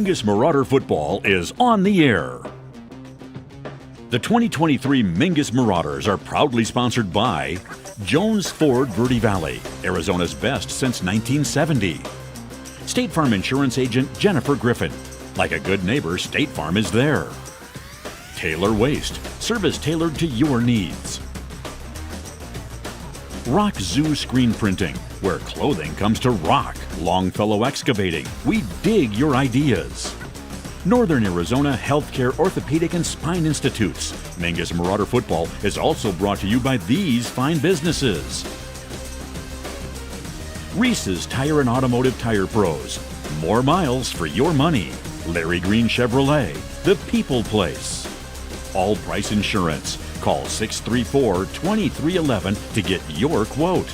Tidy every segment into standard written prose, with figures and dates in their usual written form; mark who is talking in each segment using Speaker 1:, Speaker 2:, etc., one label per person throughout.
Speaker 1: Mingus Marauder Football is on the air. The 2023 Mingus Marauders are proudly sponsored by Jones Ford Verde Valley, Arizona's best since 1970. State Farm Insurance Agent Jennifer Griffin. Like a good neighbor, State Farm is there. Taylor Waste, service tailored to your needs. Rock Zoo Screen Printing, where clothing comes to rock. Longfellow Excavating, we dig your ideas. Northern Arizona Healthcare Orthopedic and Spine Institutes. Mingus Marauder Football is also brought to you by these fine businesses. Reese's Tire and Automotive Tire Pros. More miles for your money. Larry Green Chevrolet, the people place. All Price Insurance. Call 634-2311 to get your quote.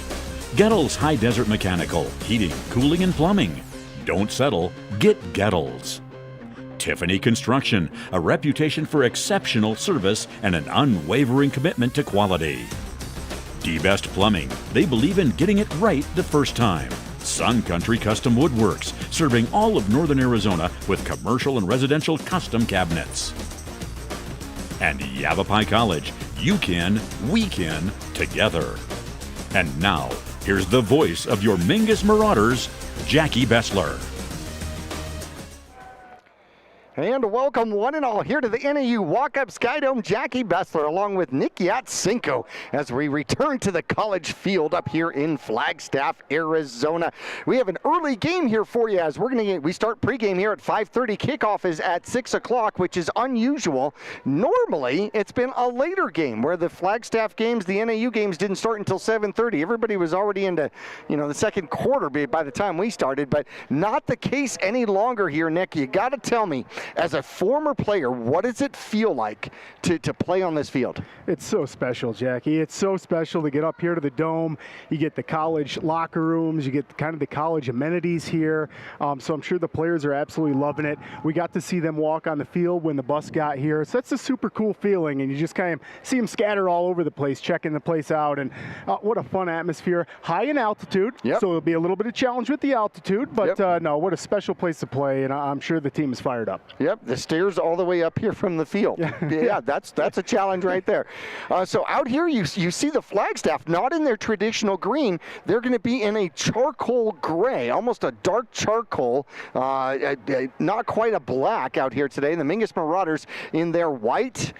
Speaker 1: Gettles High Desert Mechanical, Heating, Cooling, and Plumbing. Don't settle, get Gettles. Tiffany Construction, a reputation for exceptional service and an unwavering commitment to quality. D-Best Plumbing, they believe in getting it right the first time. Sun Country Custom Woodworks, serving all of northern Arizona with commercial and residential custom cabinets. And Yavapai College, you can, we can, together. And now, here's the voice of your Mingus Marauders, Jackie Bessler.
Speaker 2: And welcome one and all here to the NAU Walk-Up Skydome. Jackie Bessler along with Nick Yatsinko as we return to the college field up here in Flagstaff, Arizona. We have an early game here for you as we start pregame here at 5:30. Kickoff is at 6 o'clock, which is unusual. Normally, it's been a later game where the Flagstaff games, the NAU games didn't start until 7:30. Everybody was already into, the second quarter by the time we started, but not the case any longer here, Nick. You got to tell me, as a former player, what does it feel like to play on this field?
Speaker 3: It's so special, Jackie. It's so special to get up here to the Dome. You get the college locker rooms. You get kind of the college amenities here. So I'm sure the players are absolutely loving it. We got to see them walk on the field when the bus got here. So that's a super cool feeling. And you just kind of see them scatter all over the place, checking the place out. And what a fun atmosphere. High in altitude. Yep. So it'll be a little bit of challenge with the altitude. But no, what a special place to play. And I'm sure the team is fired up.
Speaker 2: Yep, the stairs all the way up here from the field. Yeah, that's a challenge right there. So out here you see the Flagstaff not in their traditional green. They're going to be in a charcoal gray, almost a dark charcoal, not quite a black out here today. The Mingus Marauders in their white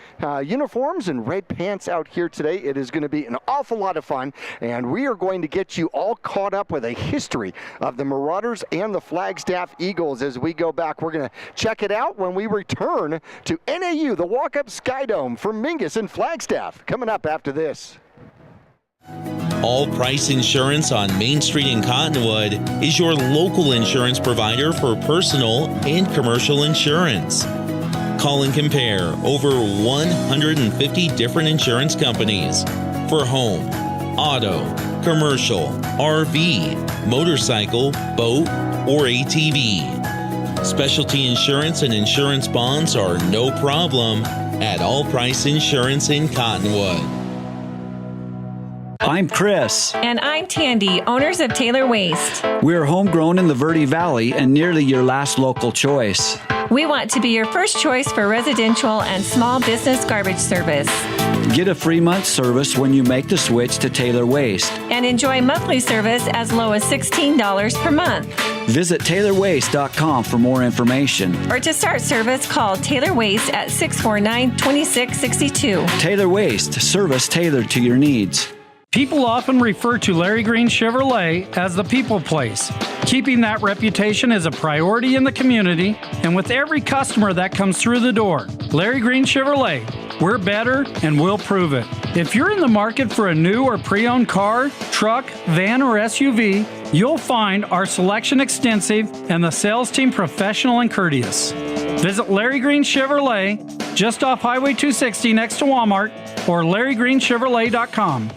Speaker 2: uniforms and red pants out here today. It is going to be an awful lot of fun, and we are going to get you all caught up with a history of the Marauders and the Flagstaff Eagles as we go back. We're going to check it out when we return to NAU, the Walk-Up Skydome for Mingus and Flagstaff. Coming up after this.
Speaker 4: All Price Insurance on Main Street in Cottonwood is your local insurance provider for personal and commercial insurance. Call and compare over 150 different insurance companies for home, auto, commercial, RV, motorcycle, boat, or ATV. Specialty insurance and insurance bonds are no problem at All Price Insurance in Cottonwood.
Speaker 5: I'm Chris.
Speaker 6: And I'm Tandy, owners of Taylor Waste.
Speaker 5: We're homegrown in the Verde Valley and nearly your last local choice.
Speaker 6: We want to be your first choice for residential and small business garbage service.
Speaker 5: Get a free month service when you make the switch to Taylor Waste.
Speaker 6: And enjoy monthly service as low as $16 per month.
Speaker 5: Visit TaylorWaste.com for more information.
Speaker 6: Or to start service, call Taylor Waste at 649-2662.
Speaker 5: Taylor Waste, service tailored to your needs.
Speaker 7: People often refer to Larry Green Chevrolet as the people place. Keeping that reputation is a priority in the community and with every customer that comes through the door. Larry Green Chevrolet, we're better and we'll prove it. If you're in the market for a new or pre-owned car, truck, van, or SUV, you'll find our selection extensive and the sales team professional and courteous. Visit Larry Green Chevrolet just off Highway 260 next to Walmart or LarryGreenChevrolet.com.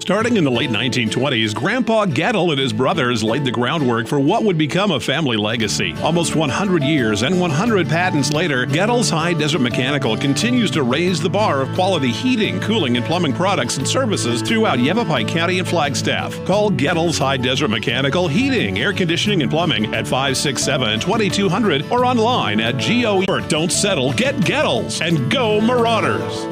Speaker 8: Starting in the late 1920s, Grandpa Gettle and his brothers laid the groundwork for what would become a family legacy. Almost 100 years and 100 patents later, Gettle's High Desert Mechanical continues to raise the bar of quality heating, cooling, and plumbing products and services throughout Yavapai County and Flagstaff. Call Gettle's High Desert Mechanical Heating, Air Conditioning, and Plumbing at 567-2200 or online at GOE. Don't settle, get Gettle's, and go Marauders!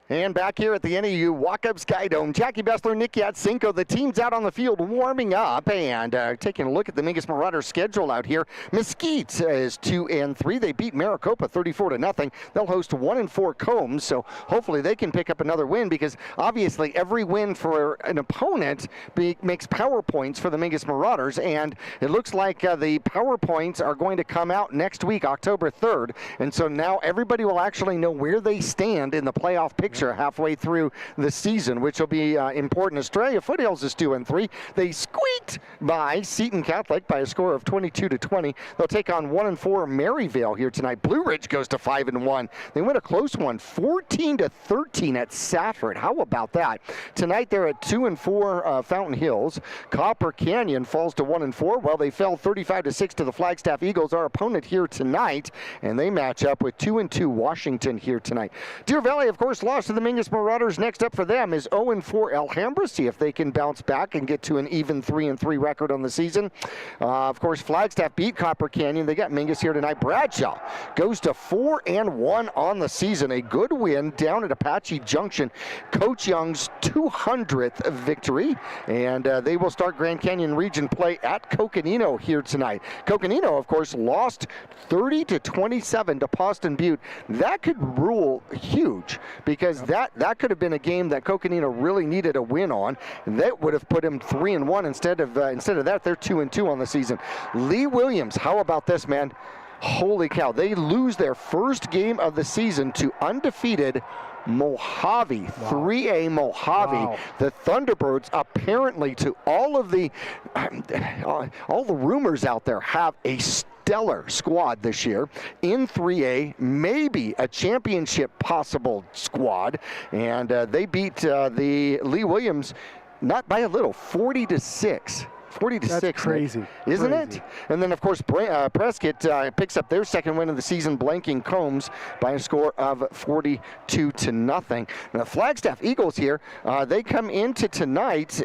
Speaker 2: And back here at the NAU Walk-Up Sky Dome, Jackie Bessler, Nick Yatsinko, the team's out on the field warming up and taking a look at the Mingus Marauders schedule out here. Mesquite is 2-3. They beat Maricopa 34-0. They'll host 1-4 Combs, so hopefully they can pick up another win because obviously every win for an opponent makes power points for the Mingus Marauders, and it looks like the power points are going to come out next week, October 3rd, and so now everybody will actually know where they stand in the playoff picture halfway through the season, which will be important. Australia Foothills is 2-3. They squeaked by Seton Catholic by a score of 22-20. They'll take on 1-4 Maryvale here tonight. Blue Ridge goes to 5-1. They win a close one, 14-13 at Safford. How about that? Tonight they're at 2-4 Fountain Hills. Copper Canyon falls to 1-4. Well, they fell 35-6 to the Flagstaff Eagles, our opponent here tonight, and they match up with 2-2 Washington here tonight. Deer Valley, of course, lost to the Mingus Marauders. Next up for them is 0-4 Alhambra. See if they can bounce back and get to an even 3-3 record on the season. Of course, Flagstaff beat Copper Canyon. They got Mingus here tonight. Bradshaw goes to 4-1 on the season. A good win down at Apache Junction. Coach Young's 200th victory, and they will start Grand Canyon Region play at Coconino here tonight. Coconino, of course, lost 30-27 to Poston Butte. That could rule huge because that could have been a game that Coconino really needed a win on, and that would have put him 3-1 instead of that. They're 2-2 on the season. Lee Williams, how about this, man? Holy cow! They lose their first game of the season to undefeated Mojave, 3A Mojave. Wow. The Thunderbirds, apparently, to all the rumors out there, have a stellar squad this year in 3A, maybe a championship possible squad, and they beat the Lee Williams not by a little, 40-6. 40-6. That's crazy. Isn't it? And then, of course, Prescott picks up their second win of the season, blanking Combs by a score of 42-0. Now, the Flagstaff Eagles here, they come into tonight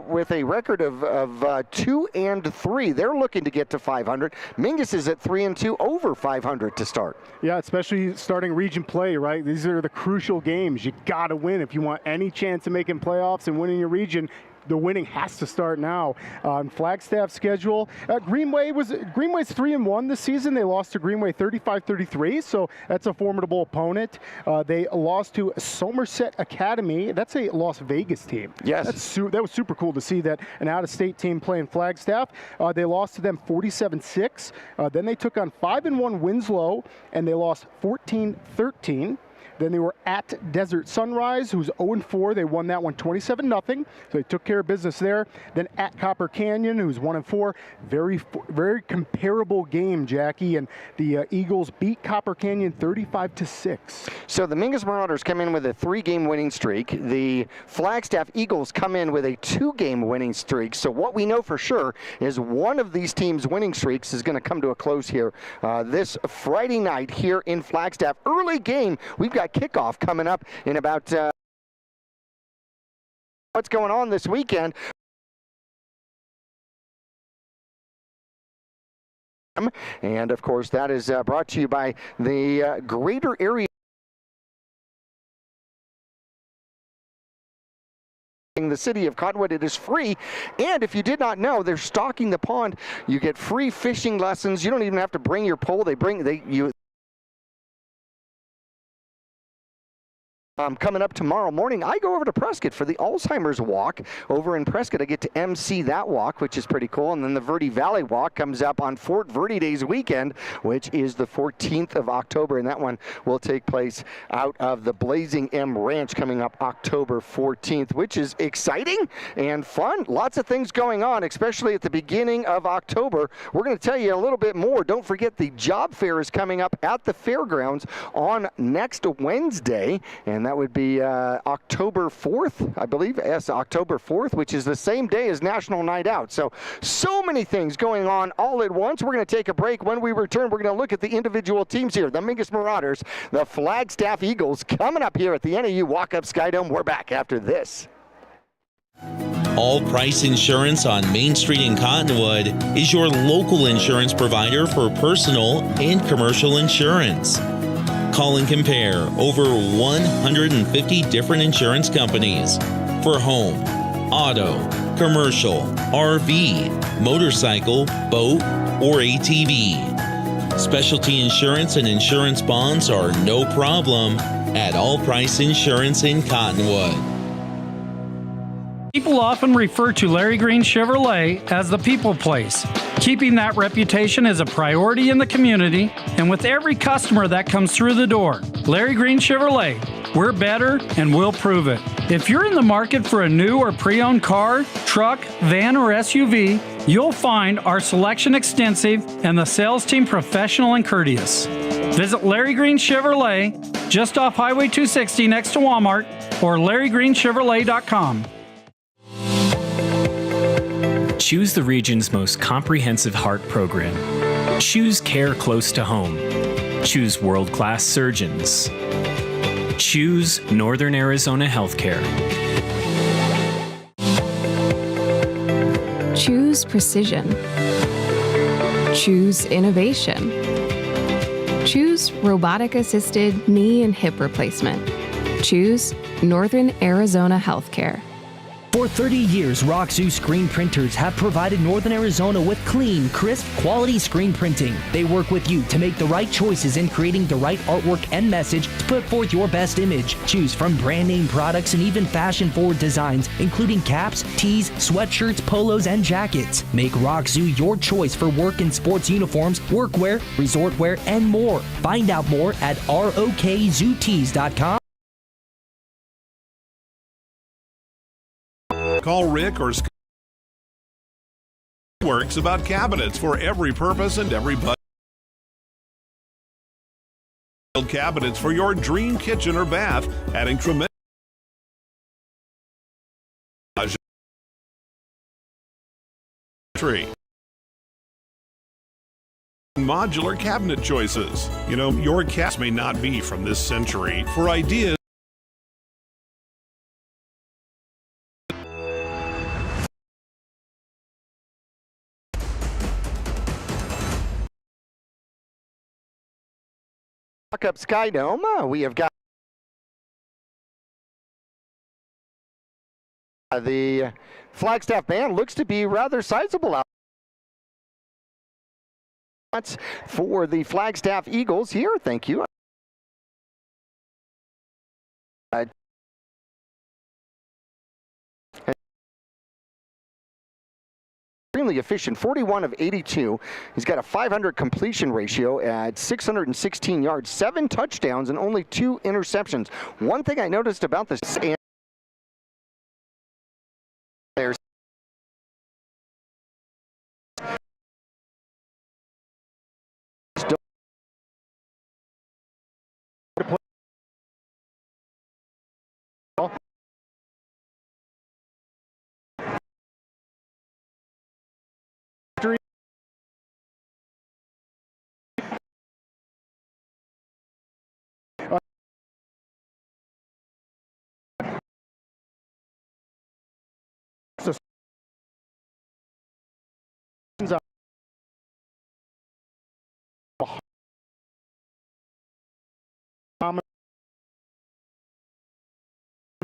Speaker 2: with a record of 2-3. They're looking to get to 500. Mingus is at 3-2, over 500 to start.
Speaker 3: Yeah, especially starting region play, right? These are the crucial games. You got to win if you want any chance of making playoffs and winning your region. The winning has to start now. On Flagstaff's schedule, Greenway's 3-1 this season. They lost to Greenway 35-33, so that's a formidable opponent. They lost to Somerset Academy. That's a Las Vegas team. Yes. That was super cool to see that an out-of-state team playing Flagstaff. They lost to them 47-6. Then they took on 5-1 Winslow, and they lost 14-13. Then they were at Desert Sunrise, who's 0-4. They won that one 27-0. So they took care of business there. Then at Copper Canyon, who's 1-4. Very comparable game, Jackie. And the Eagles beat Copper Canyon 35-6.
Speaker 2: So the Mingus Marauders come in with a 3-game winning streak. The Flagstaff Eagles come in with a 2-game winning streak. So what we know for sure is one of these teams' winning streaks is going to come to a close here this Friday night here in Flagstaff. Early game. We've got kickoff coming up in about what's going on this weekend. And of course that is brought to you by the Greater Area the city of Cottonwood. It is free, and if you did not know, they're stocking the pond. You get free fishing lessons. You don't even have to bring your pole. Coming up tomorrow morning, I go over to Prescott for the Alzheimer's Walk. Over in Prescott, I get to MC that walk, which is pretty cool. And then the Verde Valley Walk comes up on Fort Verde Days weekend, which is the 14th of October. And that one will take place out of the Blazing M Ranch coming up October 14th, which is exciting and fun. Lots of things going on, especially at the beginning of October. We're going to tell you a little bit more. Don't forget the job fair is coming up at the fairgrounds on next Wednesday. And that That would be October 4th, I believe. Yes, October 4th, which is the same day as National Night Out. So many things going on all at once. We're going to take a break. When we return, we're going to look at the individual teams here. The Mingus Marauders, the Flagstaff Eagles, coming up here at the NAU Walk-Up Skydome. We're back after this.
Speaker 4: All Price Insurance on Main Street in Cottonwood is your local insurance provider for personal and commercial insurance. Call and compare over 150 different insurance companies for home, auto, commercial, RV, motorcycle, boat, or ATV. Specialty insurance and insurance bonds are no problem at All Price Insurance in Cottonwood.
Speaker 7: People often refer to Larry Green Chevrolet as the people place. Keeping that reputation is a priority in the community and with every customer that comes through the door. Larry Green Chevrolet, we're better and we'll prove it. If you're in the market for a new or pre-owned car, truck, van, or SUV, you'll find our selection extensive and the sales team professional and courteous. Visit Larry Green Chevrolet just off Highway 260 next to Walmart or LarryGreenChevrolet.com.
Speaker 9: Choose the region's most comprehensive heart program. Choose care close to home. Choose world-class surgeons. Choose Northern Arizona Healthcare.
Speaker 10: Choose precision. Choose innovation. Choose robotic-assisted knee and hip replacement. Choose Northern Arizona Healthcare.
Speaker 11: For 30 years, Rockzoo screen printers have provided Northern Arizona with clean, crisp, quality screen printing. They work with you to make the right choices in creating the right artwork and message to put forth your best image. Choose from brand name products and even fashion-forward designs, including caps, tees, sweatshirts, polos, and jackets. Make Rockzoo your choice for work and sports uniforms, workwear, resort wear, and more. Find out more at rokzootees.com.
Speaker 8: Call Rick or Scott. Works about cabinets for every purpose and every budget. Cabinets for your dream kitchen or bath, adding tremendous modular cabinet choices. You know, your cabinets may not be from this century. For ideas,
Speaker 2: Walk-Up Skydome, we have got the Flagstaff band. Looks to be rather sizable out for the Flagstaff Eagles here. Thank you. Extremely efficient, 41 of 82. He's got a 500 completion ratio at 616 yards, 7 touchdowns, and only 2 interceptions. One thing I noticed about this, there's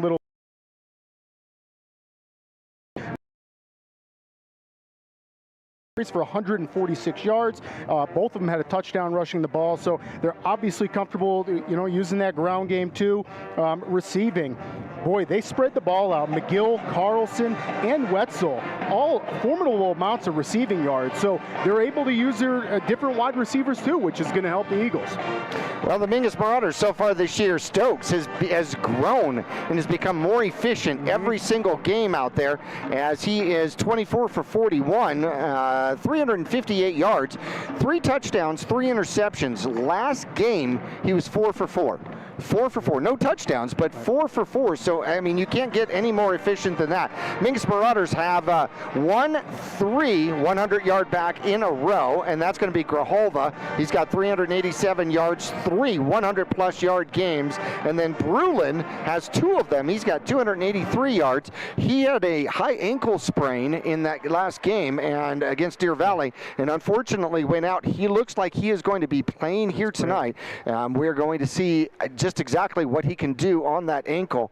Speaker 2: little for 146 yards. Both of them had a touchdown rushing the ball, so they're obviously comfortable, you know, using that ground game too. Receiving, boy, they spread the ball out. McGill, Carlson, and Wetzel, all formidable amounts of receiving yards. So they're able to use their different wide receivers too, which is going to help the Eagles. Well, the Mingus Marauders so far this year, Stokes has grown and has become more efficient every single game out there, as he is 24 for 41, 358 yards, 3 touchdowns, 3 interceptions. Last game, he was 4 for 4. 4 for 4. No touchdowns, but 4 for 4. So, I mean, you can't get any more efficient than that. Mingus Marauders have won 3 100-yard back in a row, and that's going to be Grijalva. He's got 387 yards, 3 100-plus yard games. And then Bruand has 2 of them. He's got 283 yards. He had a high ankle sprain in that last game and against Deer Valley, and unfortunately went out. He looks like he is going to be playing here tonight. We're going to see just exactly what he can do on that ankle.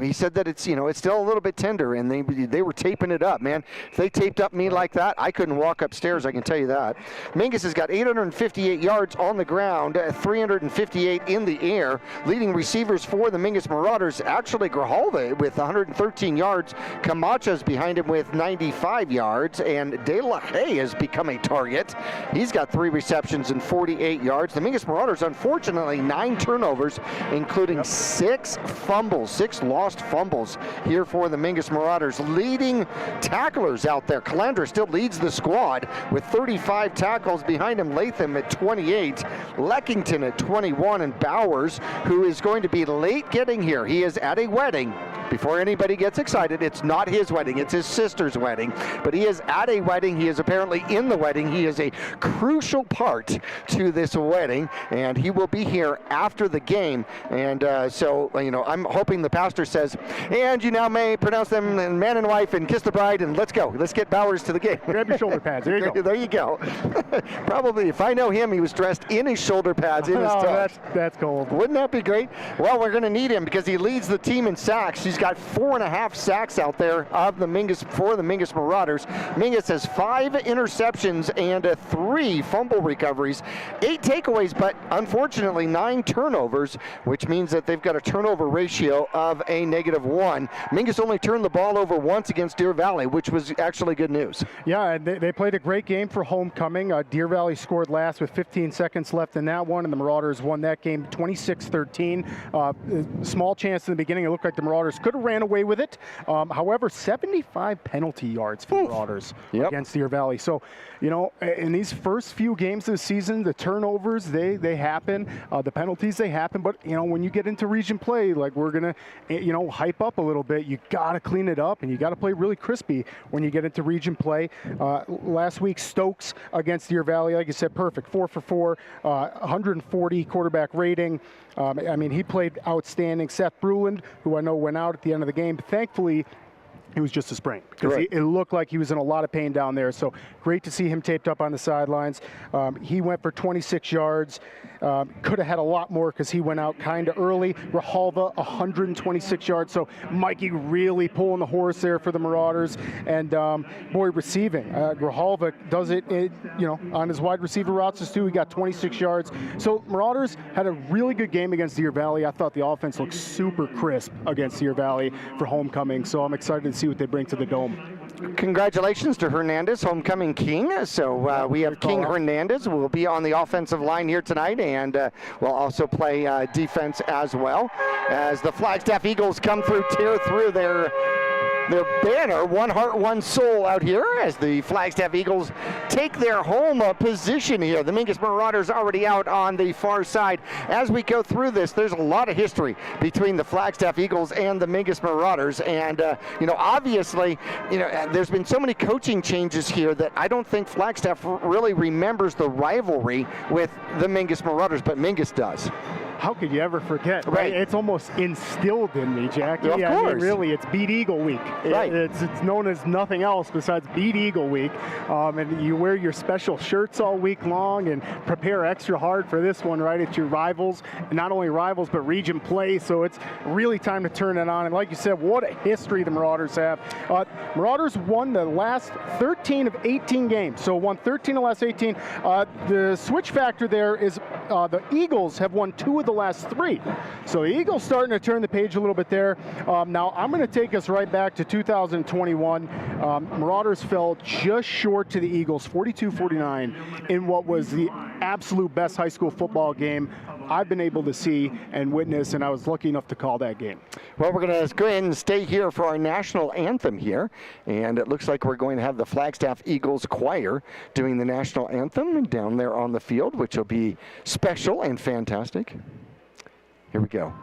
Speaker 2: He said that it's still a little bit tender, and they were taping it up, man. If they taped up me like that, I couldn't walk upstairs, I can tell you that. Mingus has got 858 yards on the ground, 358 in the air. Leading receivers for the Mingus Marauders, actually Grijalva with 113 yards. Camacho's behind him with 95 yards, and De La Haye has become a target. He's got 3 receptions and 48 yards. The Mingus Marauders, unfortunately, 9 turnovers, including 6 fumbles, 6 lost fumbles here for the Mingus Marauders. Leading tacklers out there, Calandra still leads the squad with 35 tackles. Behind him, Latham at 28, Leckington at 21, and Bowers, who is going to be late getting here. He is at a wedding. Before anybody gets excited, it's not his wedding, it's his sister's wedding. But he is at a wedding. He is apparently in the wedding. He is a crucial part to this wedding, and he will be here after the game. And so, I'm hoping the pastor says, and you now may pronounce them man and wife and kiss the bride, and let's go. Let's get Bowers to the game.
Speaker 3: Grab your shoulder pads. There you go.
Speaker 2: There you go. Probably, if I know him, he was dressed in his shoulder pads, in his tux.
Speaker 3: That's cold.
Speaker 2: Wouldn't that be great? Well, we're going to need him because he leads the team in sacks. He's got 4.5 sacks out there for the Mingus Marauders. Mingus has 5 interceptions and 3 fumble recoveries, 8 takeaways, but unfortunately 9 turnovers, which means that they've got a turnover ratio of a -1. Mingus only turned the ball over once against Deer Valley, which was actually good news.
Speaker 3: Yeah, and they played a great game for homecoming. Deer Valley scored last with 15 seconds left in that one, and the Marauders won that game 26-13. Small chance in the beginning. It looked like the Marauders could have ran away with it. However, 75 penalty yards for the Marauders against Deer Valley. So, in these first few games of the season, the turnovers, they happen. The penalties, they happen. But, when you get into region play, like we're going to, hype up a little bit, you got to clean it up, and you got to play really crispy when you get into region play. Last week, Stokes against Deer Valley, like you said, perfect. 4 for 4, 140 quarterback rating. He played outstanding. Seth Bruand, who I know went out at the end of the game, thankfully, it was just a sprain because it looked like he was in a lot of pain down there. So great to see him taped up on the sidelines. He went for 26 yards. Could have had a lot more because he went out kind of early. Grijalva, 126 yards. So Mikey really pulling the horse there for the Marauders. And receiving. Grijalva does it, on his wide receiver routes too. He got 26 yards. So Marauders had a really good game against Deer Valley. I thought the offense looked super crisp against Deer Valley for homecoming. So I'm excited to see what they bring to the Dome.
Speaker 2: Congratulations to Hernandez, homecoming king. So we have King Hernandez will be on the offensive line here tonight, and will also play defense as well as the Flagstaff Eagles come through, tear through their banner, one heart, one soul out here as the Flagstaff Eagles take their home position here. The Mingus Marauders already out on the far side. As we go through this, there's a lot of history between the Flagstaff Eagles and the Mingus Marauders. And, obviously, there's been so many coaching changes here that I don't think Flagstaff really remembers the rivalry with the Mingus Marauders, but Mingus does.
Speaker 3: How could you ever forget? Right. It's almost instilled in me, Jack.
Speaker 2: Of course.
Speaker 3: Really, it's Beat Eagle Week.
Speaker 2: Right.
Speaker 3: It's known as nothing else besides Beat Eagle Week. And you wear your special shirts all week long and prepare extra hard for this one, right? It's your rivals, and not only rivals, but region play. So it's really time to turn it on. And like you said, what a history the Marauders have. Marauders won the last 13 of 18 games. So won 13 of the last 18. The switch factor there is the Eagles have won 2 of the last 3. So the Eagles starting to turn the page a little bit there. Now I'm going to take us right back to 2021. Marauders fell just short to the Eagles, 42-49, in what was the absolute best high school football game I've been able to see and witness, and I was lucky enough to call that game.
Speaker 2: Well, we're going to go ahead and stay here for our national anthem here, and it looks like we're going to have the Flagstaff Eagles Choir doing the national anthem down there on the field, which will be special and fantastic. Here we go.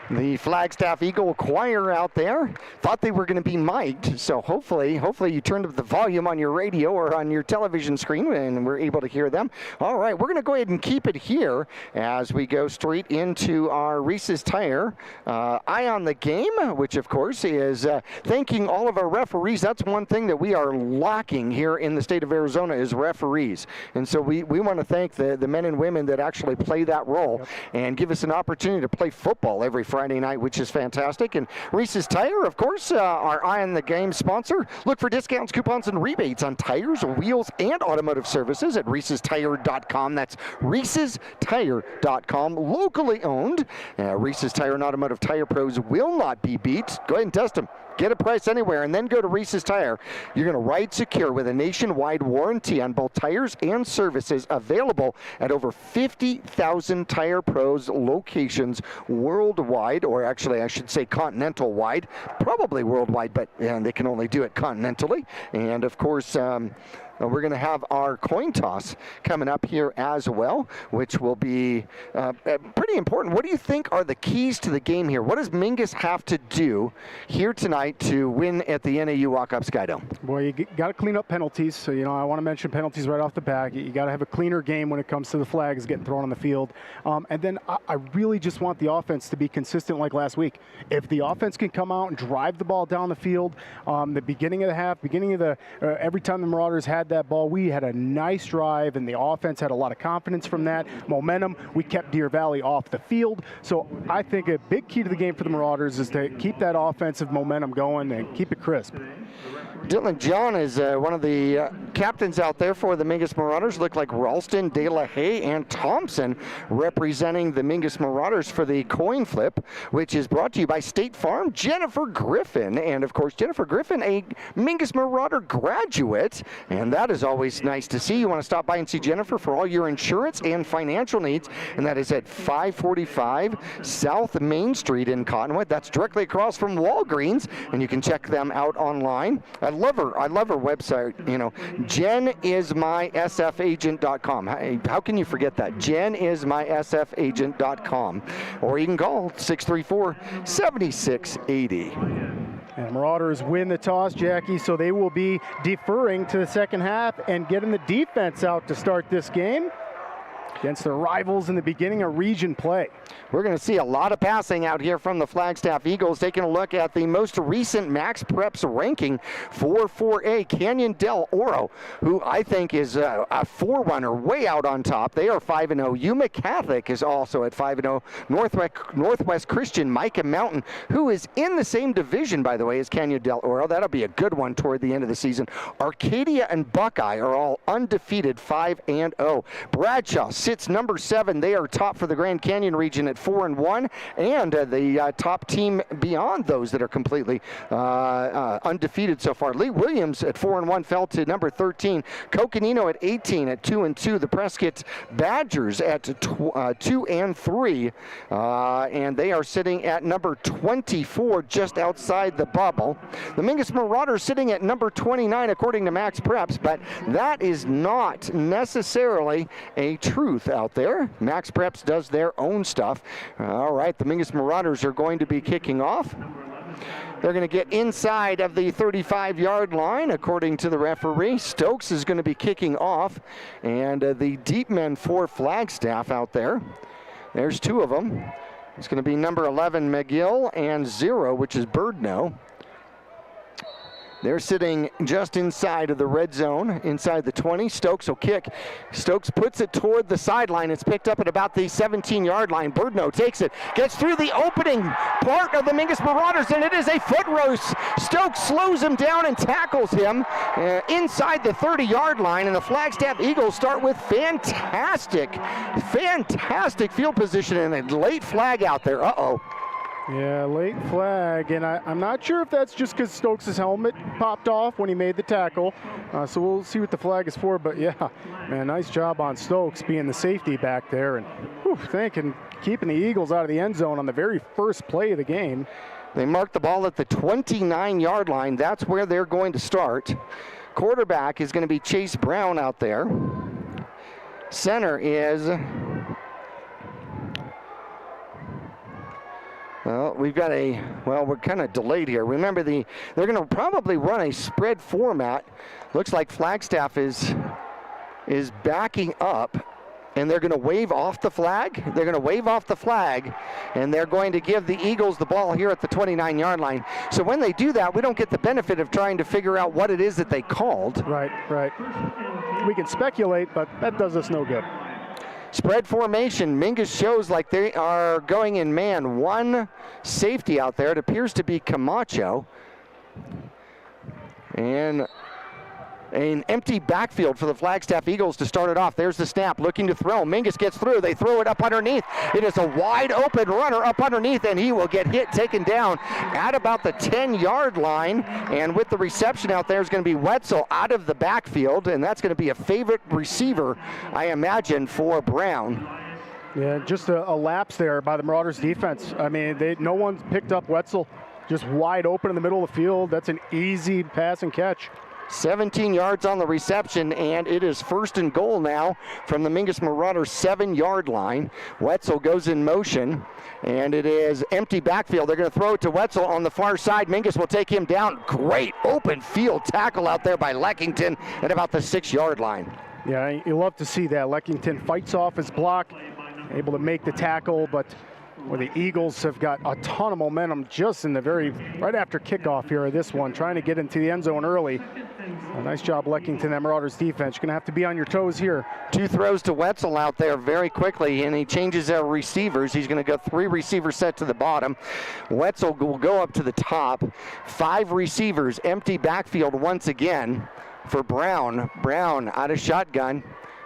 Speaker 2: The Flagstaff Eagle choir out there thought they were going to be mic'd, so hopefully you turned up the volume on your radio or on your television screen and we're able to hear them. All right, we're going to go ahead and keep it here as we go straight into our Reese's Tire Eye on the Game, which of course is thanking all of our referees. That's one thing that we are lacking here in the state of Arizona is referees. And so we want to thank the men and women that actually play that role and give us an opportunity to play football every Friday night, which is fantastic. And Reese's Tire, of course, our Eye on the Game sponsor. Look for discounts, coupons, and rebates on tires, wheels, and automotive services at reesestire.com. That's reesestire.com. Locally owned. Reese's Tire and Automotive Tire Pros will not be beat. Go ahead and test them. Get a price anywhere, and then go to Reese's Tire. You're going to ride secure with a nationwide warranty on both tires and services, available at over 50,000 Tire Pros locations worldwide, or actually I should say continental wide, probably worldwide, but they can only do it continentally. And of course, we're going to have our coin toss coming up here as well, which will be pretty important. What do you think are the keys to the game here? What does Mingus have to do here tonight to win at the NAU Walk-Up Skydome?
Speaker 3: Boy, you got to clean up penalties. So, I want to mention penalties right off the bat. You got to have a cleaner game when it comes to the flags getting thrown on the field. And then I really just want the offense to be consistent like last week. If the offense can come out and drive the ball down the field, the beginning of the half, every time the Marauders had that ball, we had a nice drive, and the offense had a lot of confidence from that momentum. We kept Deer Valley off the field. So I think a big key to the game for the Marauders is to keep that offensive momentum going and keep it crisp.
Speaker 2: Dylan John is one of the captains out there for the Mingus Marauders. Look like Ralston, De La Haye, and Thompson representing the Mingus Marauders for the coin flip, which is brought to you by State Farm. Jennifer Griffin, and of course Jennifer Griffin, a Mingus Marauder graduate, and that is always nice to see. You want to stop by and see Jennifer for all your insurance and financial needs, and that is at 545 South Main Street in Cottonwood. That's directly across from Walgreens, and you can check them out online. I love her website. JenIsMySFAgent.com. How can you forget that? JenIsMySFAgent.com. Or you can call 634-7680.
Speaker 3: And Marauders win the toss, Jackie, so they will be deferring to the second half and getting the defense out to start this game against their rivals in the beginning of region play.
Speaker 2: We're going to see a lot of passing out here from the Flagstaff Eagles. Taking a look at the most recent Max Preps ranking for 4A, Canyon Del Oro, who I think is a forerunner way out on top. They are 5-0. Yuma Catholic is also at 5-0. Northwest Christian, Micah Mountain, who is in the same division, by the way, as Canyon Del Oro. That'll be a good one toward the end of the season. Arcadia and Buckeye are all undefeated, 5-0. Bradshaw sits number 7. They are top for the Grand Canyon region at 4-1, and the top team beyond those that are completely undefeated so far. Lee Williams at 4-1 fell to number 13. Coconino at 18 at 2-2. The Prescott Badgers at 2-3, and they are sitting at number 24, just outside the bubble. The Mingus Marauders sitting at number 29 according to Max Preps, but that is not necessarily a truth out there. Max Preps does their own stuff. All right, the Mingus Marauders are going to be kicking off. They're going to get inside of the 35-yard line, according to the referee. Stokes is going to be kicking off, and the deep men for Flagstaff out there. There's two of them. It's going to be number 11, McGill, and 0, which is Birdno. They're sitting just inside of the red zone, inside the 20. Stokes will kick. Stokes puts it toward the sideline. It's picked up at about the 17-yard line. Birdno takes it, gets through the opening part of the Mingus Marauders, and it is a foot race. Stokes slows him down and tackles him inside the 30-yard line, and the Flagstaff Eagles start with fantastic field position and a late flag out there. Uh-oh.
Speaker 3: Yeah, late flag, and I'm not sure if that's just because Stokes' helmet popped off when he made the tackle, so we'll see what the flag is for, but yeah, man, nice job on Stokes being the safety back there, and keeping the Eagles out of the end zone on the very first play of the game.
Speaker 2: They marked the ball at the 29-yard line. That's where they're going to start. Quarterback is going to be Chase Brown out there. Center is... Well, we're kind of delayed here. Remember, they're going to probably run a spread format. Looks like Flagstaff is backing up, and they're going to wave off the flag. They're going to wave off the flag, and they're going to give the Eagles the ball here at the 29-yard line. So when they do that, we don't get the benefit of trying to figure out what it is that they called.
Speaker 3: Right. We can speculate, but that does us no good.
Speaker 2: Spread formation. Mingus shows like they are going in man. One safety out there. It appears to be Camacho. And an empty backfield for the Flagstaff Eagles to start it off. There's the snap, looking to throw. Mingus gets through. They throw it up underneath. It is a wide open runner up underneath, and he will get taken down at about the 10-yard line. And with the reception out there is going to be Wetzel out of the backfield, and that's going to be a favorite receiver, I imagine, for Brown.
Speaker 3: Yeah, just a lapse there by the Marauders defense. I mean, no one's picked up Wetzel. Just wide open in the middle of the field. That's an easy pass and catch.
Speaker 2: 17 yards on the reception, and it is 1st and goal now from the Mingus Marauders 7-yard line. Wetzel goes in motion, and it is empty backfield. They're going to throw it to Wetzel on the far side. Mingus will take him down. Great open field tackle out there by Leckington at about the 6-yard line.
Speaker 3: Yeah, you love to see that. Leckington fights off his block, able to make the tackle, but where the Eagles have got a ton of momentum just in the right after kickoff here of this one, trying to get into the end zone early. A nice job, Leckington, that Marauders defense. You're going to have to be on your toes here.
Speaker 2: 2 throws to Wetzel out there very quickly, and he changes our receivers. He's going to go 3 receivers set to the bottom. Wetzel will go up to the top. 5 receivers, empty backfield once again for Brown. Brown out of shotgun.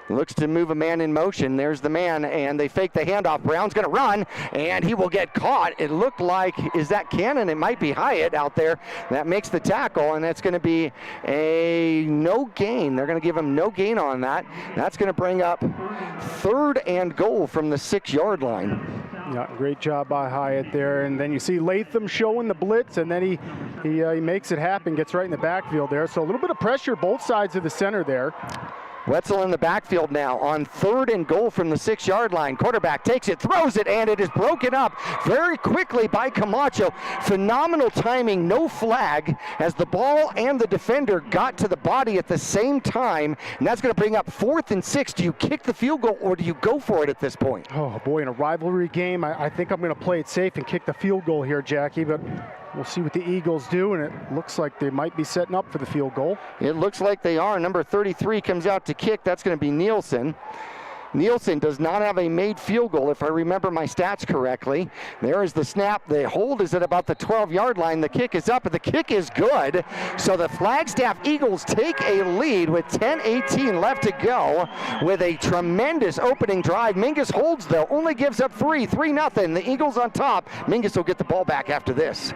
Speaker 2: Looks to move a man in motion. There's the man, and they fake the handoff. Brown's going to run, and he will get caught. It looked like, is that Cannon? It might be Hyatt out there. That makes the tackle, and that's going to be a no gain. They're going to give him no gain on that. That's going to bring up 3rd and goal from the 6-yard line.
Speaker 3: Yeah, great job by Hyatt there. And then you see Latham showing the blitz, and then he makes it happen, gets right in the backfield there. So a little bit of pressure both sides of the center there.
Speaker 2: Wetzel in the backfield now on 3rd and goal from the 6-yard line. Quarterback takes it, throws it, and it is broken up very quickly by Camacho. Phenomenal timing, no flag, as the ball and the defender got to the body at the same time, and that's going to bring up 4th and 6. Do you kick the field goal, or do you go for it at this point?
Speaker 3: Oh, boy, in a rivalry game, I think I'm going to play it safe and kick the field goal here, Jackie, but we'll see what the Eagles do, and it looks like they might be setting up for the field goal.
Speaker 2: It looks like they are. Number 33 comes out to kick. That's going to be Nielsen. Nielsen does not have a made field goal, if I remember my stats correctly. There is the snap. The hold is at about the 12-yard line. The kick is up, and the kick is good. So the Flagstaff Eagles take a lead with 10:18 left to go with a tremendous opening drive. Mingus holds, though, only gives up 3-0. The Eagles on top. Mingus will get the ball back after this.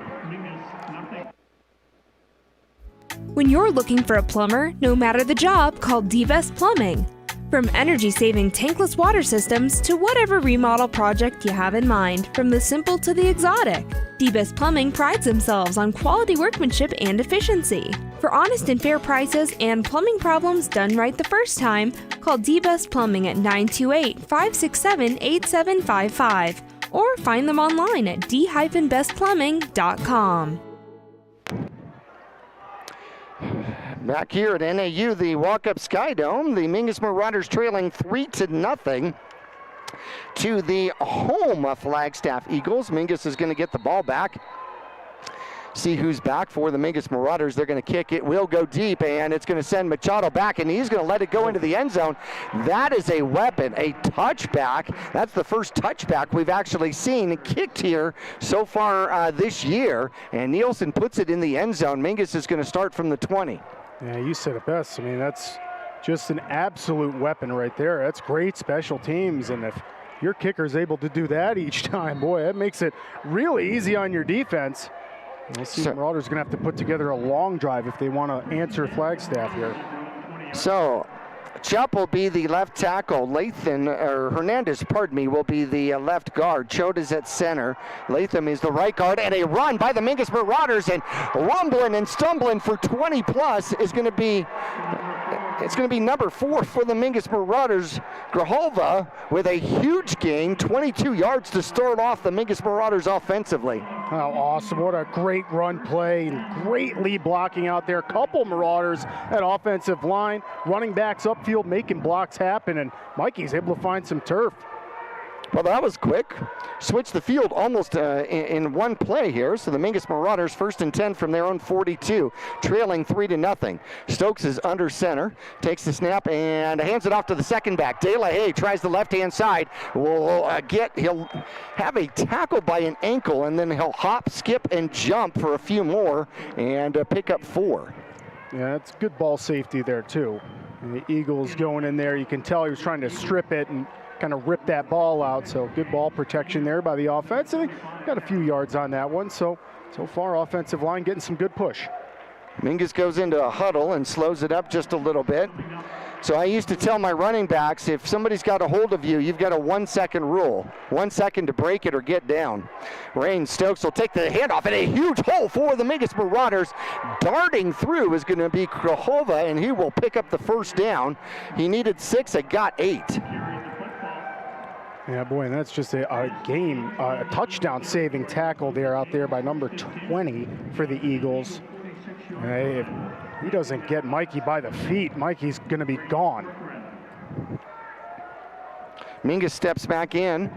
Speaker 12: When you're looking for a plumber, no matter the job, call D-Best Plumbing. From energy-saving tankless water systems to whatever remodel project you have in mind, from the simple to the exotic, D-Best Plumbing prides themselves on quality workmanship and efficiency. For honest and fair prices and plumbing problems done right the first time, call D-Best Plumbing at 928-567-8755 or find them online at d-bestplumbing.com.
Speaker 2: Back here at NAU, the walk-up Sky Dome, the Mingus Marauders trailing 3-0 to the home Flagstaff Eagles. Mingus is going to get the ball back. See who's back for the Mingus Marauders. They're going to kick it. Will go deep, and it's going to send Machado back, and he's going to let it go into the end zone. That is a weapon, a touchback. That's the first touchback we've actually seen kicked here so far this year, and Nielsen puts it in the end zone. Mingus is going to start from the 20.
Speaker 3: Yeah, you said it best. I mean, that's just an absolute weapon right there. That's great special teams, and if your kicker is able to do that each time, boy, that makes it really easy on your defense. We'll see. The Marauders are going to have to put together a long drive if they want to answer Flagstaff here.
Speaker 2: So, Chupp will be the left tackle. Hernandez, will be the left guard. Choda's at center. Latham is the right guard, and a run by the Mingus Marauders, and rumbling and stumbling for 20 plus is going to be. It's going to be number 4 for the Mingus Marauders. Grijalva with a huge gain, 22 yards to start off the Mingus Marauders offensively.
Speaker 3: How awesome. What a great run play and great lead blocking out there. Couple Marauders at offensive line, running backs upfield, making blocks happen, and Mikey's able to find some turf.
Speaker 2: Well, that was quick. Switched the field almost in one play here. So the Mingus Marauders 1st and 10 from their own 42, trailing 3-0. Stokes is under center, takes the snap and hands it off to the second back. De La Haye tries the left-hand side. He'll have a tackle by an ankle, and then he'll hop, skip, and jump for a few more and pick up 4.
Speaker 3: Yeah, it's good ball safety there too. And the Eagles going in there, you can tell he was trying to strip it and kind of rip that ball out, so good ball protection there by the offense. And got a few yards on that one, so far offensive line getting some good push.
Speaker 2: Mingus goes into a huddle and slows it up just a little bit. So I used to tell my running backs, if somebody's got a hold of you, you've got a 1-second rule. 1 second to break it or get down. Rain Stokes will take the handoff, and a huge hole for the Mingus Marauders. Darting through is going to be Grijalva, and he will pick up the first down. He needed 6, it got 8.
Speaker 3: Yeah, boy, and that's just a touchdown-saving tackle there out there by number 20 for the Eagles. Hey, if he doesn't get Mikey by the feet, Mikey's going to be gone.
Speaker 2: Mingus steps back in.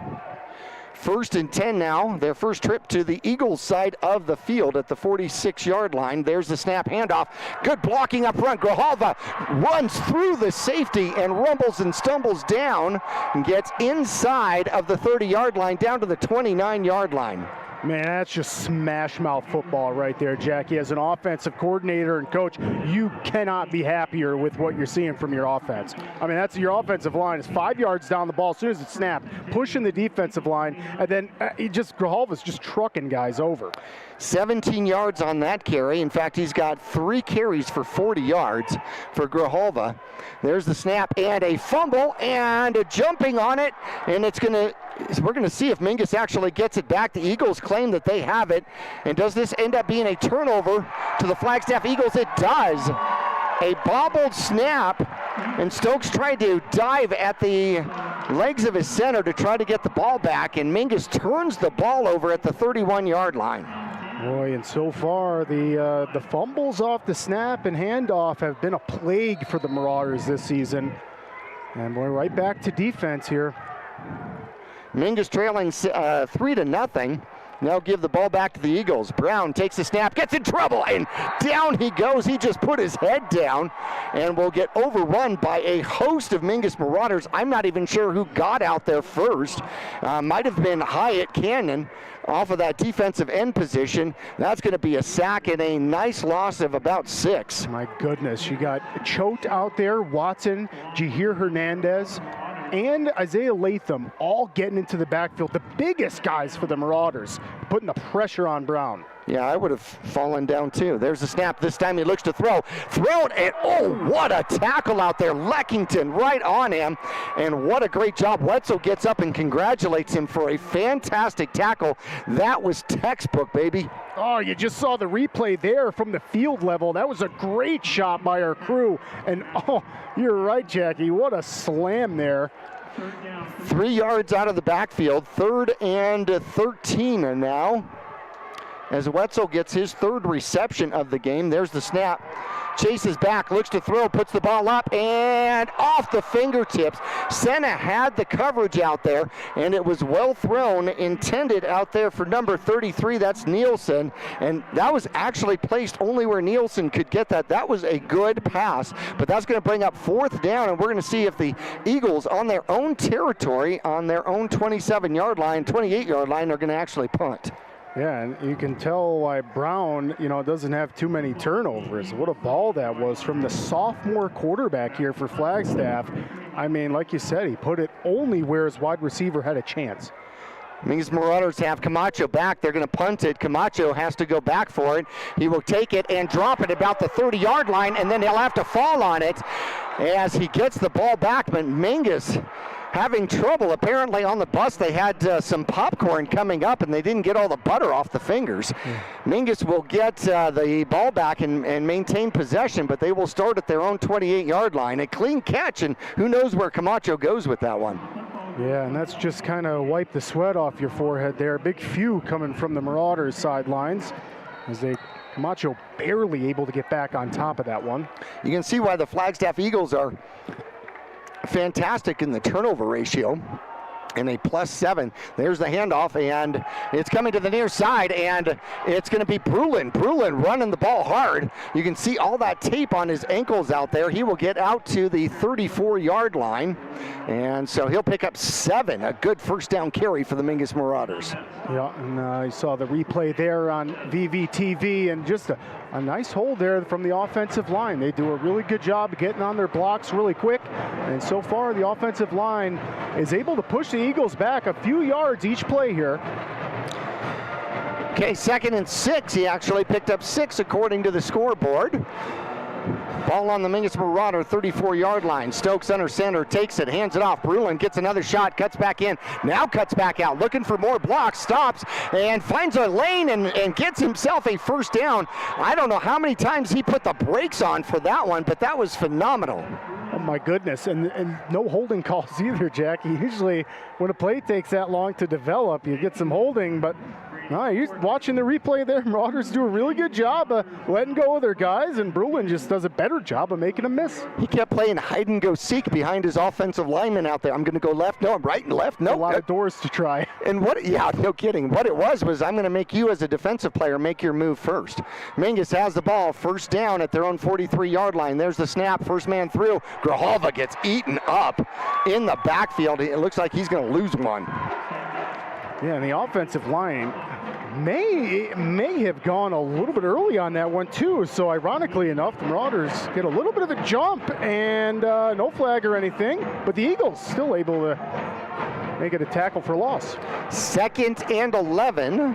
Speaker 2: 1st and 10 now, their first trip to the Eagles side of the field at the 46-yard line. There's the snap handoff. Good blocking up front. Grijalva runs through the safety and rumbles and stumbles down and gets inside of the 30-yard line down to the 29-yard line.
Speaker 3: Man, that's just smash mouth football right there, Jackie. As an offensive coordinator and coach, you cannot be happier with what you're seeing from your offense. I mean, that's your offensive line is 5 yards down the ball as soon as it's snapped, pushing the defensive line, and then Grijalva's just trucking guys over.
Speaker 2: 17 yards on that carry. In fact, he's got 3 carries for 40 yards for Grijalva. There's the snap and a fumble and a jumping on it, and we're going to see if Mingus actually gets it back. The Eagles claim that they have it, and does this end up being a turnover to the Flagstaff Eagles? It does. A bobbled snap, and Stokes tried to dive at the legs of his center to try to get the ball back, and Mingus turns the ball over at the 31-yard line.
Speaker 3: Boy, and so far the fumbles off the snap and handoff have been a plague for the Marauders this season. And we're right back to defense here.
Speaker 2: Mingus trailing 3-0. Now give the ball back to the Eagles. Bruand takes the snap, gets in trouble, and down he goes. He just put his head down and will get overrun by a host of Mingus Marauders. I'm not even sure who got out there first. Might have been Hyatt Cannon off of that defensive end position. That's going to be a sack and a nice loss of about 6.
Speaker 3: My goodness, you got Choate out there, Watson, Jahir Hernandez, and Isaiah Latham all getting into the backfield. The biggest guys for the Marauders, putting the pressure on Bruand.
Speaker 2: Yeah, I would have fallen down too. There's the snap. This time he looks to throw. Thrown, and oh, what a tackle out there. Leckington right on him, and what a great job. Wetzel gets up and congratulates him for a fantastic tackle. That was textbook, baby.
Speaker 3: Oh, you just saw the replay there from the field level. That was a great shot by our crew. And oh, you're right, Jackie. What a slam there.
Speaker 2: 3 yards out of the backfield. 3rd and 13 now, as Wetzel gets his 3rd reception of the game. There's the snap. chases back, looks to throw, puts the ball up, and off the fingertips. Senna had the coverage out there, and it was well thrown, intended out there for number 33. That's Nielsen, and that was actually placed only where Nielsen could get that. That was a good pass, but that's going to bring up 4th down, and we're going to see if the Eagles on their own territory, on their own 27-yard line, 28-yard line, are going to actually punt.
Speaker 3: Yeah, and you can tell why Brown, doesn't have too many turnovers. What a ball that was from the sophomore quarterback here for Flagstaff. I mean, like you said, he put it only where his wide receiver had a chance.
Speaker 2: Mingus Marauders have Camacho back. They're going to punt it. Camacho has to go back for it. He will take it and drop it about the 30-yard line, and then he'll have to fall on it as he gets the ball back. But Mingus having trouble. Apparently on the bus they had some popcorn coming up, and they didn't get all the butter off the fingers. Mingus will get the ball back and maintain possession, but they will start at their own 28-yard line. A clean catch, and who knows where Camacho goes with that one.
Speaker 3: Yeah, and that's just kind of wipe the sweat off your forehead there. Big few coming from the Marauders sidelines as Camacho barely able to get back on top of that one.
Speaker 2: You can see why the Flagstaff Eagles are fantastic in the turnover ratio. And a +7. There's the handoff, and it's coming to the near side, and it's going to be Bruand. Bruand running the ball hard. You can see all that tape on his ankles out there. He will get out to the 34-yard line, and so he'll pick up 7. A good first down carry for the Mingus Marauders.
Speaker 3: Yeah, and you saw the replay there on VVTV, and just a nice hold there from the offensive line. They do a really good job of getting on their blocks really quick, and so far the offensive line is able to push the Eagles back a few yards each play here.
Speaker 2: Okay, 2nd and 6. He actually picked up 6 according to the scoreboard. Ball on the Mingus Marauder 34-yard line. Stokes under center, takes it, hands it off. Bruand gets another shot, cuts back in, now cuts back out, looking for more blocks, stops, and finds a lane and gets himself a first down. I don't know how many times he put the brakes on for that one, but that was phenomenal.
Speaker 3: Oh my goodness, and no holding calls either, Jackie. Usually when a play takes that long to develop, you get some holding, but no, you're watching the replay there. Marauders do a really good job of letting go of their guys, and Bruand just does a better job of making them miss.
Speaker 2: He kept playing hide and go seek behind his offensive lineman out there. I'm going to go left, no, I'm right and left, no.
Speaker 3: A lot of doors to try.
Speaker 2: And yeah, no kidding. What it was I'm going to make you as a defensive player make your move first. Mingus has the ball, first down at their own 43-yard line. There's the snap, first man through. Grijalva gets eaten up in the backfield. It looks like he's going to lose one.
Speaker 3: Yeah, and the offensive line may have gone a little bit early on that one too. So ironically enough, the Marauders get a little bit of a jump and no flag or anything, but the Eagles still able to make it a tackle for loss.
Speaker 2: 2nd and 11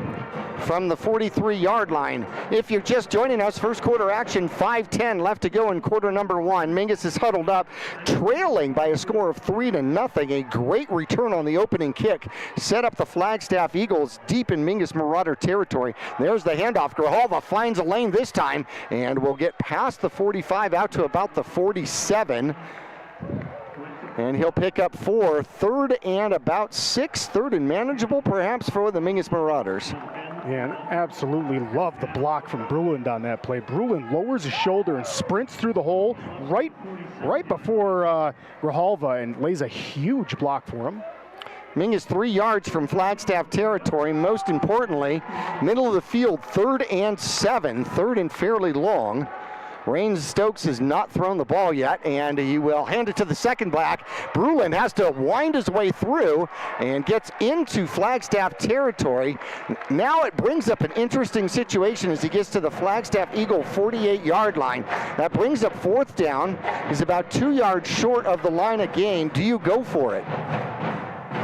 Speaker 2: from the 43-yard line. If you're just joining us, first quarter action, 5:10 left to go in quarter number 1. Mingus is huddled up, trailing by a score of 3-0. A great return on the opening kick set up the Flagstaff Eagles deep in Mingus Marauder territory. There's the handoff. Grijalva finds a lane this time and will get past the 45 out to about the 47. And he'll pick up 4. 3rd and about 6. 3rd and manageable perhaps for the Mingus Marauders.
Speaker 3: Yeah, and absolutely love the block from Bruand on that play. Bruand lowers his shoulder and sprints through the hole right before Grijalva and lays a huge block for him.
Speaker 2: Mingus 3 yards from Flagstaff territory. Most importantly, middle of the field, 3rd and 7. 3rd and fairly long. Raines Stokes has not thrown the ball yet, and he will hand it to the second back. Bruand has to wind his way through and gets into Flagstaff territory. Now it brings up an interesting situation as he gets to the Flagstaff Eagle 48-yard line. That brings up 4th down. He's about 2 yards short of the line of gain. Do you go for it?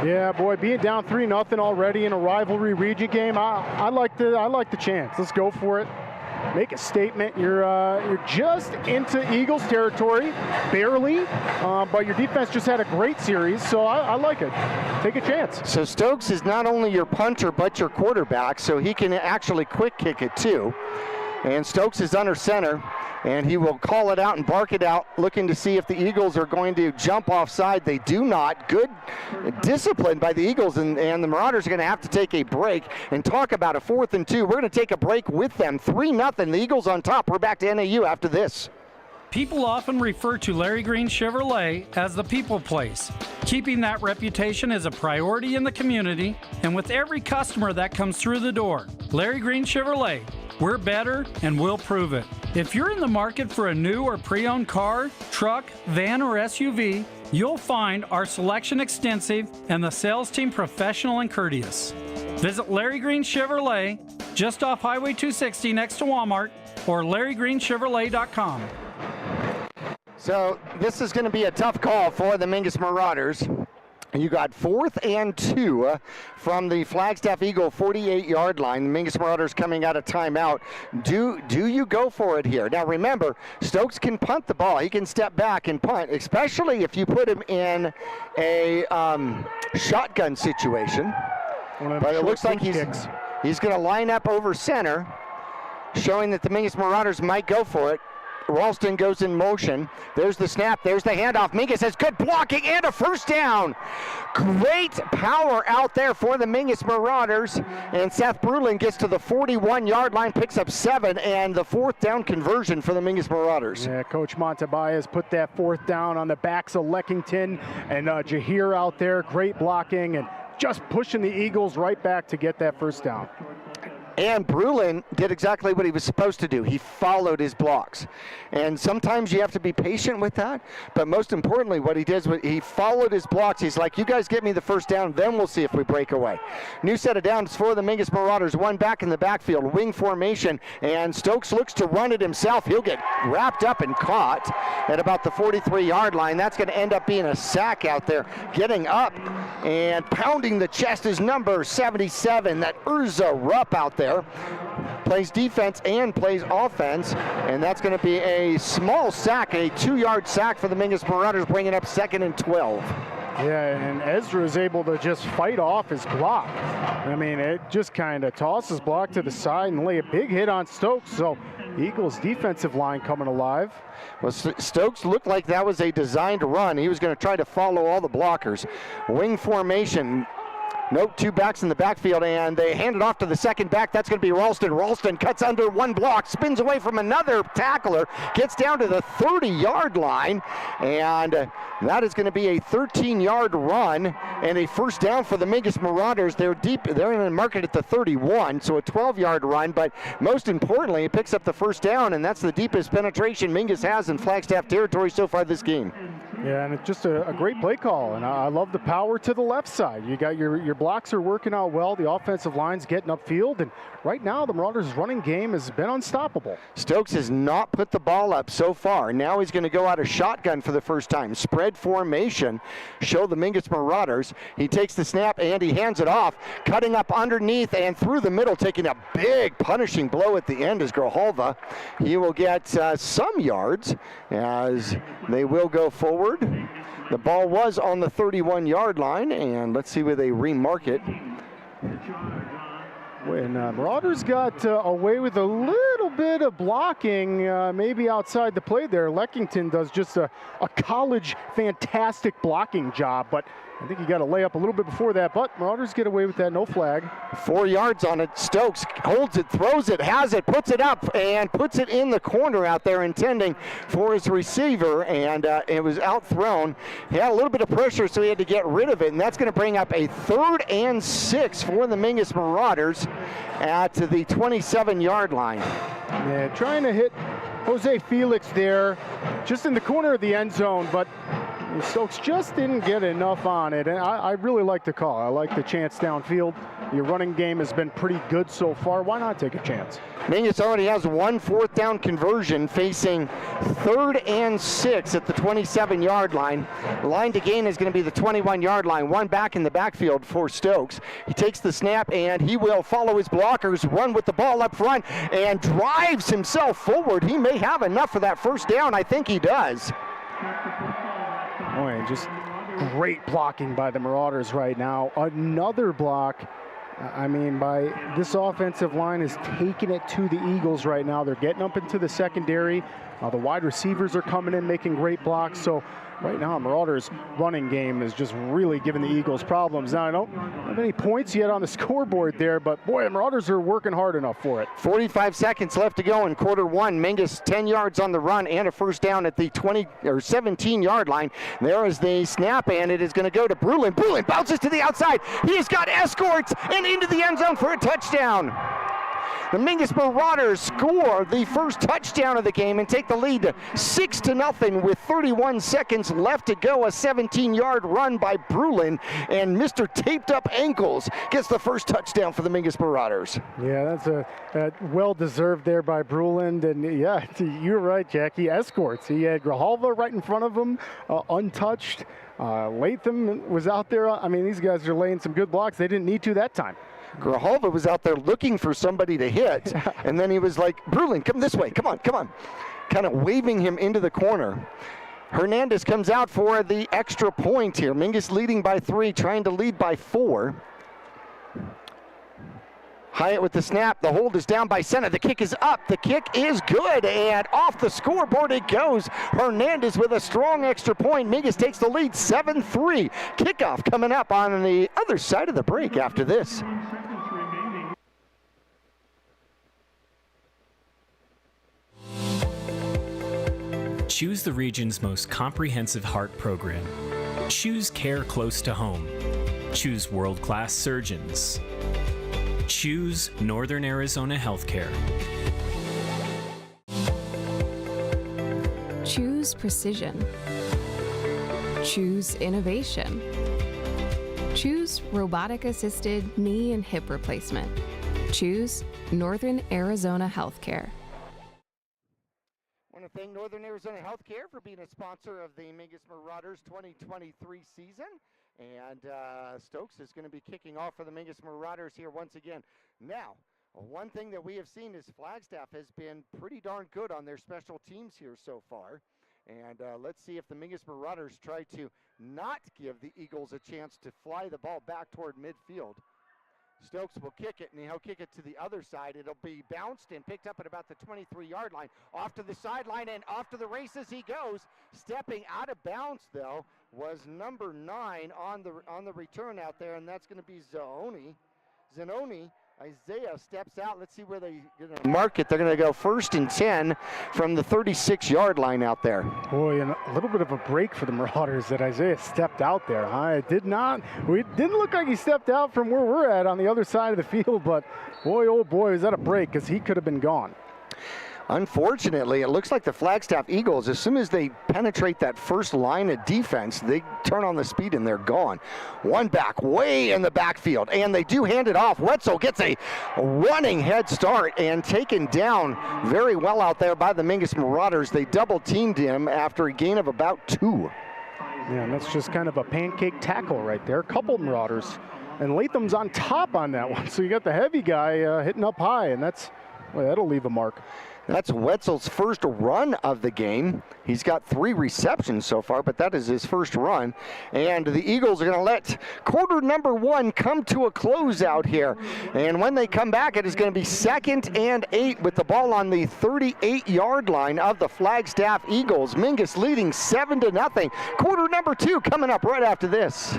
Speaker 3: Yeah, boy, being down 3-0 already in a rivalry region game, I like the chance. Let's go for it. Make a statement. You're just into Eagles territory, barely, but your defense just had a great series, so I like it. Take a chance.
Speaker 2: So Stokes is not only your punter, but your quarterback, so he can actually quick kick it too. And Stokes is under center, and he will call it out and bark it out, looking to see if the Eagles are going to jump offside. They do not. Good discipline by the Eagles, and the Marauders are going to have to take a break and talk about a 4th and 2. We're going to take a break with them. 3-0, the Eagles on top. We're back to NAU after this.
Speaker 7: People often refer to Larry Green Chevrolet as the people place. Keeping that reputation is a priority in the community and with every customer that comes through the door. Larry Green Chevrolet, we're better and we'll prove it. If you're in the market for a new or pre-owned car, truck, van, or SUV, you'll find our selection extensive and the sales team professional and courteous. Visit Larry Green Chevrolet just off Highway 260 next to Walmart or LarryGreenChevrolet.com.
Speaker 2: So this is going to be a tough call for the Mingus Marauders. You got 4th and 2 from the Flagstaff Eagle 48-yard line. The Mingus Marauders coming out of timeout. Do you go for it here? Now remember, Stokes can punt the ball. He can step back and punt, especially if you put him in a shotgun situation. But it looks like he's going to line up over center, showing that the Mingus Marauders might go for it. Ralston goes in motion. There's the snap. There's the handoff. Mingus has good blocking and a first down. Great power out there for the Mingus Marauders. And Seth Bruand gets to the 41-yard line, picks up 7, and the 4th down conversion for the Mingus Marauders.
Speaker 3: Yeah, Coach Montebaez put that 4th down on the backs of Leckington and Jahir out there. Great blocking and just pushing the Eagles right back to get that first down.
Speaker 2: And Bruand did exactly what he was supposed to do. He followed his blocks. And sometimes you have to be patient with that. But most importantly, what he did was he followed his blocks. He's like, you guys get me the first down, then we'll see if we break away. New set of downs for the Mingus Marauders. One back in the backfield, wing formation. And Stokes looks to run it himself. He'll get wrapped up and caught at about the 43-yard line. That's going to end up being a sack out there. Getting up and pounding the chest is number 77. That Urza Rupp out there. Plays defense and plays offense, and that's going to be a small sack, a 2-yard sack for the Mingus Marauders, bringing up 2nd and 12.
Speaker 3: Yeah, and Ezra is able to just fight off his block. I mean, it just kind of tosses block to the side and lay a big hit on Stokes, so Eagles defensive line coming alive.
Speaker 2: Well, Stokes looked like that was a designed run. He was going to try to follow all the blockers. Wing formation. Nope, 2 backs in the backfield, and they hand it off to the second back. That's going to be Ralston. Ralston cuts under one block, spins away from another tackler, gets down to the 30-yard line, and that is going to be a 13-yard run and a first down for the Mingus Marauders. They're deep. They're in the market at the 31, so a 12-yard run, but most importantly, it picks up the first down, and that's the deepest penetration Mingus has in Flagstaff territory so far this game.
Speaker 3: Yeah, and it's just a great play call, and I love the power to the left side. You got your blocks are working out well. The offensive line's getting upfield, and right now the Marauders' running game has been unstoppable.
Speaker 2: Stokes has not put the ball up so far. Now he's going to go out of shotgun for the first time. Spread formation, show the Mingus Marauders. He takes the snap and he hands it off, cutting up underneath and through the middle, taking a big punishing blow at the end is Grijalva. He will get some yards as they will go forward. The ball was on the 31-yard line, and let's see where they remark it.
Speaker 3: When Marauders got away with a little bit of blocking, maybe outside the play there, Leckington does just a college fantastic blocking job, but I think you got to lay up a little bit before that, but Marauders get away with that, no flag.
Speaker 2: 4 yards on it. Stokes holds it, throws it, has it, puts it up, and puts it in the corner out there, intending for his receiver, and it was outthrown. He had a little bit of pressure, so he had to get rid of it, and that's going to bring up a 3rd and 6 for the Mingus Marauders at the 27-yard line.
Speaker 3: Yeah, trying to hit Jose Felix there, just in the corner of the end zone, but Stokes just didn't get enough on it, and I really like the call. I like the chance downfield. Your running game has been pretty good so far. Why not take a chance?
Speaker 2: Mingus already has 1 4th down conversion, facing 3rd and 6 at the 27-yard line. The line to gain is going to be the 21-yard line. 1 back in the backfield for Stokes. He takes the snap, and he will follow his blockers, run with the ball up front, and drives himself forward. He may have enough for that first down. I think he does.
Speaker 3: Boy, just great blocking by the Marauders right now. Another block. I mean, by this offensive line is taking it to the Eagles right now. They're getting up into the secondary. The wide receivers are coming in, making great blocks. So right now, Marauders' running game is just really giving the Eagles problems. Now, I don't have any points yet on the scoreboard there, but boy, the Marauders are working hard enough for it.
Speaker 2: 45 seconds left to go in quarter one. Mingus 10 yards on the run and a first down at the 17-yard line. There is the snap, and it is going to go to Bruand. Bruand bounces to the outside. He has got escorts and into the end zone for a touchdown. The Mingus Marauders score the first touchdown of the game and take the lead to 6-0 with 31 seconds left to go. A 17-yard run by Bruand, and Mr. Taped Up Ankles gets the first touchdown for the Mingus Marauders.
Speaker 3: Yeah, that's a well-deserved there by Bruand, and yeah, you're right, Jackie. Escorts. He had Grijalva right in front of him, untouched. Latham was out there. I mean, these guys are laying some good blocks. They didn't need to that time.
Speaker 2: Grijalva was out there looking for somebody to hit, and then he was like, Bruand, come this way, come on, come on. Kind of waving him into the corner. Hernandez comes out for the extra point here. Mingus leading by 3, trying to lead by 4. Hyatt with the snap. The hold is down by center. The kick is up. The kick is good, and off the scoreboard it goes. Hernandez with a strong extra point. Mingus takes the lead 7-3. Kickoff coming up on the other side of the break after this.
Speaker 9: Choose the region's most comprehensive heart program. Choose care close to home. Choose world-class surgeons. Choose Northern Arizona Healthcare.
Speaker 10: Choose precision. Choose innovation. Choose robotic-assisted knee and hip replacement. Choose Northern Arizona Healthcare.
Speaker 2: I want to thank Northern Arizona Healthcare for being a sponsor of the Mingus Marauders 2023 season. And Stokes is going to be kicking off for the Mingus Marauders here once again. Now, one thing that we have seen is Flagstaff has been pretty darn good on their special teams here so far. And let's see if the Mingus Marauders try to not give the Eagles a chance to fly the ball back toward midfield. Stokes will kick it, and he'll kick it to the other side. It'll be bounced and picked up at about the 23-yard line. Off to the sideline and off to the races he goes. Stepping out of bounds, though, was number 9 on the return out there, and that's going to be Zanoni. Isaiah steps out. Let's see where they're going to mark it. They're going to go 1st and 10 from the 36-yard line out there.
Speaker 3: Boy, and a little bit of a break for the Marauders that Isaiah stepped out there. It didn't look like he stepped out from where we're at on the other side of the field, but boy, oh boy, was that a break, because he could have been gone.
Speaker 2: Unfortunately, it looks like the Flagstaff Eagles, as soon as they penetrate that first line of defense, they turn on the speed and they're gone. One back, way in the backfield, and they do hand it off. Wetzel gets a running head start and taken down very well out there by the Mingus Marauders. They double-teamed him after a gain of about 2.
Speaker 3: Yeah, and that's just kind of a pancake tackle right there. Couple Marauders, and Latham's on top on that one. So you got the heavy guy hitting up high, and that'll leave a mark.
Speaker 2: That's Wetzel's first run of the game. He's got 3 receptions so far, but that is his first run. And the Eagles are going to let quarter number 1 come to a close out here. And when they come back, it is going to be 2nd and 8 with the ball on the 38-yard line of the Flagstaff Eagles. Mingus leading 7-0. Quarter number 2 coming up right after this.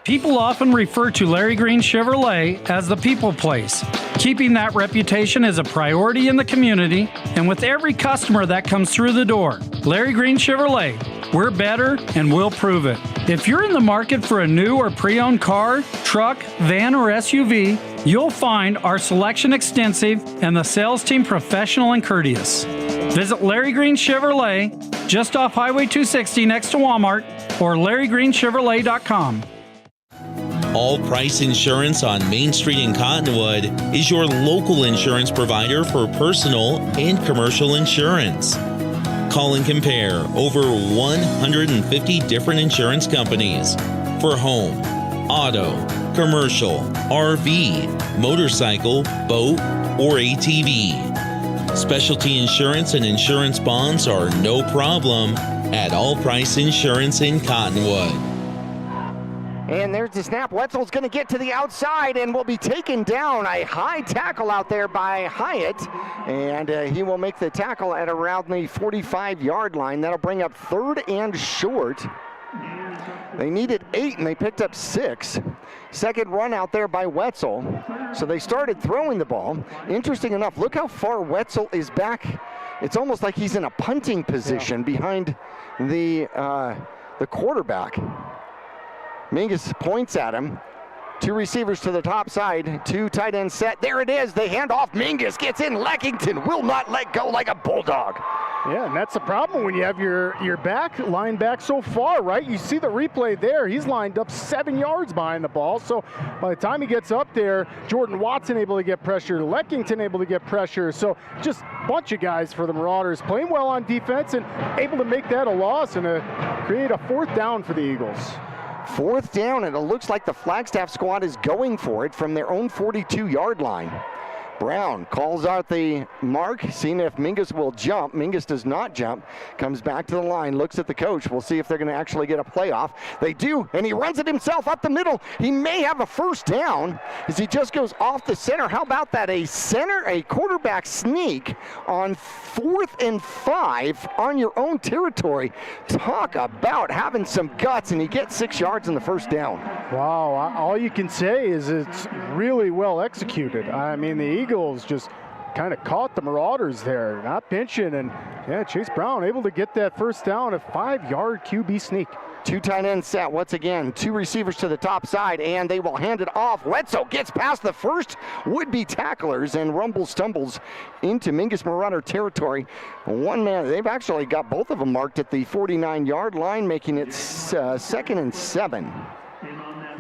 Speaker 7: People often refer to Larry Green Chevrolet as the people place. Keeping that reputation is a priority in the community and with every customer that comes through the door. Larry Green Chevrolet, we're better and we'll prove it. If you're in the market for a new or pre-owned car, truck, van, or SUV, you'll find our selection extensive and the sales team professional and courteous. Visit Larry Green Chevrolet just off Highway 260 next to Walmart or LarryGreenChevrolet.com.
Speaker 4: All Price Insurance on Main Street in Cottonwood is your local insurance provider for personal and commercial insurance. Call and compare over 150 different insurance companies for home, auto, commercial, RV, motorcycle, boat, or ATV. Specialty insurance and insurance bonds are no problem at All Price Insurance in Cottonwood.
Speaker 2: And there's the snap. Wetzel's going to get to the outside and will be taken down. A high tackle out there by Hyatt. And he will make the tackle at around the 45-yard line. That'll bring up 3rd and short. They needed 8 and they picked up 6. Second run out there by Wetzel. So they started throwing the ball. Interesting enough, look how far Wetzel is back. It's almost like he's in a punting position behind the quarterback. Mingus points at him. 2 receivers to the top side, 2 tight ends set. There it is, the handoff. Mingus gets in. Leckington will not let go like a bulldog.
Speaker 3: Yeah, and that's the problem when you have your line back so far, right? You see the replay there. He's lined up 7 yards behind the ball. So by the time he gets up there, Jordan Watson able to get pressure, Leckington able to get pressure. So just a bunch of guys for the Marauders playing well on defense and able to make that a loss and create a 4th down for the Eagles.
Speaker 2: 4th down, and it looks like the Flagstaff squad is going for it from their own 42-yard line. Brown calls out the mark, seeing if Mingus will jump. Mingus does not jump. Comes back to the line, looks at the coach. We'll see if they're going to actually get a playoff. They do, and he runs it himself up the middle. He may have a 1st down as he just goes off the center. How about that? A quarterback sneak on 4th and 5 on your own territory. Talk about having some guts, and he gets 6 yards in the 1st down.
Speaker 3: Wow, all you can say is it's really well executed. I mean, the Eagles just kind of caught the Marauders there, not pinching, and yeah, Chase Brown able to get that 1st down, a 5-yard QB sneak.
Speaker 2: 2 tight ends set once again, 2 receivers to the top side, and they will hand it off. Wetzel gets past the first would-be tacklers and stumbles into Mingus Marauder territory. One man, they've actually got both of them marked at the 49-yard line, making it 2nd and 7.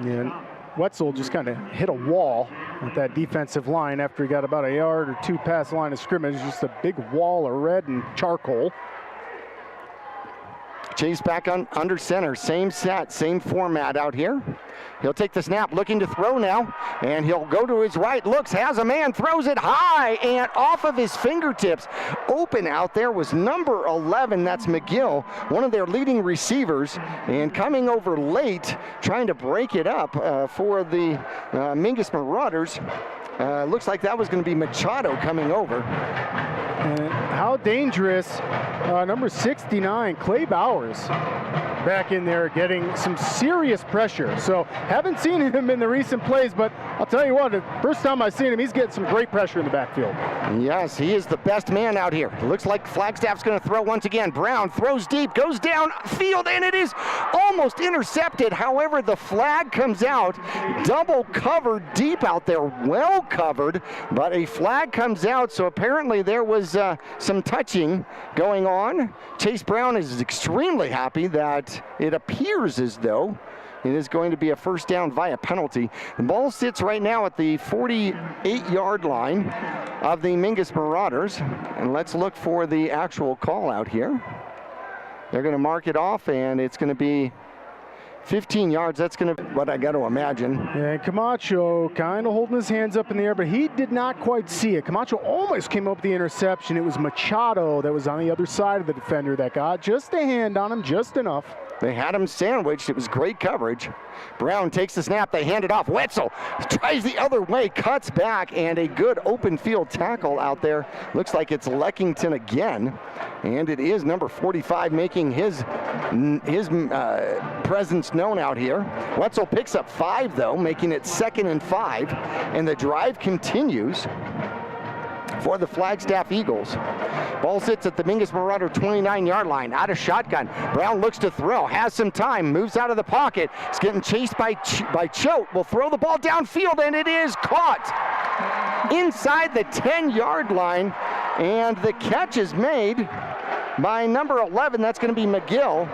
Speaker 3: Yeah, Wetzel just kind of hit a wall with that defensive line after he got about a yard or 2 past the line of scrimmage. Just a big wall of red and charcoal.
Speaker 2: Chase back under center, same set, same format out here. He'll take the snap, looking to throw now, and he'll go to his right, looks, has a man, throws it high and off of his fingertips. Open out there was number 11, that's McGill, one of their leading receivers, and coming over late, trying to break it up for the Mingus Marauders. Looks like that was going to be Machado coming over.
Speaker 3: And how dangerous, number 69, Clay Bowers, back in there getting some serious pressure. So haven't seen him in the recent plays, but I'll tell you what, the first time I've seen him, he's getting some great pressure in the backfield.
Speaker 2: Yes, he is the best man out here. Looks like Flagstaff's going to throw once again. Brown throws deep, goes down field, and it is almost intercepted. However, the flag comes out, double covered deep out there, well covered, but a flag comes out, so apparently there was some touching going on. Chase Brown is extremely happy that it appears as though it is going to be a 1st down via penalty. The ball sits right now at the 48-yard line of the Mingus Marauders. And let's look for the actual call out here. They're going to mark it off, and it's going to be 15 yards. That's going to be what I got to imagine.
Speaker 3: And Camacho kind of holding his hands up in the air, but he did not quite see it. Camacho almost came up with the interception. It was Machado that was on the other side of the defender that got just a hand on him, just enough.
Speaker 2: They had him sandwiched. It was great coverage. Brown takes the snap. They hand it off. Wetzel tries the other way, cuts back, and a good open field tackle out there. Looks like it's Leckington again, and it is number 45 making his presence known out here. Wetzel picks up 5, though, making it 2nd and 5, and the drive continues for the Flagstaff Eagles. Ball sits at the Mingus Marauder 29-yard line, out of shotgun. Brown looks to throw, has some time, moves out of the pocket. He's getting chased by Choate. Will throw the ball downfield, and it is caught inside the 10-yard line, and the catch is made by number 11. That's going to be McGill.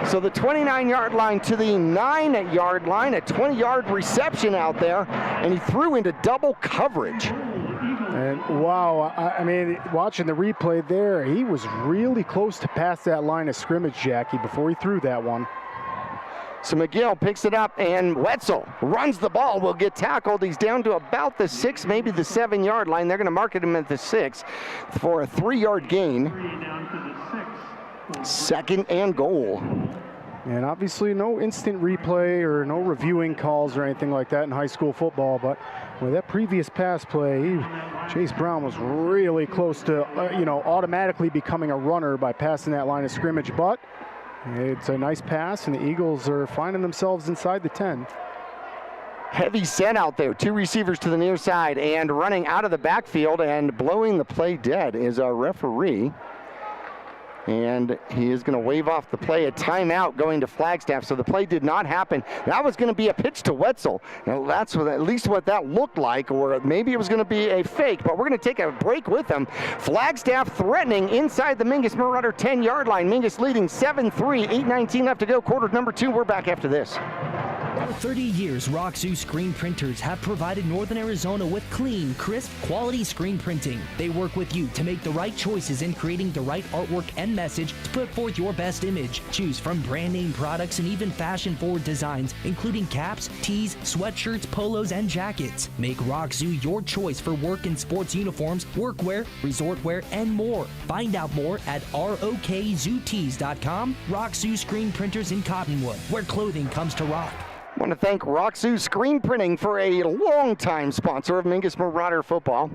Speaker 2: So the 29-yard line to the 9-yard line, a 20-yard reception out there, and he threw into double coverage.
Speaker 3: And wow, I mean, watching the replay there, he was really close to pass that line of scrimmage, Jackie, before he threw that one.
Speaker 2: So McGill picks it up, and Wetzel runs the ball, will get tackled. He's down to about the 6, maybe the 7-yard line. They're going to mark him at the 6 for a 3-yard gain. 2nd and goal.
Speaker 3: And obviously no instant replay or no reviewing calls or anything like that in high school football, but with that previous pass play, Chase Brown was really close to, automatically becoming a runner by passing that line of scrimmage, but it's a nice pass, and the Eagles are finding themselves inside the 10.
Speaker 2: Heavy set out there. 2 receivers to the near side, and running out of the backfield and blowing the play dead is our referee. And he is going to wave off the play. A timeout going to Flagstaff, so the play did not happen. That was going to be a pitch to Wetzel. And that's at least what that looked like, or maybe it was going to be a fake, but we're going to take a break with them. Flagstaff threatening inside the Mingus Marauder 10-yard line. Mingus leading 7-3, 8:19 left to go. Quarter number 2. We're back after this.
Speaker 11: For 30 years, Roxu screen printers have provided Northern Arizona with clean, crisp, quality screen printing. They work with you to make the right choices in creating the right artwork and message to put forth your best image. Choose from brand name products and even fashion-forward designs, including caps, tees, sweatshirts, polos, and jackets. Make Roxu your choice for work and sports uniforms, workwear, resort wear, and more. Find out more at rokzootees.com. Roxu screen printers in Cottonwood, where clothing comes to rock.
Speaker 2: I want to thank Roxu Screen Printing for a long-time sponsor of Mingus Marauder Football.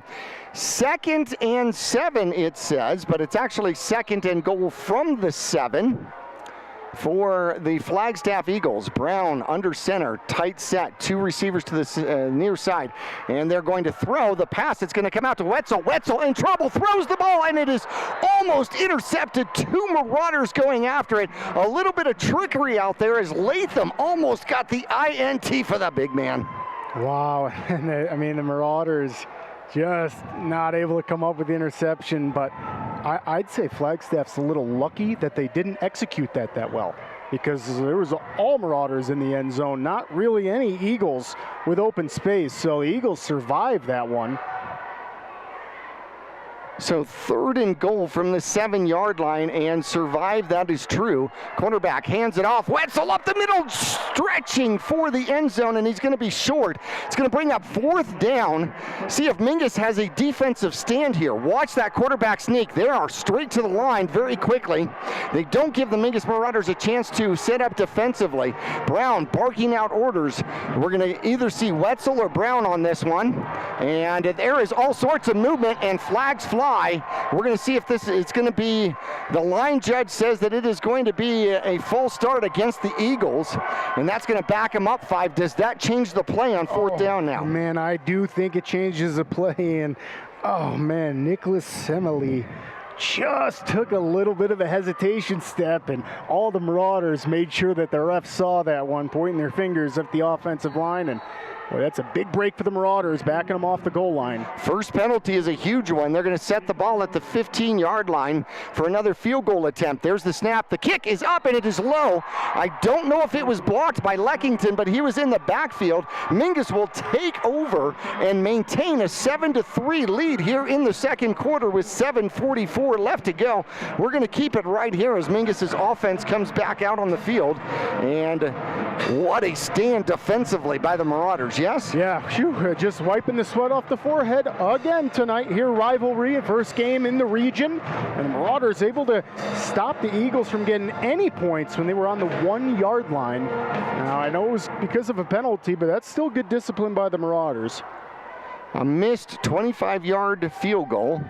Speaker 2: 2nd and 7, it says, but it's actually 2nd and goal from the 7 for the Flagstaff Eagles. Brown under center, tight set, 2 receivers to the near side, and they're going to throw the pass. It's going to come out to Wetzel. Wetzel in trouble, throws the ball, and it is almost intercepted. 2 Marauders going after it. A little bit of trickery out there as Latham almost got the INT for the big man.
Speaker 3: Wow, and the Marauders just not able to come up with the interception, but I'd say Flagstaff's a little lucky that they didn't execute that well, because there was all Marauders in the end zone, not really any Eagles with open space, so the Eagles survived that one.
Speaker 2: So 3rd and goal from the 7-yard line, and survive, that is true. Cornerback hands it off. Wetzel up the middle, stretching for the end zone, and he's going to be short. It's going to bring up 4th down. See if Mingus has a defensive stand here. Watch that quarterback sneak. They are straight to the line very quickly. They don't give the Mingus Marauders a chance to set up defensively. Brown barking out orders. We're going to either see Wetzel or Brown on this one. And there is all sorts of movement, and flags fly. We're going to see if this is going to be, the line judge says that it is going to be a full start against the Eagles, and that's going to back them up 5. Does that change the play on 4th down now?
Speaker 3: Man, I do think it changes the play, and Nicholas Semele just took a little bit of a hesitation step, and all the Marauders made sure that the refs saw that one, pointing their fingers at the offensive line, and boy, that's a big break for the Marauders, backing them off the goal line.
Speaker 2: First penalty is a huge one. They're going to set the ball at the 15-yard line for another field goal attempt. There's the snap. The kick is up, and it is low. I don't know if it was blocked by Leckington, but he was in the backfield. Mingus will take over and maintain a 7-3 lead here in the second quarter with 7:44 left to go. We're going to keep it right here as Mingus's offense comes back out on the field. And what a stand defensively by the Marauders. Yes?
Speaker 3: Yeah, just wiping the sweat off the forehead again tonight here. Rivalry, first game in the region. And the Marauders able to stop the Eagles from getting any points when they were on the 1-yard line. Now, I know it was because of a penalty, but that's still good discipline by the Marauders.
Speaker 2: A missed 25-yard field goal.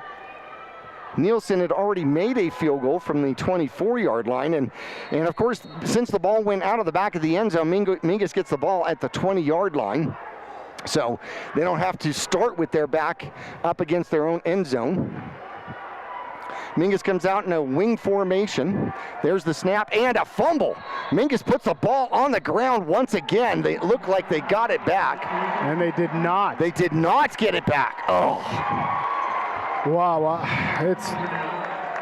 Speaker 2: Nielsen had already made a field goal from the 24-yard line, and of course, since the ball went out of the back of the end zone, Mingus gets the ball at the 20-yard line, so they don't have to start with their back up against their own end zone. Mingus comes out in a wing formation. There's the snap and a fumble. Mingus puts the ball on the ground once again. They look like they got it back.
Speaker 3: And they did not.
Speaker 2: They did not get it back. Oh.
Speaker 3: Wow,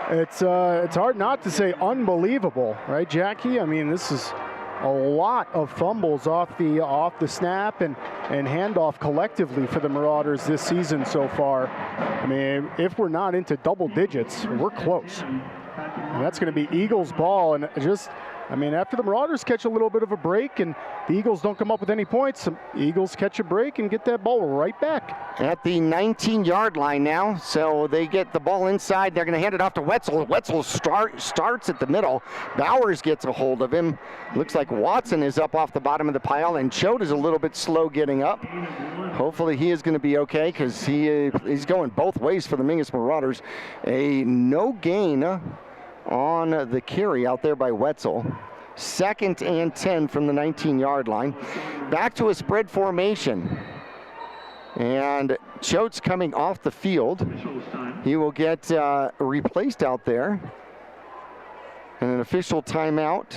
Speaker 3: it's hard not to say unbelievable, right, Jackie? I mean, this is a lot of fumbles off the snap and handoff collectively for the Marauders this season so far. I mean, if we're not into double digits, we're close. And that's going to be Eagles ball, and just I mean, after the Marauders catch a little bit of a break and the Eagles don't come up with any points, the Eagles catch a break and get that ball right back.
Speaker 2: At the 19-yard line now, so they get the ball inside. They're going to hand it off to Wetzel. Wetzel starts at the middle. Bowers gets a hold of him. Looks like Watson is up off the bottom of the pile, and Choate is a little bit slow getting up. Hopefully he is going to be okay because he's going both ways for the Mingus Marauders. A no gain on the carry out there by Wetzel. 2nd and 10 from the 19-yard line. Back to a spread formation. And Choate's coming off the field. He will get replaced out there. And an official timeout.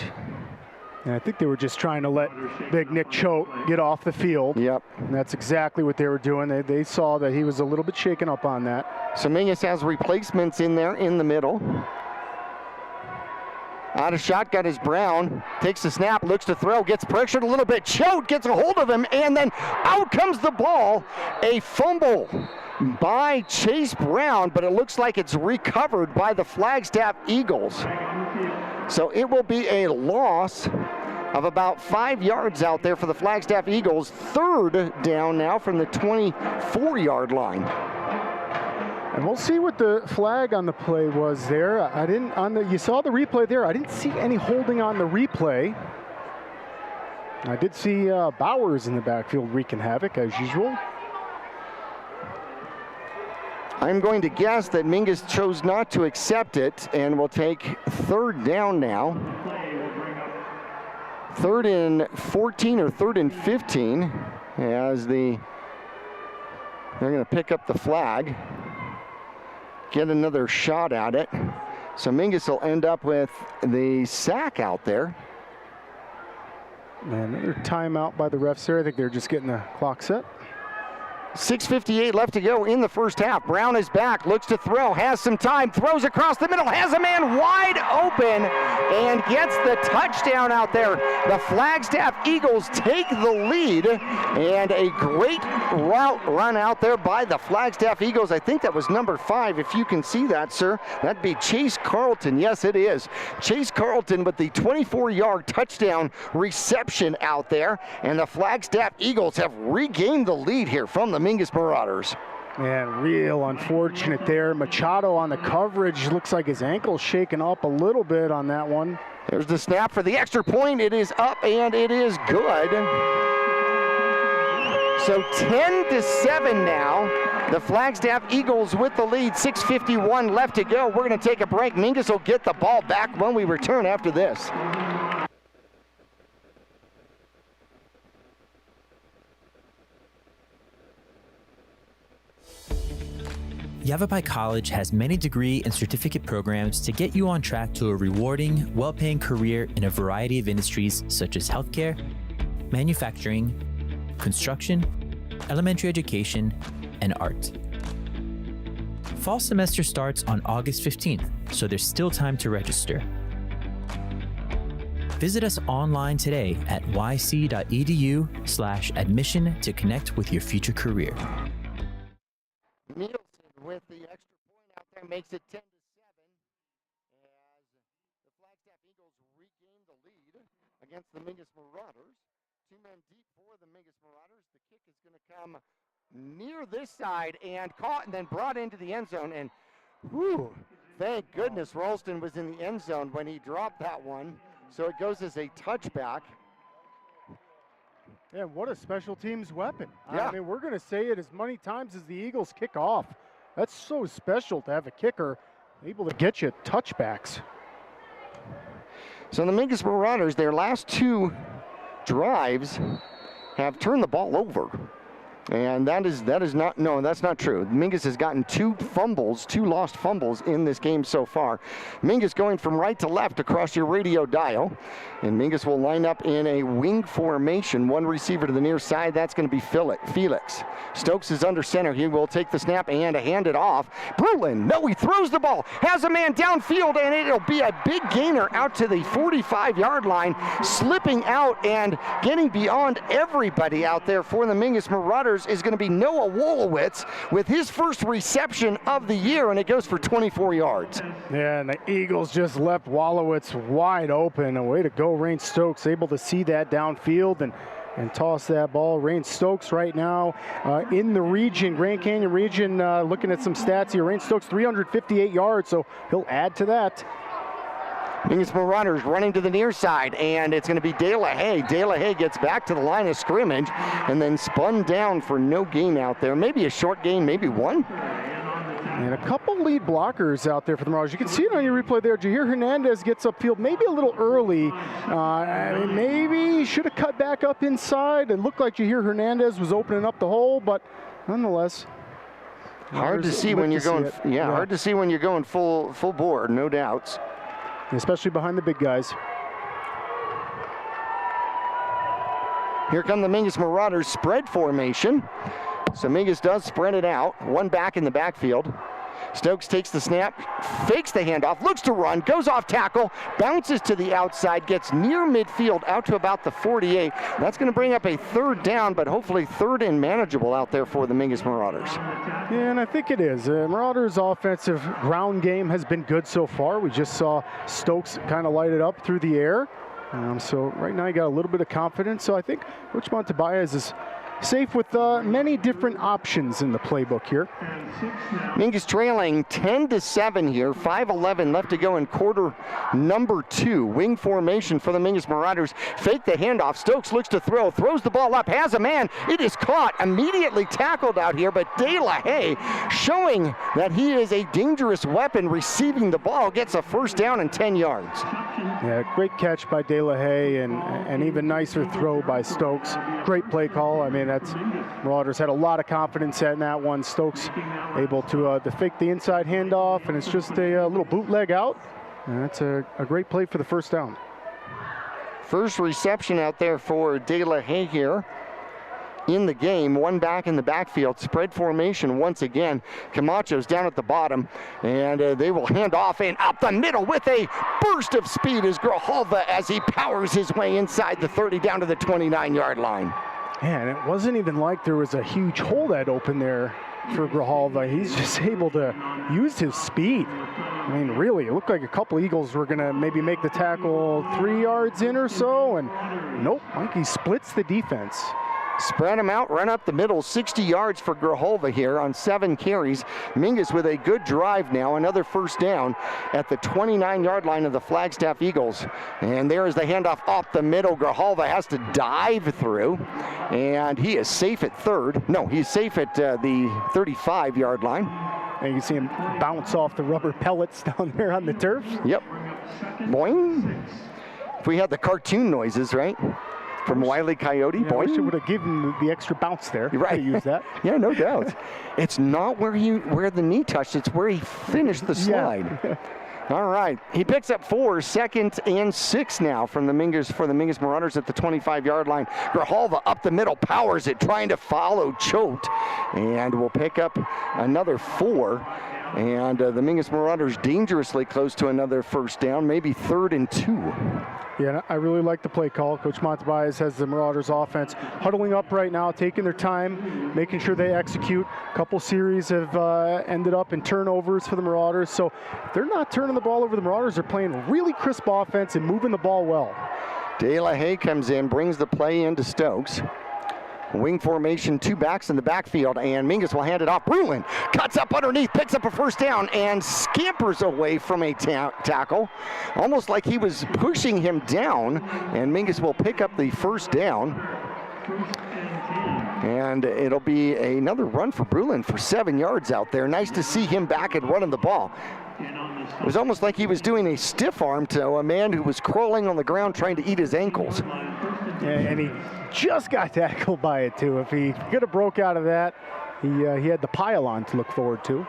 Speaker 3: And I think they were just trying to let big Nick Choate get off the field.
Speaker 2: Yep.
Speaker 3: And that's exactly what they were doing. They saw that he was a little bit shaken up on that.
Speaker 2: So Mingus has replacements in there in the middle. Out of shotgun is Brown, takes the snap, looks to throw, gets pressured a little bit. Choate gets a hold of him, and then out comes the ball. A fumble by Chase Brown, but it looks like it's recovered by the Flagstaff Eagles. So it will be a loss of about 5 yards out there for the Flagstaff Eagles. 3rd down now from the 24-yard line.
Speaker 3: And we'll see what the flag on the play was there. You saw the replay there. I didn't see any holding on the replay. I did see Bowers in the backfield wreaking havoc as usual.
Speaker 2: I'm going to guess that Mingus chose not to accept it and will take 3rd down now. 3rd and 14 or 3rd and 15 as they're going to pick up the flag. Get another shot at it. So Mingus will end up with the sack out there.
Speaker 3: And another timeout by the refs there. I think they're just getting the clock set.
Speaker 2: 6:58 left to go in the first half. Brown is back, looks to throw, has some time, throws across the middle, has a man wide open, and gets the touchdown out there. The Flagstaff Eagles take the lead, and a great route run out there by the Flagstaff Eagles. I think that was number 5, if you can see that, sir. That'd be Chase Carlton. Yes, it is. Chase Carlton with the 24-yard touchdown reception out there, and the Flagstaff Eagles have regained the lead here from the Mingus Marauders.
Speaker 3: Man, real unfortunate there. Machado on the coverage. Looks like his ankle's shaken up a little bit on that one.
Speaker 2: There's the snap for the extra point. It is up and it is good. So 10-7 now. The Flagstaff Eagles with the lead. 6:51 left to go. We're going to take a break. Mingus will get the ball back when we return after this.
Speaker 13: Yavapai College has many degree and certificate programs to get you on track to a rewarding, well-paying career in a variety of industries such as healthcare, manufacturing, construction, elementary education, and art. Fall semester starts on August 15th, so there's still time to register. Visit us online today at yc.edu/admission to connect with your future career.
Speaker 2: With the extra point out there makes it 10-7 as the Flagstaff Eagles regain the lead against the Mingus Marauders. 2 men deep for the Mingus Marauders. The kick is going to come near this side and caught and then brought into the end zone. And whew, thank goodness Ralston was in the end zone when he dropped that one. So it goes as a touchback.
Speaker 3: Yeah, what a special teams weapon.
Speaker 2: Yeah.
Speaker 3: I mean, we're going to say it as many times as the Eagles kick off. That's so special to have a kicker able to get you touchbacks.
Speaker 2: So the Mingus Marauders, their last 2 drives have turned the ball over. And that's not true. Mingus has gotten 2 lost fumbles in this game so far. Mingus going from right to left across your radio dial. And Mingus will line up in a wing formation. 1 receiver to the near side, that's going to be Felix. Stokes is under center. He will take the snap and hand it off. Bruand, no, he throws the ball. Has a man downfield, and it'll be a big gainer out to the 45-yard line. Slipping out and getting beyond everybody out there for the Mingus Marauders Marauders is going to be Noah Wolowitz with his first reception of the year, and it goes for 24 yards.
Speaker 3: Yeah, and the Eagles just left Wolowitz wide open. A way to go, Rain Stokes, able to see that downfield and toss that ball. Rain Stokes right now in the region, Grand Canyon region, looking at some stats here. Rain Stokes 358 yards, so he'll add to that.
Speaker 2: Mingus Marauders running to the near side, and it's going to be De La Haye. De La Haye gets back to the line of scrimmage and then spun down for no gain out there. Maybe a short gain, maybe one.
Speaker 3: And a couple lead blockers out there for the Marauders. You can see it on your replay there. Jahir Hernandez gets upfield maybe a little early. Maybe should have cut back up inside. It looked like Jahir Hernandez was opening up the hole, but nonetheless.
Speaker 2: Hard to see when you're going, hard to see when you're going full bore, no doubts.
Speaker 3: Especially behind the big guys.
Speaker 2: Here come the Mingus Marauders spread formation. So Mingus does spread it out. One back in the backfield. Stokes takes the snap, fakes the handoff, looks to run, goes off tackle, bounces to the outside, gets near midfield out to about the 48. That's going to bring up a third down, but hopefully third and manageable out there for the Mingus Marauders.
Speaker 3: Yeah, and I think it is. Marauders' offensive ground game has been good so far. We just saw Stokes kind of light it up through the air. So right now you got a little bit of confidence. So I think Coach Montebias is safe with many different options in the playbook here.
Speaker 2: Mingus trailing 10-7 here, 5:11 left to go in quarter number 2. Wing formation for the Mingus Marauders. Fake the handoff. Stokes looks to throw, throws the ball up, has a man. It is caught, immediately tackled out here, but De La Haye showing that he is a dangerous weapon receiving the ball, gets a first down and 10 yards.
Speaker 3: Yeah, great catch by De La Haye and even nicer throw by Stokes. Great play call. I mean, that's Marauders had a lot of confidence in that one. Stokes able to fake the inside handoff, and it's just a little bootleg out. And that's a great play for the first down.
Speaker 2: First reception out there for De La Haye here in the game. One back in the backfield. Spread formation once again. Camacho's down at the bottom, and they will hand off and up the middle with a burst of speed is Grijalva as he powers his way inside the 30 down to the 29-yard line.
Speaker 3: Yeah, and it wasn't even like there was a huge hole that opened there for Grijalva. He's just able to use his speed. I mean, really, it looked like a couple Eagles were going to maybe make the tackle 3 yards in or so, and nope, Mikey splits the defense.
Speaker 2: Spread him out, run up the middle, 60 yards for Grijalva here on 7 carries. Mingus with a good drive now, another first down at the 29-yard line of the Flagstaff Eagles. And there is the handoff off the middle. Grijalva has to dive through, and he is safe at third. No, he's safe at the 35-yard line.
Speaker 3: And you can see him bounce off the rubber pellets down there on the turf.
Speaker 2: Yep. Boing. If we had the cartoon noises, right? From Wile E. Coyote.
Speaker 3: Yeah, I wish it would have given the extra bounce there.
Speaker 2: You're right.
Speaker 3: Use that.
Speaker 2: Yeah, no doubt. It's not where the knee touched. It's where he finished the slide. Yeah. All right. He picks up 4, 2nd and 6 now from the Mingus Marauders at the 25-yard line. Grijalva up the middle, powers it, trying to follow Choate, and will pick up another 4. And the Mingus Marauders dangerously close to another first down, maybe 3rd and 2.
Speaker 3: Yeah, I really like the play call. Coach Montebias has the Marauders offense huddling up right now, taking their time, making sure they execute. A couple series have ended up in turnovers for the Marauders. So if they're not turning the ball over, the Marauders are playing really crisp offense and moving the ball well.
Speaker 2: De La Haye comes in, brings the play into Stokes. Wing formation, 2 backs in the backfield, and Mingus will hand it off. Bruand cuts up underneath, picks up a first down, and scampers away from a tackle, almost like he was pushing him down, and Mingus will pick up the first down. And it'll be another run for Bruand for 7 yards out there. Nice to see him back and running the ball. It was almost like he was doing a stiff arm to a man who was crawling on the ground trying to eat his ankles.
Speaker 3: And he just got tackled by it too. If he could have broke out of that, he had the pylon to look forward to.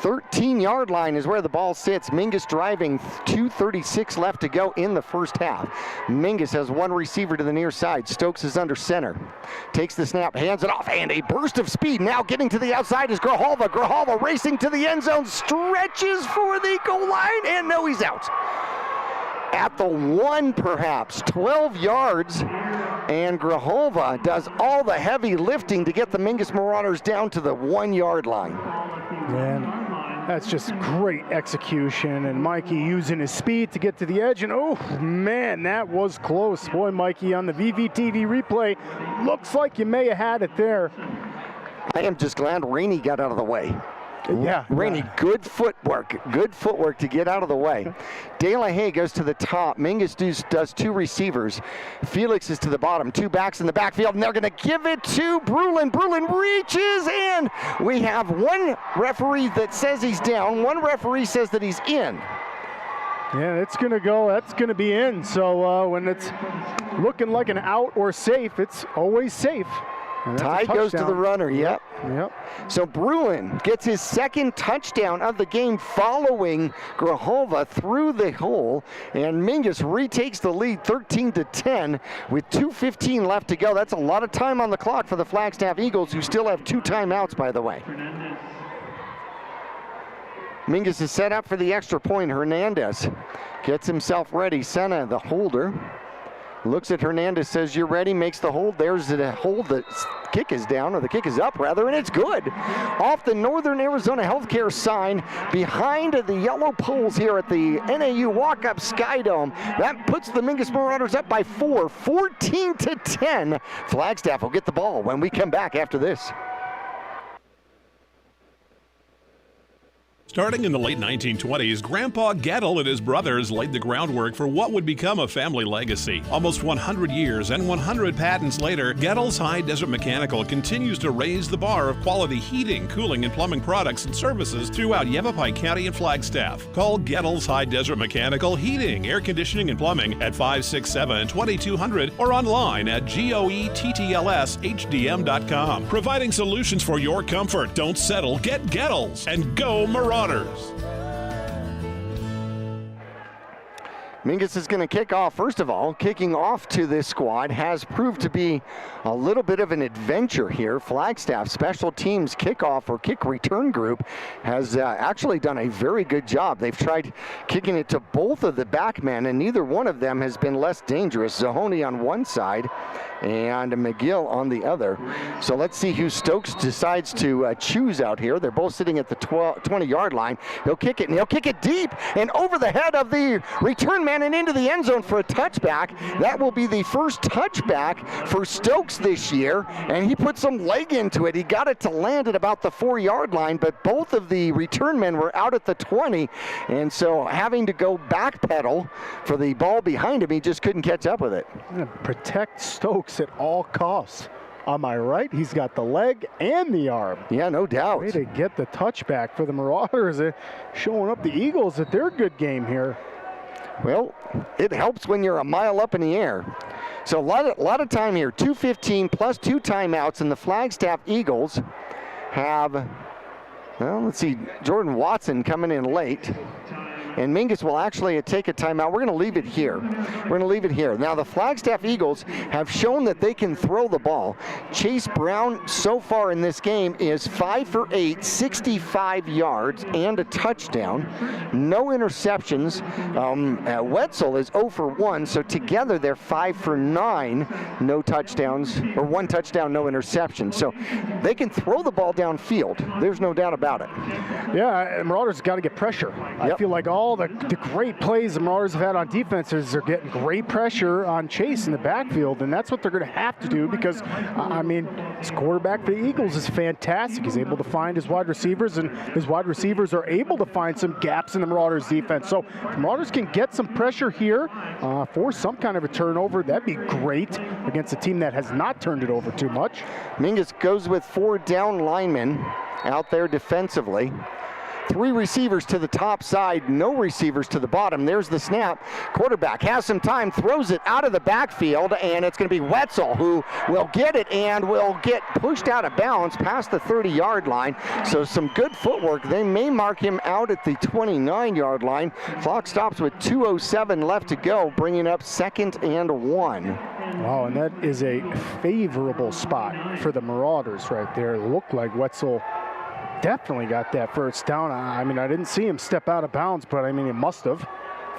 Speaker 2: 13-yard line is where the ball sits. Mingus driving, 2:36 left to go in the first half. Mingus has 1 receiver to the near side. Stokes is under center. Takes the snap, hands it off, and a burst of speed. Now getting to the outside is Grijalva. Grijalva racing to the end zone, stretches for the goal line, and no, he's out. At the 1 perhaps, 12 yards And Grijalva does all the heavy lifting to get the Mingus Marauders down to the 1-yard line.
Speaker 3: Man, that's just great execution. And Mikey using his speed to get to the edge. And oh, man, that was close. Boy, Mikey, on the VVTV replay, looks like you may have had it there.
Speaker 2: I am just glad Rainey got out of the way.
Speaker 3: Yeah.
Speaker 2: Rainey, good footwork to get out of the way. De La Haye goes to the top. Mingus does 2 receivers. Felix is to the bottom. 2 backs in the backfield, and they're going to give it to Bruand. Bruand reaches in. We have one referee that says he's down. One referee says that he's in.
Speaker 3: Yeah, it's going to go. That's going to be in. So when it's looking like an out or safe, it's always safe.
Speaker 2: Ty goes to the runner, yep. So Bruand gets his 2nd touchdown of the game following Grijalva through the hole, and Mingus retakes the lead 13-10 with 2:15 left to go. That's a lot of time on the clock for the Flagstaff Eagles, who still have 2 timeouts, by the way. Mingus is set up for the extra point. Hernandez gets himself ready. Senna, the holder, looks at Hernandez, says, "You're ready," makes the hold. There's the hold. The kick is down, or the kick is up, rather, and it's good. Off the Northern Arizona Healthcare sign behind the yellow poles here at the NAU Walk-Up Sky Dome. That puts the Mingus Marauders up by 4, 14-10. Flagstaff will get the ball when we come back after this.
Speaker 8: Starting in the late 1920s, Grandpa Gettle and his brothers laid the groundwork for what would become a family legacy. Almost 100 years and 100 patents later, Gettle's High Desert Mechanical continues to raise the bar of quality heating, cooling, and plumbing products and services throughout Yavapai County and Flagstaff. Call Gettle's High Desert Mechanical Heating, Air Conditioning, and Plumbing at 567-2200 or online at goettlshdm.com. Providing solutions for your comfort. Don't settle. Get Gettle's and go Marauders.
Speaker 2: Mingus is going to kick off. First of all, kicking off to this squad has proved to be a little bit of an adventure here. Flagstaff special teams kickoff or kick return group has actually done a very good job. They've tried kicking it to both of the backmen, and neither one of them has been less dangerous. Zahoni on one side and McGill on the other. So let's see who Stokes decides to choose out here. They're both sitting at the 20-yard line. He'll kick it, and he'll kick it deep and over the head of the return man and into the end zone for a touchback. That will be the first touchback for Stokes this year, and he put some leg into it. He got it to land at about the 4-yard line, but both of the return men were out at the 20, and so having to go backpedal for the ball behind him, he just couldn't catch up with it.
Speaker 3: Protect Stokes at all costs. Am I right? He's got the leg and the arm.
Speaker 2: Yeah, no doubt.
Speaker 3: Way to get the touchback for the Marauders, showing up the Eagles that they're a good game here.
Speaker 2: Well, it helps when you're a mile up in the air. So a lot of time here. 2:15 plus 2 timeouts, and the Flagstaff Eagles have, well, let's see, Jordan Watson coming in late. And Mingus will actually take a timeout. We're going to leave it here. Now, the Flagstaff Eagles have shown that they can throw the ball. Chase Brown, so far in this game, is 5 for 8, 65 yards, and a touchdown. No interceptions. Wetzel is 0 for 1, so together they're 5 for 9, no touchdowns, or 1 touchdown, no interceptions. So they can throw the ball downfield. There's no doubt about it.
Speaker 3: Yeah, Marauders got to get pressure. I feel like all the great plays the Marauders have had on defenses are getting great pressure on Chase in the backfield, and that's what they're going to have to do because, I mean, his quarterback for the Eagles is fantastic. He's able to find his wide receivers, and his wide receivers are able to find some gaps in the Marauders defense. So if the Marauders can get some pressure here, force some kind of a turnover, that'd be great against a team that has not turned it over too much.
Speaker 2: Mingus goes with 4 down linemen out there defensively. 3 receivers to the top side, no receivers to the bottom. There's the snap. Quarterback has some time, throws it out of the backfield, and it's going to be Wetzel who will get it and will get pushed out of bounds past the 30-yard line. So some good footwork. They may mark him out at the 29-yard line. Clock stops with 2:07 left to go, bringing up 2nd and 1.
Speaker 3: Wow, and that is a favorable spot for the Marauders right there. It looked like Wetzel definitely got that first down. I mean, I didn't see him step out of bounds, but I mean, he must have.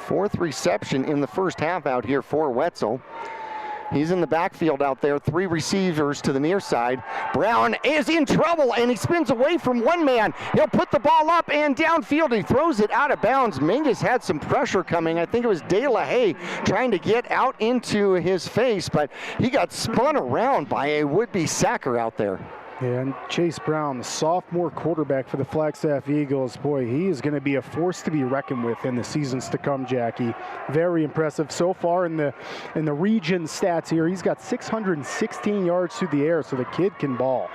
Speaker 2: 4th reception in the first half out here for Wetzel. He's in the backfield out there. 3 receivers to the near side. Bruand is in trouble, and he spins away from one man. He'll put the ball up and downfield. He throws it out of bounds. Mingus had some pressure coming. I think it was De La Haye trying to get out into his face, but he got spun around by a would-be sacker out there.
Speaker 3: Yeah, and Chase Brown, the sophomore quarterback for the Flagstaff Eagles, boy, he is going to be a force to be reckoned with in the seasons to come, Jackie. Very impressive so far in the region stats here. He's got 616 yards through the air, so the kid can ball.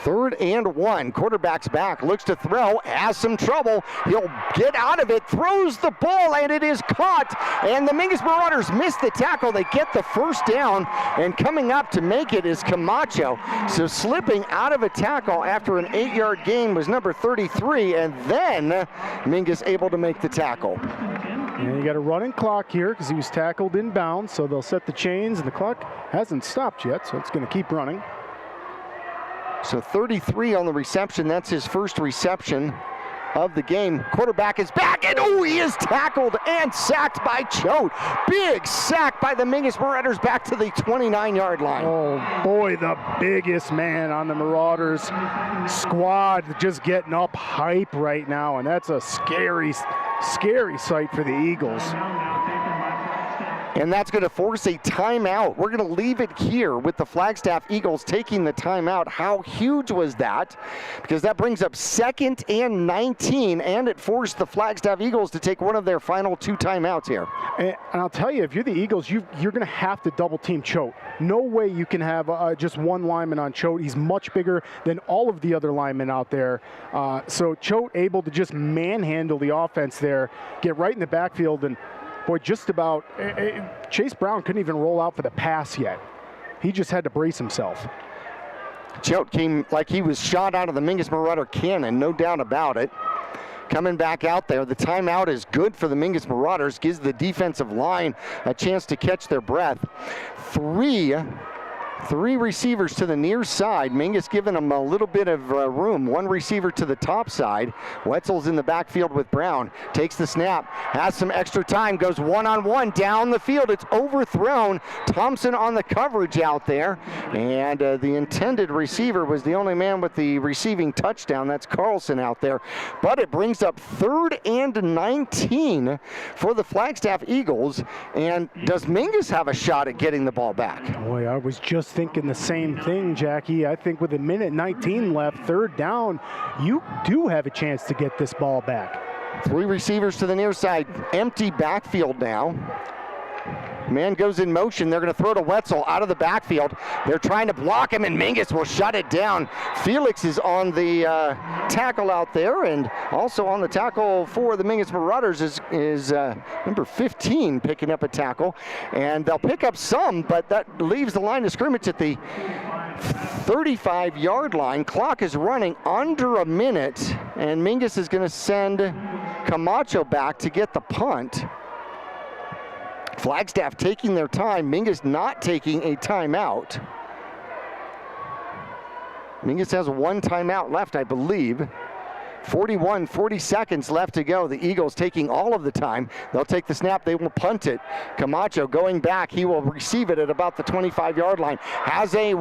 Speaker 2: 3rd and 1. Quarterback's back, looks to throw, has some trouble. He'll get out of it, throws the ball, and it is caught. And the Mingus Marauders miss the tackle. They get the first down, and coming up to make it is Camacho. So slipping out of a tackle after an 8-yard gain was number 33, and then Mingus able to make the tackle.
Speaker 3: And you got a running clock here because he was tackled inbounds, so they'll set the chains, and the clock hasn't stopped yet, so it's going to keep running.
Speaker 2: So 33 on the reception. That's his first reception of the game. Quarterback is back, and he is tackled and sacked by Choate. Big sack by the Mingus Marauders back to the 29-yard line.
Speaker 3: Oh boy, the biggest man on the Marauders squad just getting up hype right now, and that's a scary sight for the Eagles.
Speaker 2: And that's going to force a timeout. We're going to leave it here with the Flagstaff Eagles taking the timeout. How huge was that? Because that brings up 2nd and 19, and it forced the Flagstaff Eagles to take one of their final 2 timeouts here.
Speaker 3: And I'll tell you, if you're the Eagles, you're going to have to double team Choate. No way you can have just one lineman on Choate. He's much bigger than all of the other linemen out there. So Choate able to just manhandle the offense there, get right in the backfield, and boy, just about, Chase Brown couldn't even roll out for the pass yet. He just had to brace himself.
Speaker 2: Choate came like he was shot out of the Mingus Marauder cannon, no doubt about it. Coming back out there, the timeout is good for the Mingus Marauders, gives the defensive line a chance to catch their breath. Three receivers to the near side. Mingus giving them a little bit of room. 1 receiver to the top side. Wetzel's in the backfield with Brown. Takes the snap, has some extra time, goes one-on-one down the field. It's overthrown. Thompson on the coverage out there. And the intended receiver was the only man with the receiving touchdown. That's Carlson out there. But it brings up 3rd and 19 for the Flagstaff Eagles. And does Mingus have a shot at getting the ball back?
Speaker 3: Boy, I was just thinking the same thing, Jackie. I think with 1:19 left, 3rd down, you do have a chance to get this ball back.
Speaker 2: 3 receivers to the near side, empty backfield now. Man goes in motion. They're going to throw to Wetzel out of the backfield. They're trying to block him, and Mingus will shut it down. Felix is on the tackle out there, and also on the tackle for the Mingus Marauders is number 15 picking up a tackle. And they'll pick up some, but that leaves the line of scrimmage at the 35-yard line. Clock is running under a minute, and Mingus is going to send Camacho back to get the punt. Flagstaff taking their time. Mingus not taking a timeout. Mingus has 1 timeout left, I believe. 40 seconds left to go. The Eagles taking all of the time. They'll take the snap. They will punt it. Camacho going back. He will receive it at about the 25-yard line. Has a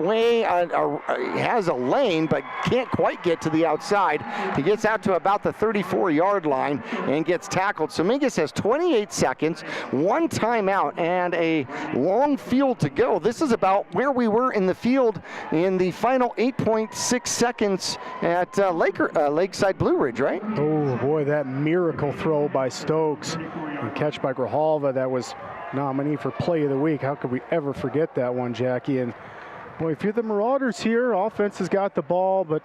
Speaker 2: lane, but can't quite get to the outside. He gets out to about the 34-yard line and gets tackled. So Mingus has 28 seconds, 1 timeout, and a long field to go. This is about where we were in the field in the final 8.6 seconds at Lakeside Blue Ridge, right?
Speaker 3: Oh boy, that miracle throw by Stokes and catch by Grijalva. That was nominee for play of the week. How could we ever forget that one, Jackie? And boy, if you're the Marauders here, offense has got the ball, but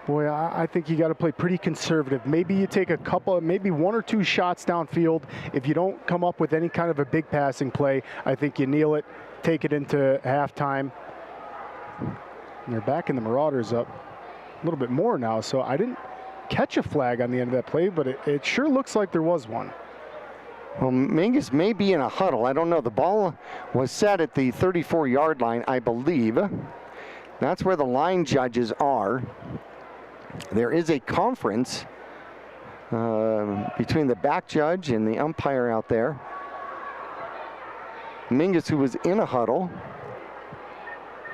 Speaker 3: boy, I think you got to play pretty conservative. Maybe you take maybe 1 or 2 shots downfield. If you don't come up with any kind of a big passing play, I think you kneel it, take it into halftime. And they're backing the Marauders up a little bit more now, so I didn't catch a flag on the end of that play, but it sure looks like there was one.
Speaker 2: Well, Mingus may be in a huddle. I don't know. The ball was set at the 34-yard line, I believe. That's where the line judges are. There is a conference between the back judge and the umpire out there. Mingus, who was in a huddle.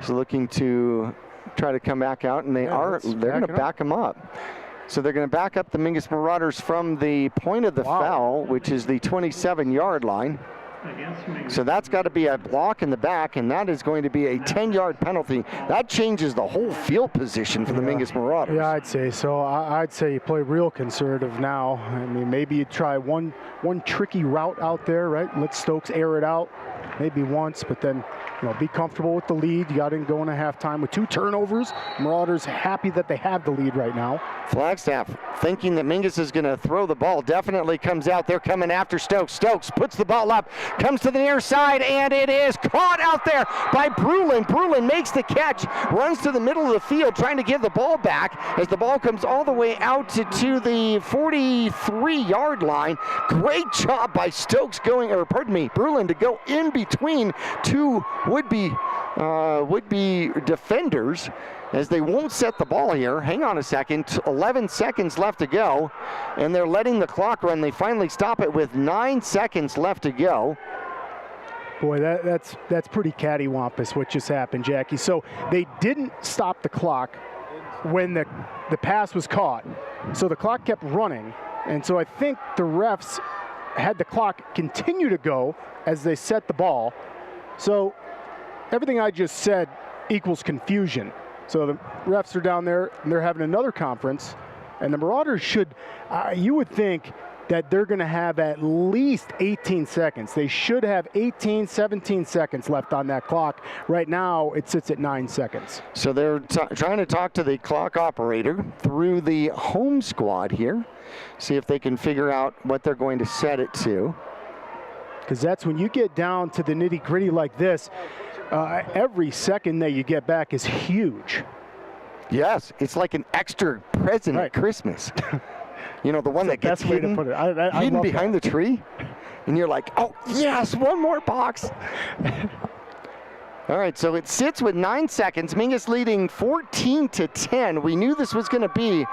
Speaker 2: is looking to try to come back out, and they're going to back him up. So they're going to back up the Mingus Marauders from the point of the foul, which is the 27-yard line. So that's got to be a block in the back, and that is going to be a 10-yard penalty. That changes the whole field position for the Mingus Marauders.
Speaker 3: Yeah, I'd say so. I'd say you play real conservative now. I mean, maybe you try one tricky route out there, right? Let Stokes air it out maybe once, but then, be comfortable with the lead. You got to go into halftime with 2 turnovers. Marauders happy that they have the lead right now.
Speaker 2: Flagstaff thinking that Mingus is going to throw the ball, definitely comes out. They're coming after Stokes. Stokes puts the ball up, comes to the near side, and it is caught out there by Bruand. Bruand makes the catch, runs to the middle of the field trying to give the ball back as the ball comes all the way out to the 43-yard line. Great job by Stokes Bruand to go in between 2 would-be defenders as they won't set the ball here. Hang on a second, 11 seconds left to go, and they're letting the clock run. They finally stop it with 9 seconds left to go.
Speaker 3: Boy, that's pretty cattywampus what just happened, Jackie. So they didn't stop the clock when the pass was caught. So the clock kept running, and so I think the refs had the clock continue to go as they set the ball. So everything I just said equals confusion. So the refs are down there, and they're having another conference, and the Marauders should, you would think that they're going to have at least 18 seconds. They should have 18, 17 seconds left on that clock. Right now, it sits at 9 seconds.
Speaker 2: So they're trying to talk to the clock operator through the home squad here, see if they can figure out what they're going to set it to.
Speaker 3: Because that's when you get down to the nitty-gritty like this, every second that you get back is huge.
Speaker 2: Yes, it's like an extra present at Christmas. The one that gets hidden, hidden behind the tree. And you're like, oh, yes, one more box. All right, so it sits with 9 seconds. Mingus leading 14-10. We knew this was going to be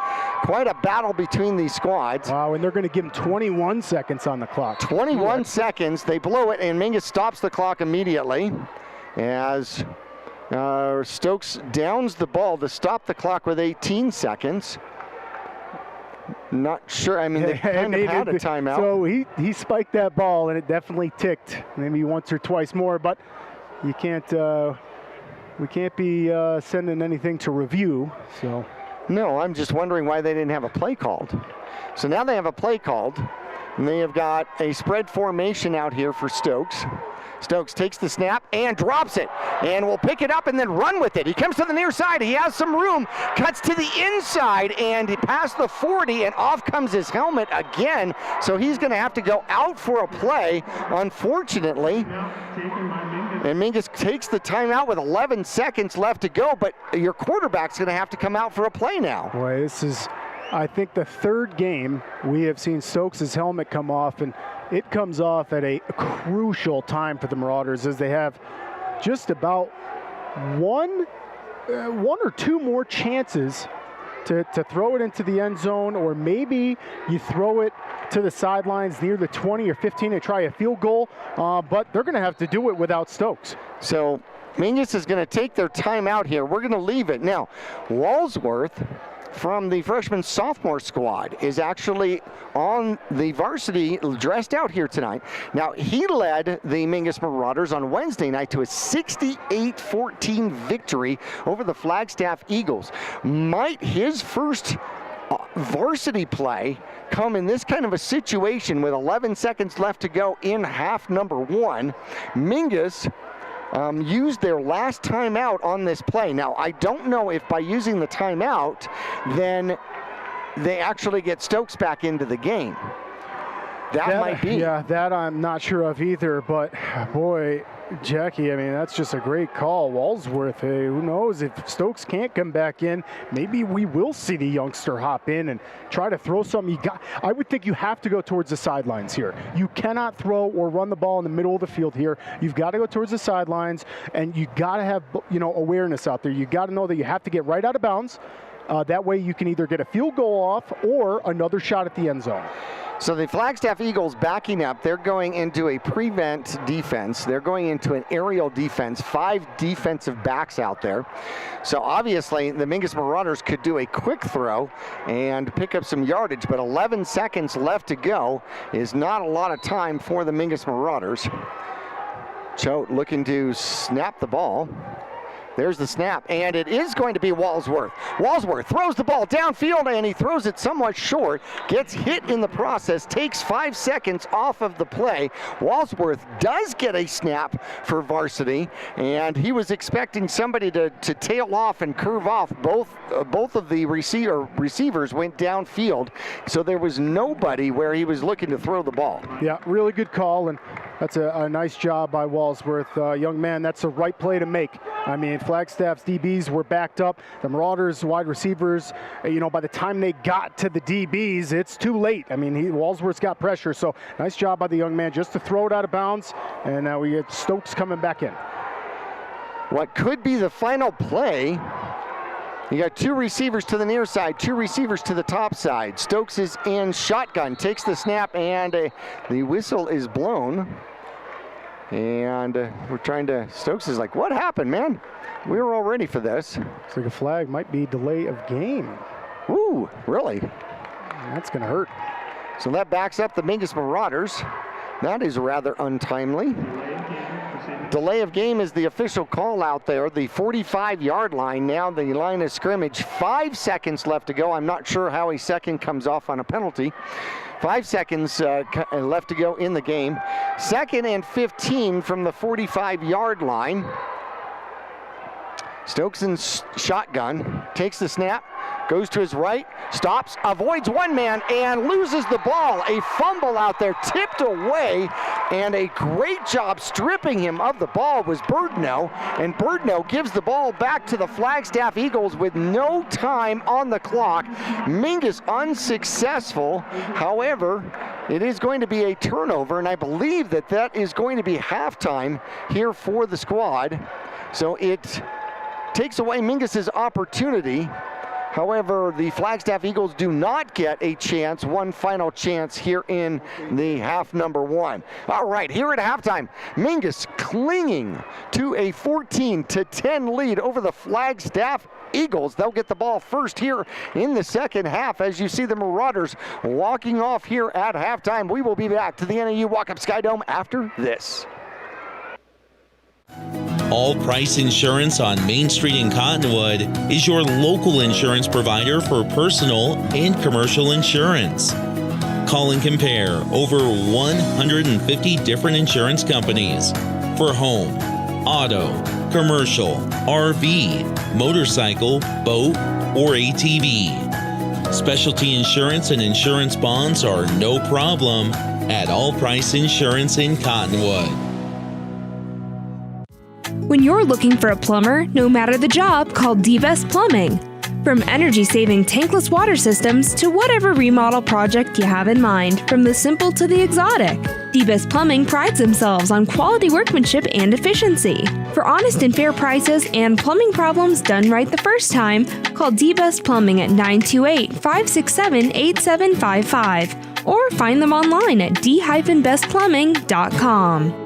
Speaker 2: quite a battle between these squads.
Speaker 3: Wow, and they're going to give them 21 seconds on the clock.
Speaker 2: 21 seconds. They blow it, and Mingus stops the clock immediately as Stokes downs the ball to stop the clock with 18 seconds. Not sure. I mean, they kind of had a timeout.
Speaker 3: So he spiked that ball, and it definitely ticked maybe once or twice more, but you can't, we can't be sending anything to review, so.
Speaker 2: No, I'm just wondering why they didn't have a play called. So now they have a play called, and they have got a spread formation out here for Stokes. Stokes takes the snap and drops it, and will pick it up and then run with it. He comes to the near side. He has some room, cuts to the inside, and past the 40, and off comes his helmet again. So he's going to have to go out for a play, unfortunately. And Mingus takes the timeout with 11 seconds left to go, but your quarterback's going to have to come out for a play now.
Speaker 3: Boy, this is, I think, the 3rd game we have seen Stokes' helmet come off, and it comes off at a crucial time for the Marauders as they have just about one or two more chances to throw it into the end zone, or maybe you throw it to the sidelines near the 20 or 15 and try a field goal, but they're going to have to do it without Stokes.
Speaker 2: So Mingus is going to take their timeout here. We're going to leave it. Now, Walsworth from the freshman-sophomore squad is actually on the varsity dressed out here tonight. Now, he led the Mingus Marauders on Wednesday night to a 68-14 victory over the Flagstaff Eagles. Might his first varsity play come in this kind of a situation with 11 seconds left to go in half number 1. Mingus used their last timeout on this play. Now, I don't know if by using the timeout, then they actually get Stokes back into the game. That might be.
Speaker 3: Yeah, that I'm not sure of either, but boy, Jackie, I mean, that's just a great call. Walsworth, hey, who knows if Stokes can't come back in, maybe we will see the youngster hop in and try to throw something. I would think you have to go towards the sidelines here. You cannot throw or run the ball in the middle of the field here. You've got to go towards the sidelines, and you got to have, awareness out there. You got to know that you have to get right out of bounds. That way you can either get a field goal off or another shot at the end zone.
Speaker 2: So the Flagstaff Eagles backing up. They're going into a prevent defense. They're going into an aerial defense. 5 defensive backs out there. So obviously the Mingus Marauders could do a quick throw and pick up some yardage, but 11 seconds left to go is not a lot of time for the Mingus Marauders. Choate looking to snap the ball. There's the snap, and it is going to be Walsworth. Walsworth throws the ball downfield, and he throws it somewhat short, gets hit in the process, takes 5 seconds off of the play. Walsworth does get a snap for varsity, and he was expecting somebody to tail off and curve off. Both of the receivers went downfield, so there was nobody where he was looking to throw the ball.
Speaker 3: Yeah, really good call, and that's a nice job by Walsworth. Young man, that's the right play to make. I mean, Flagstaff's DBs were backed up. The Marauders wide receivers, by the time they got to the DBs, it's too late. I mean, Walsworth's got pressure, so nice job by the young man just to throw it out of bounds, and now we get Stokes coming back in.
Speaker 2: What could be the final play, you got 2 receivers to the near side, 2 receivers to the top side. Stokes is in shotgun, takes the snap, and the whistle is blown. And Stokes is like, what happened, man? We were all ready for this.
Speaker 3: Looks like a flag might be delay of game.
Speaker 2: Ooh, really?
Speaker 3: That's going to hurt.
Speaker 2: So that backs up the Mingus Marauders. That is rather untimely. Delay of game is the official call out there. The 45-yard line, now the line of scrimmage. 5 seconds left to go. I'm not sure how a second comes off on a penalty. 5 seconds left to go in the game. 2nd and 15 from the 45-yard line. Stokes in shotgun, takes the snap, goes to his right, stops, avoids one man, and loses the ball. A fumble out there, tipped away, and a great job stripping him of the ball was Birdno, and Birdno gives the ball back to the Flagstaff Eagles with no time on the clock. Mingus unsuccessful. However, it is going to be a turnover, and I believe that is going to be halftime here for the squad. So it takes away Mingus's opportunity. However, the Flagstaff Eagles do not get a chance, one final chance here in the half number 1. All right, here at halftime, Mingus clinging to a 14-10 lead over the Flagstaff Eagles. They'll get the ball first here in the second half as you see the Marauders walking off here at halftime. We will be back to the NAU Walk-Up Sky Dome after this.
Speaker 4: All Price Insurance on Main Street in Cottonwood is your local insurance provider for personal and commercial insurance. Call and compare over 150 different insurance companies for home, auto, commercial, RV, motorcycle, boat, or ATV. Specialty insurance and insurance bonds are no problem at All Price Insurance in Cottonwood.
Speaker 12: When you're looking for a plumber, no matter the job, call D-Best Plumbing. From energy-saving tankless water systems to whatever remodel project you have in mind, from the simple to the exotic, D-Best Plumbing prides themselves on quality workmanship and efficiency. For honest and fair prices and plumbing problems done right the first time, call D-Best Plumbing at 928-567-8755 or find them online at d-bestplumbing.com.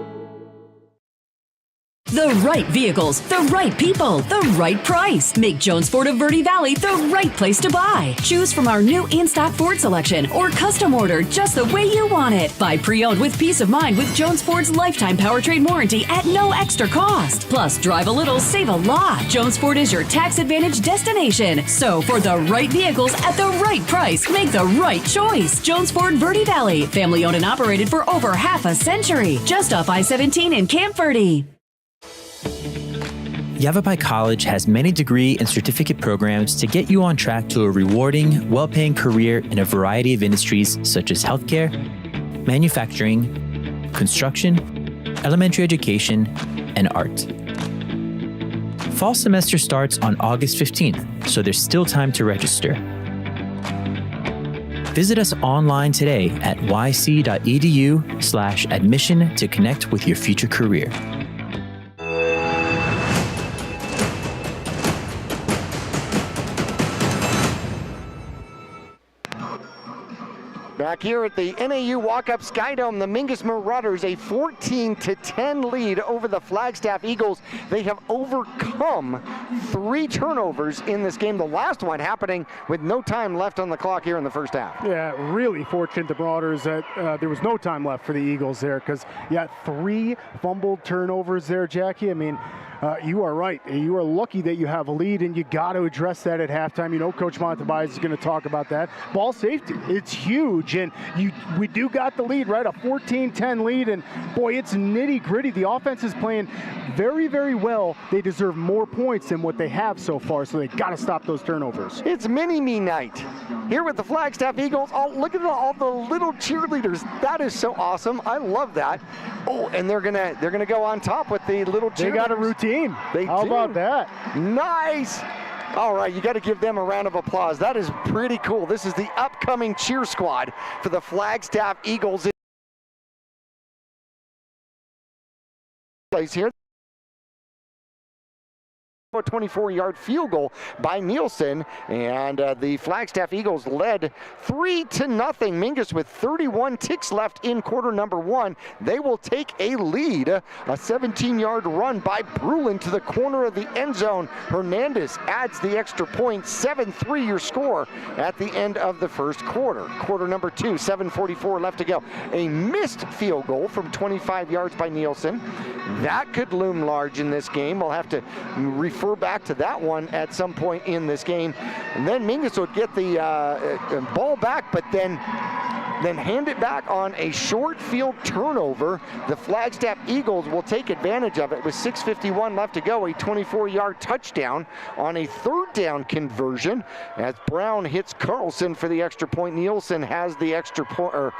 Speaker 14: The right vehicles, the right people, the right price. Make Jones Ford of Verde Valley the right place to buy. Choose from our new in-stock Ford selection or custom order just the way you want it. Buy pre-owned with peace of mind with Jones Ford's lifetime powertrain warranty at no extra cost. Plus, drive a little, save a lot. Jones Ford is your tax advantage destination. So for the right vehicles at the right price, make the right choice. Jones Ford Verde Valley, family owned and operated for over half a century. Just off I-17 in Camp Verde.
Speaker 13: Yavapai College has many degree and certificate programs to get you on track to a rewarding, well-paying career in a variety of industries such as healthcare, manufacturing, construction, elementary education, and art. Fall semester starts on August 15th, so there's still time to register. Visit us online today at yc.edu/admission to connect with your future career.
Speaker 2: Back here at the NAU Walk-Up Skydome, the Mingus Marauders a 14-10 lead over the Flagstaff Eagles. They have overcome 3 turnovers in this game, the last one happening with no time left on the clock here in the first half.
Speaker 3: Yeah, really fortunate the Marauders that there was no time left for the Eagles there, because you got 3 fumbled turnovers there, Jackie. I mean, you are right. You are lucky that you have a lead, and you got to address that at halftime. You know Coach Montebias is going to talk about that. Ball safety, it's huge, and we do got the lead, right? A 14-10 lead, and boy, it's nitty-gritty. The offense is playing very, very well. They deserve more points than what they have so far, so they got to stop those turnovers.
Speaker 2: It's mini-me night here with the Flagstaff Eagles. Oh, look at all the little cheerleaders. That is so awesome. I love that. Oh, and they're gonna go on top with the little cheerleaders.
Speaker 3: They got a routine. How about that?
Speaker 2: Nice. All right, you got to give them a round of applause. That is pretty cool. This is the upcoming cheer squad for the Flagstaff Eagles. Place here. A 24-yard field goal by Nielsen, and the Flagstaff Eagles led 3-0. Mingus with 31 ticks left in quarter number 1. They will take a lead. A 17-yard run by Bruand to the corner of the end zone. Hernandez adds the extra point. 7-3 your score at the end of the first quarter. Quarter number 2, 7:44 left to go. A missed field goal from 25 yards by Nielsen. That could loom large in this game. We'll have to refer back to that one at some point in this game. And then Mingus would get the ball back, but then hand it back on a short field turnover. The Flagstaff Eagles will take advantage of it with 6:51 left to go. A 24-yard touchdown on a 3rd down conversion as Brown hits Carlson for the extra point. Nielsen has the extra point,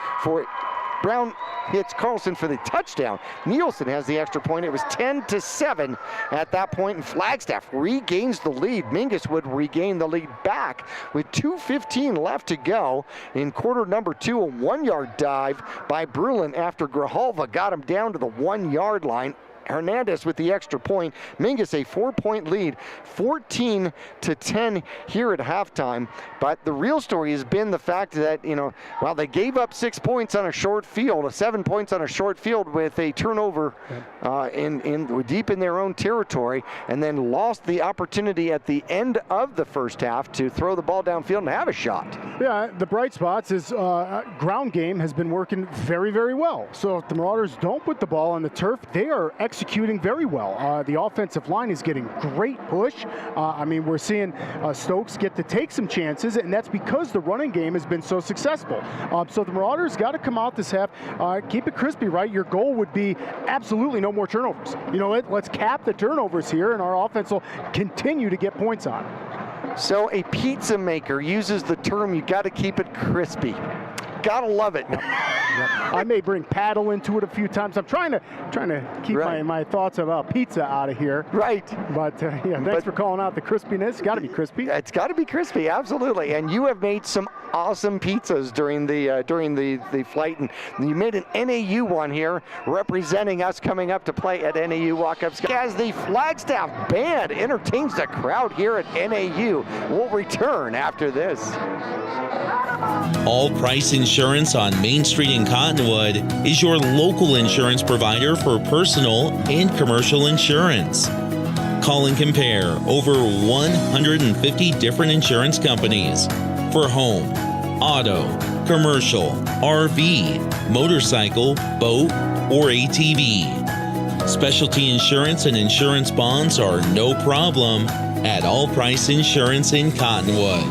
Speaker 2: Brown hits Carlson for the touchdown. Nielsen has the extra point. It was 10-7 at that point, and Flagstaff regains the lead. Mingus would regain the lead back with 2:15 left to go in quarter number 2. A 1-yard dive by Bruand after Grijalva got him down to the 1-yard line. Hernandez with the extra point. Mingus a 4-point lead, 14-10 here at halftime. But the real story has been the fact that, while they gave up 6 points on a short field, 7 points on a short field with a turnover deep in their own territory, and then lost the opportunity at the end of the first half to throw the ball downfield and have a shot.
Speaker 3: Yeah, the bright spots is ground game has been working very, very well. So if the Marauders don't put the ball on the turf, they are executing very well. The offensive line is getting great push. We're seeing Stokes get to take some chances, and that's because the running game has been so successful. So the Marauders got to come out this half, keep it crispy, right? Your goal would be absolutely no more turnovers. You know what? Let's cap the turnovers here, and our offense will continue to get points on.
Speaker 2: So a pizza maker uses the term, you got to keep it crispy. Gotta love it.
Speaker 3: I may bring paddle into it a few times. I'm trying to keep my thoughts about pizza out of here.
Speaker 2: Right.
Speaker 3: But thanks for calling out the crispiness. It's got to be crispy.
Speaker 2: It's got to be crispy, absolutely. And you have made some awesome pizzas during the flight, and you made an NAU one here representing us coming up to play at NAU Walk-Ups. As the Flagstaff band entertains the crowd here at NAU, we'll return after this.
Speaker 4: All Price Insurance on Main Street in Cottonwood is your local insurance provider for personal and commercial insurance. Call and compare over 150 different insurance companies for home, auto, commercial, RV, motorcycle, boat, or ATV. Specialty insurance and insurance bonds are no problem at All Price Insurance in Cottonwood.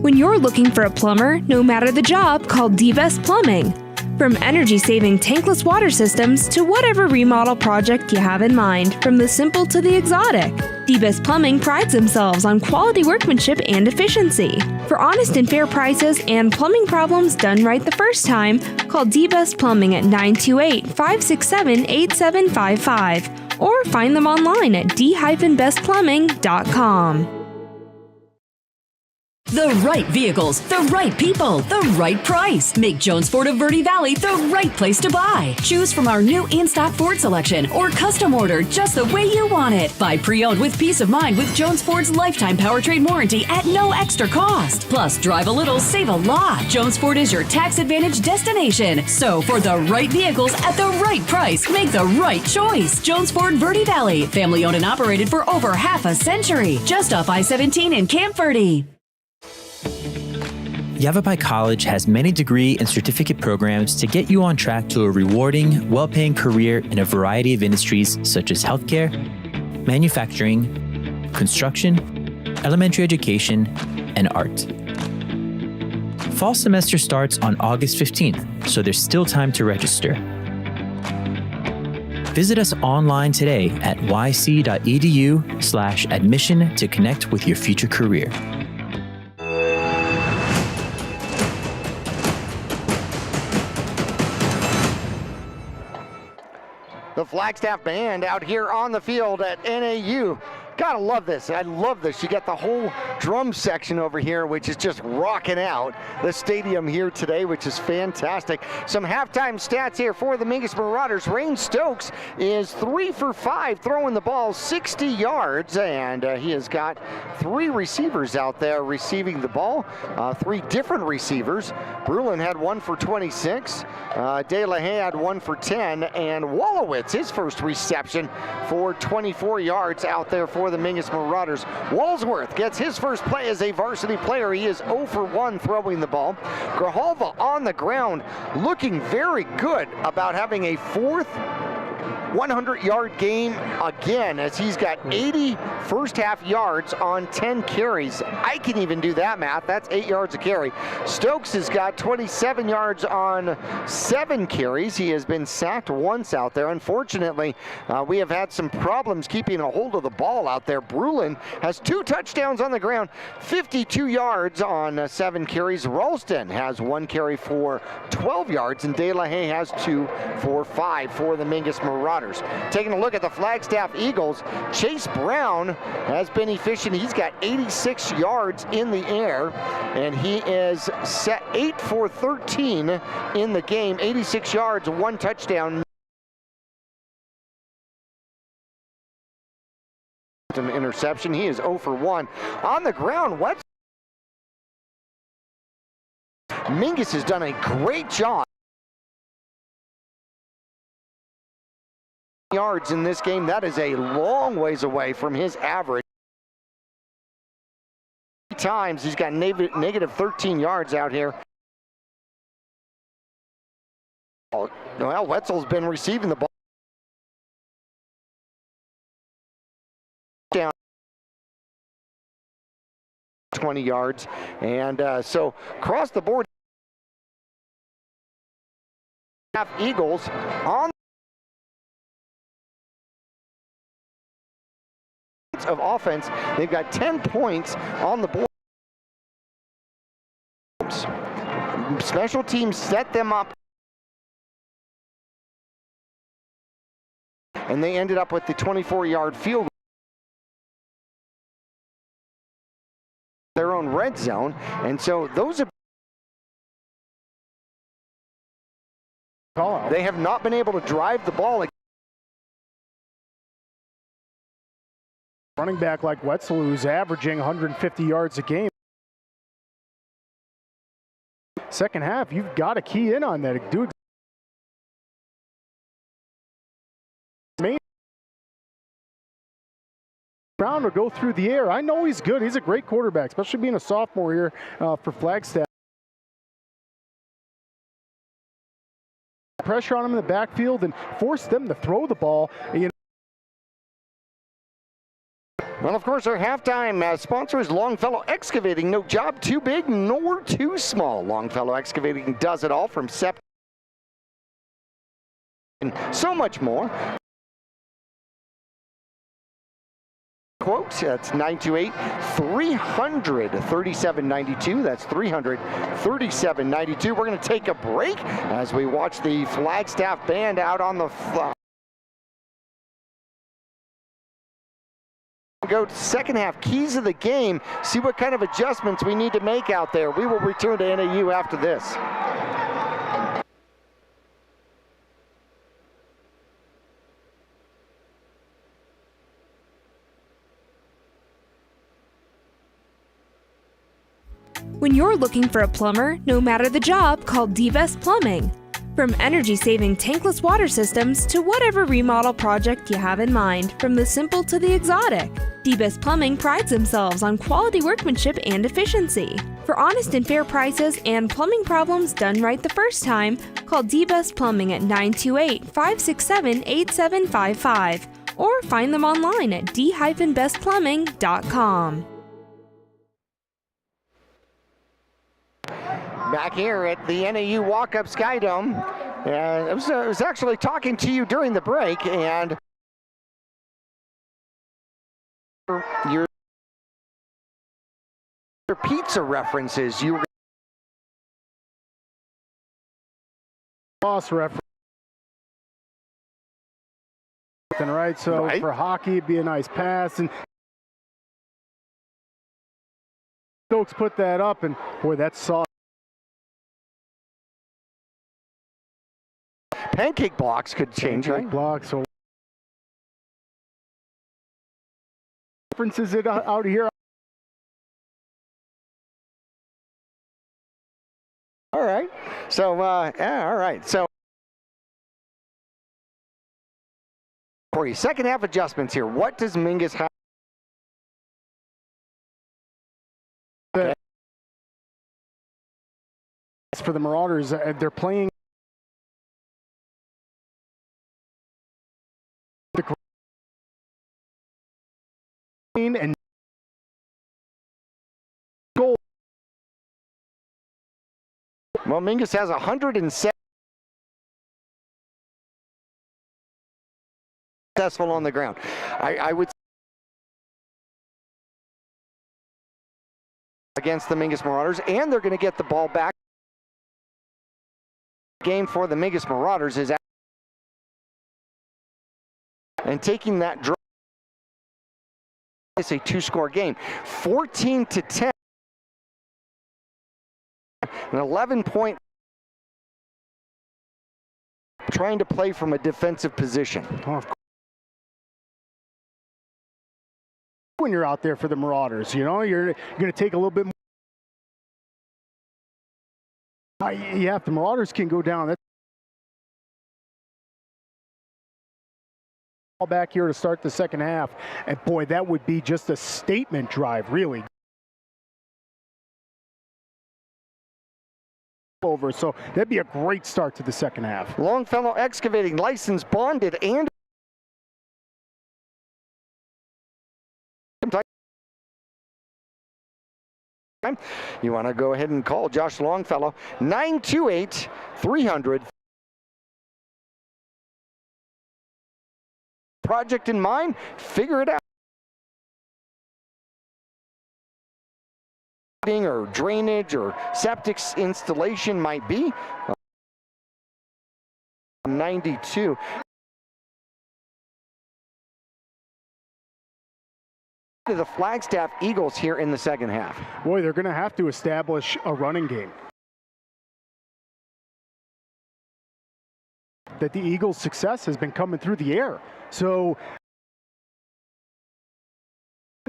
Speaker 12: When you're looking for a plumber, no matter the job, call D-Best Plumbing. From energy-saving tankless water systems to whatever remodel project you have in mind, from the simple to the exotic, D-Best Plumbing prides themselves on quality workmanship and efficiency. For honest and fair prices and plumbing problems done right the first time, call D-Best Plumbing at 928-567-8755 or find them online at d-bestplumbing.com.
Speaker 14: The right vehicles, the right people, the right price. Make Jones Ford of Verde Valley the right place to buy. Choose from our new in-stock Ford selection or custom order just the way you want it. Buy pre-owned with peace of mind with Jones Ford's lifetime powertrain warranty at no extra cost. Plus, drive a little, save a lot. Jones Ford is your tax advantage destination. So, for the right vehicles at the right price, make the right choice. Jones Ford Verde Valley, family owned and operated for over half a century. Just off I-17 in Camp Verde.
Speaker 13: Yavapai College has many degree and certificate programs to get you on track to a rewarding, well-paying career in a variety of industries such as healthcare, manufacturing, construction, elementary education, and art. Fall semester starts on August 15th, so there's still time to register. Visit us online today at yc.edu/admission to connect with your future career.
Speaker 2: The Flagstaff band out here on the field at NAU. Gotta love this. I love this. You got the whole drum section over here, which is just rocking out the stadium here today, which is fantastic. Some halftime stats here for the Mingus Marauders. Rain Stokes is 3 for 5 throwing the ball 60 yards, and he has got 3 receivers out there receiving the ball. 3 different receivers. Bruand had 1 for 26. De La Haye had 1 for 10, and Wallowitz, his first reception for 24 yards out there for the Mingus Marauders. Walsworth gets his first play as a varsity player. He is 0 for 1 throwing the ball. Grijalva on the ground looking very good about having a 4th 100-yard game again, as he's got 80 first half yards on 10 carries. I can even do that math. That's 8 yards a carry. Stokes has got 27 yards on 7 carries. He has been sacked once out there. Unfortunately, we have had some problems keeping a hold of the ball out there. Bruand has 2 touchdowns on the ground, 52 yards on 7 carries. Ralston has 1 carry for 12 yards, and De La Haye has 2 for 5 for the Mingus Marauders. Taking a look at the Flagstaff Eagles, Chase Brown has been efficient. He's got 86 yards in the air, and he is set 8 for 13 in the game. 86 yards, 1 touchdown. An interception. He is 0 for 1. On the ground, Mingus has done a great job. Yards in this game. That is a long ways away from his average. 3 times he's got negative 13 yards out here. Well, Wetzel's been receiving the ball down 20 yards, and so across the board, Eagles on of offense. They've got 10 points on the board. Special teams set them up, and they ended up with the 24-yard field goal. Their own red zone, and so those are. They have not been able to drive the ball.
Speaker 3: Running back like Wetzel, who's averaging 150 yards a game. Second half, you've got to key in on that. Dude. Brown will go through the air. I know he's good. He's a great quarterback, especially being a sophomore here for Flagstaff. Pressure on him in the backfield and force them to throw the ball.
Speaker 2: Well, of course, our halftime sponsor is Longfellow Excavating. No job too big nor too small. Longfellow Excavating does it all, from septic and so much more. Quote, that's 928-300-3792. That's 300-3792. We're going to take a break as we watch the Flagstaff band out on the go to second half, keys of the game, see what kind of adjustments we need to make out there. We will return to NAU after this.
Speaker 12: When you're looking for a plumber, no matter the job, call D-Best Plumbing. From energy-saving tankless water systems to whatever remodel project you have in mind, from the simple to the exotic, D-Best Plumbing prides themselves on quality workmanship and efficiency. For honest and fair prices and plumbing problems done right the first time, call D-Best Plumbing at 928-567-8755 or find them online at d-bestplumbing.com.
Speaker 2: Back here at the NAU Walk-Up Sky Dome, and I was actually talking to you during the break, and your pizza references, you
Speaker 3: boss reference, right? So for hockey, it'd be a nice pass, and Stokes put that up, and boy, that's soft.
Speaker 2: Pancake blocks could change, right?
Speaker 3: Blocks. So differences it out here.
Speaker 2: All right. So yeah, all right. So for you, second half adjustments here. What does Mingus have?
Speaker 3: Okay. For the Marauders, they're playing and goal.
Speaker 2: Well, Mingus has 107 successful on the ground. I would against the Mingus Marauders, and they're going to get the ball back. Game for the Mingus Marauders is and taking that draw. It's a two-score game, 14-10, an 11-point. Trying to play from a defensive position.
Speaker 3: When you're out there for the Marauders, you know, you're going to take a little bit more. Yeah, if the Marauders can go down, that's all back here to start the second half. And boy, that would be just a statement drive, really. Over, so that'd be a great start to the second half.
Speaker 2: Longfellow Excavating, licensed, bonded, and you want to go ahead and call Josh Longfellow, 928-300. Project in mind, figure it out. Or drainage or septic installation might be. 92. The Flagstaff Eagles here in the second half.
Speaker 3: Boy, they're going to have to establish a running game. That the Eagles' success has been coming through the air. So,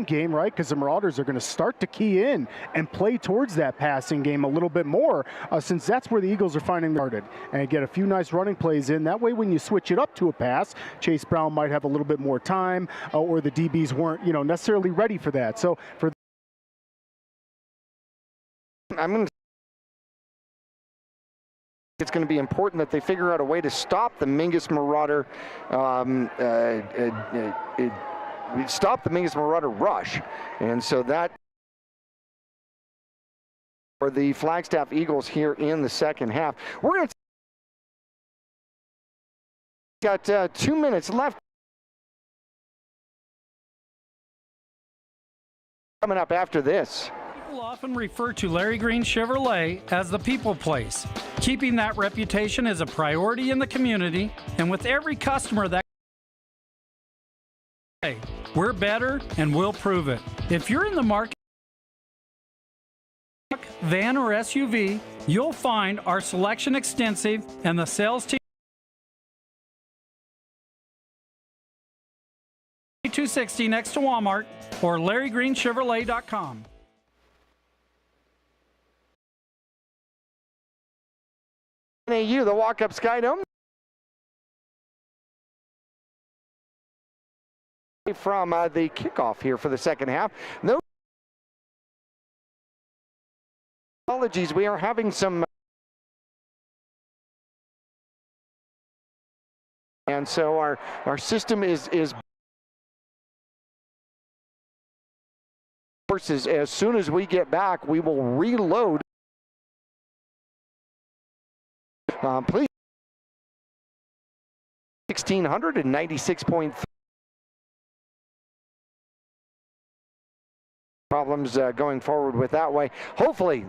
Speaker 3: game, right? Because the Marauders are going to start to key in and play towards that passing game a little bit more, since that's where the Eagles are finding the started, and get a few nice running plays in. That way, when you switch it up to a pass, Chase Brown might have a little bit more time, or the DBs weren't, you know, necessarily ready for that. So for
Speaker 2: it's going to be important that they figure out a way to stop the Mingus Marauder stop the Mingus Marauder rush. And so that for the Flagstaff Eagles here in the second half. We're going to got 2 minutes left. Coming up after this.
Speaker 7: People often refer to Larry Green Chevrolet as the people place. Keeping that reputation is a priority in the community, and with every customer that We're better, and we'll prove it. If you're in the market, van or SUV, you'll find our selection extensive and the sales team 260 next to Walmart or LarryGreenChevrolet.com.
Speaker 2: NAU, the walk-up Skydome. From the kickoff here for the second half. No apologies, we are having some and so our system is as soon as we get back, we will reload. Please 1696.3 problems going forward with that way. Hopefully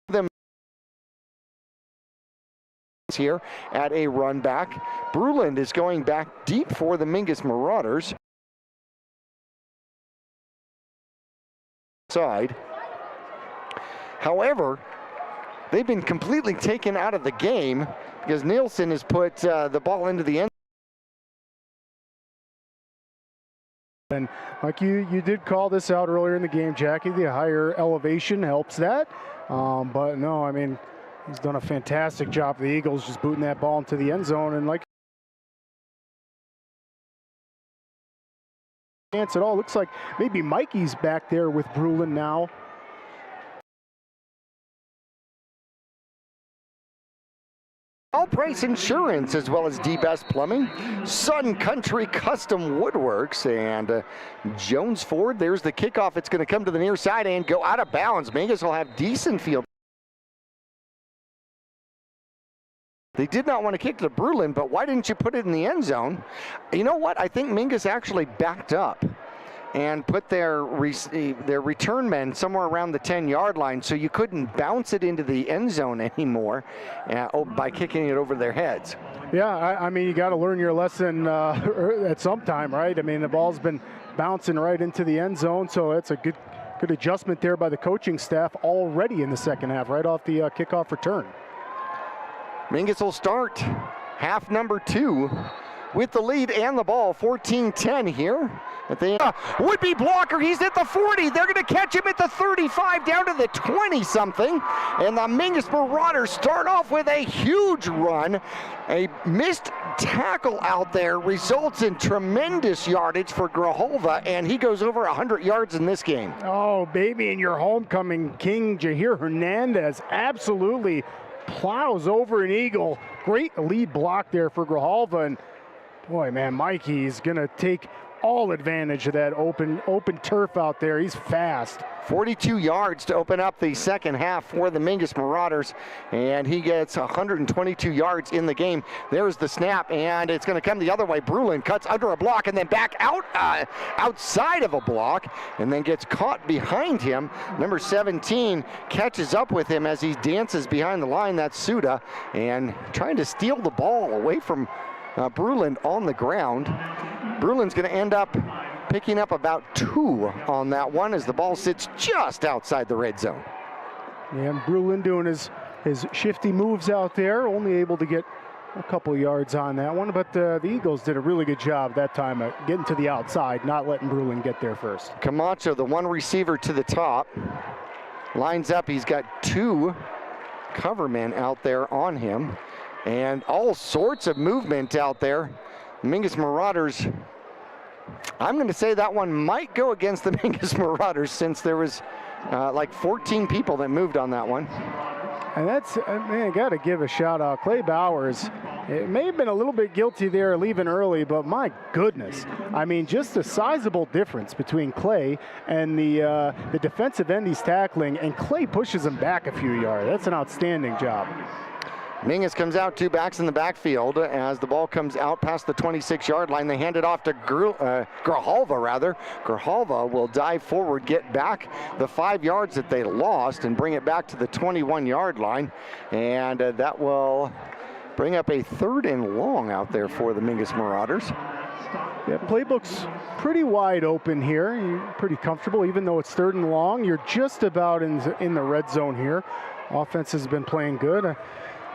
Speaker 2: them here at a run back. Bruand is going back deep for the Mingus Marauders. Side. However, they've been completely taken out of the game because Nielsen has put the ball into the end.
Speaker 3: And like you did call this out earlier in the game, Jackie, the higher elevation helps that. But no, I mean, he's done a fantastic job for the Eagles just booting that ball into the end zone. And like chance at all, looks like maybe Mikey's back there with Bruand now.
Speaker 2: All Price Insurance, as well as D-Best Plumbing, Sun Country Custom Woodworks, and Jones Ford. There's the kickoff. It's going to come to the near side and go out of bounds. Mingus will have decent field. They did not want to kick to Bruand, but why didn't you put it in the end zone? You know what? I think Mingus actually backed up and put their return men somewhere around the 10-yard line, so you couldn't bounce it into the end zone anymore by kicking it over their heads.
Speaker 3: Yeah, I mean, you got to learn your lesson at some time, right? I mean, the ball's been bouncing right into the end zone, so it's a good adjustment there by the coaching staff already in the second half, right off the kickoff return.
Speaker 2: Mingus will start half number 2 with the lead and the ball, 14-10 here. At the would-be blocker, he's at the 40. They're going to catch him at the 35, down to the 20-something. And the Mingus Marauders start off with a huge run. A missed tackle out there results in tremendous yardage for Grijalva, and he goes over 100 yards in this game.
Speaker 3: Oh, baby, and your homecoming king, Jahir Hernandez, absolutely plows over an Eagle. Great lead block there for Grijalva, and boy, man, Mikey's going to take all advantage of that open turf out there. He's fast.
Speaker 2: 42 yards to open up the second half for the Mingus Marauders, and he gets 122 yards in the game. There's the snap, and it's going to come the other way. Bruand cuts under a block and then back out outside of a block, and then gets caught behind him. Number 17 catches up with him as he dances behind the line. That's Suda, and trying to steal the ball away from Bruand on the ground. Bruland's going to end up picking up about 2 on that one as the ball sits just outside the red zone.
Speaker 3: And Bruand doing his shifty moves out there, only able to get a couple yards on that one, but the Eagles did a really good job that time at getting to the outside, not letting Bruand get there first.
Speaker 2: Camacho, the one receiver to the top, lines up. He's got 2 cover men out there on him, and all sorts of movement out there. Mingus Marauders, I'm going to say that one might go against the Mingus Marauders, since there was like 14 people that moved on that one.
Speaker 3: And that's, man, I got to give a shout out. Clay Bowers, it may have been a little bit guilty there leaving early, but my goodness. I mean, just a sizable difference between Clay and the defensive end he's tackling, and Clay pushes him back a few yards. That's an outstanding job.
Speaker 2: Mingus comes out, 2 backs in the backfield. As the ball comes out past the 26-yard line, they hand it off to Grijalva, rather. Grijalva will dive forward, get back the 5 yards that they lost, and bring it back to the 21-yard line. And that will bring up a 3rd and long out there for the Mingus Marauders.
Speaker 3: Yeah, playbook's pretty wide open here. You're pretty comfortable, even though it's 3rd and long. You're just about in the red zone here. Offense has been playing good.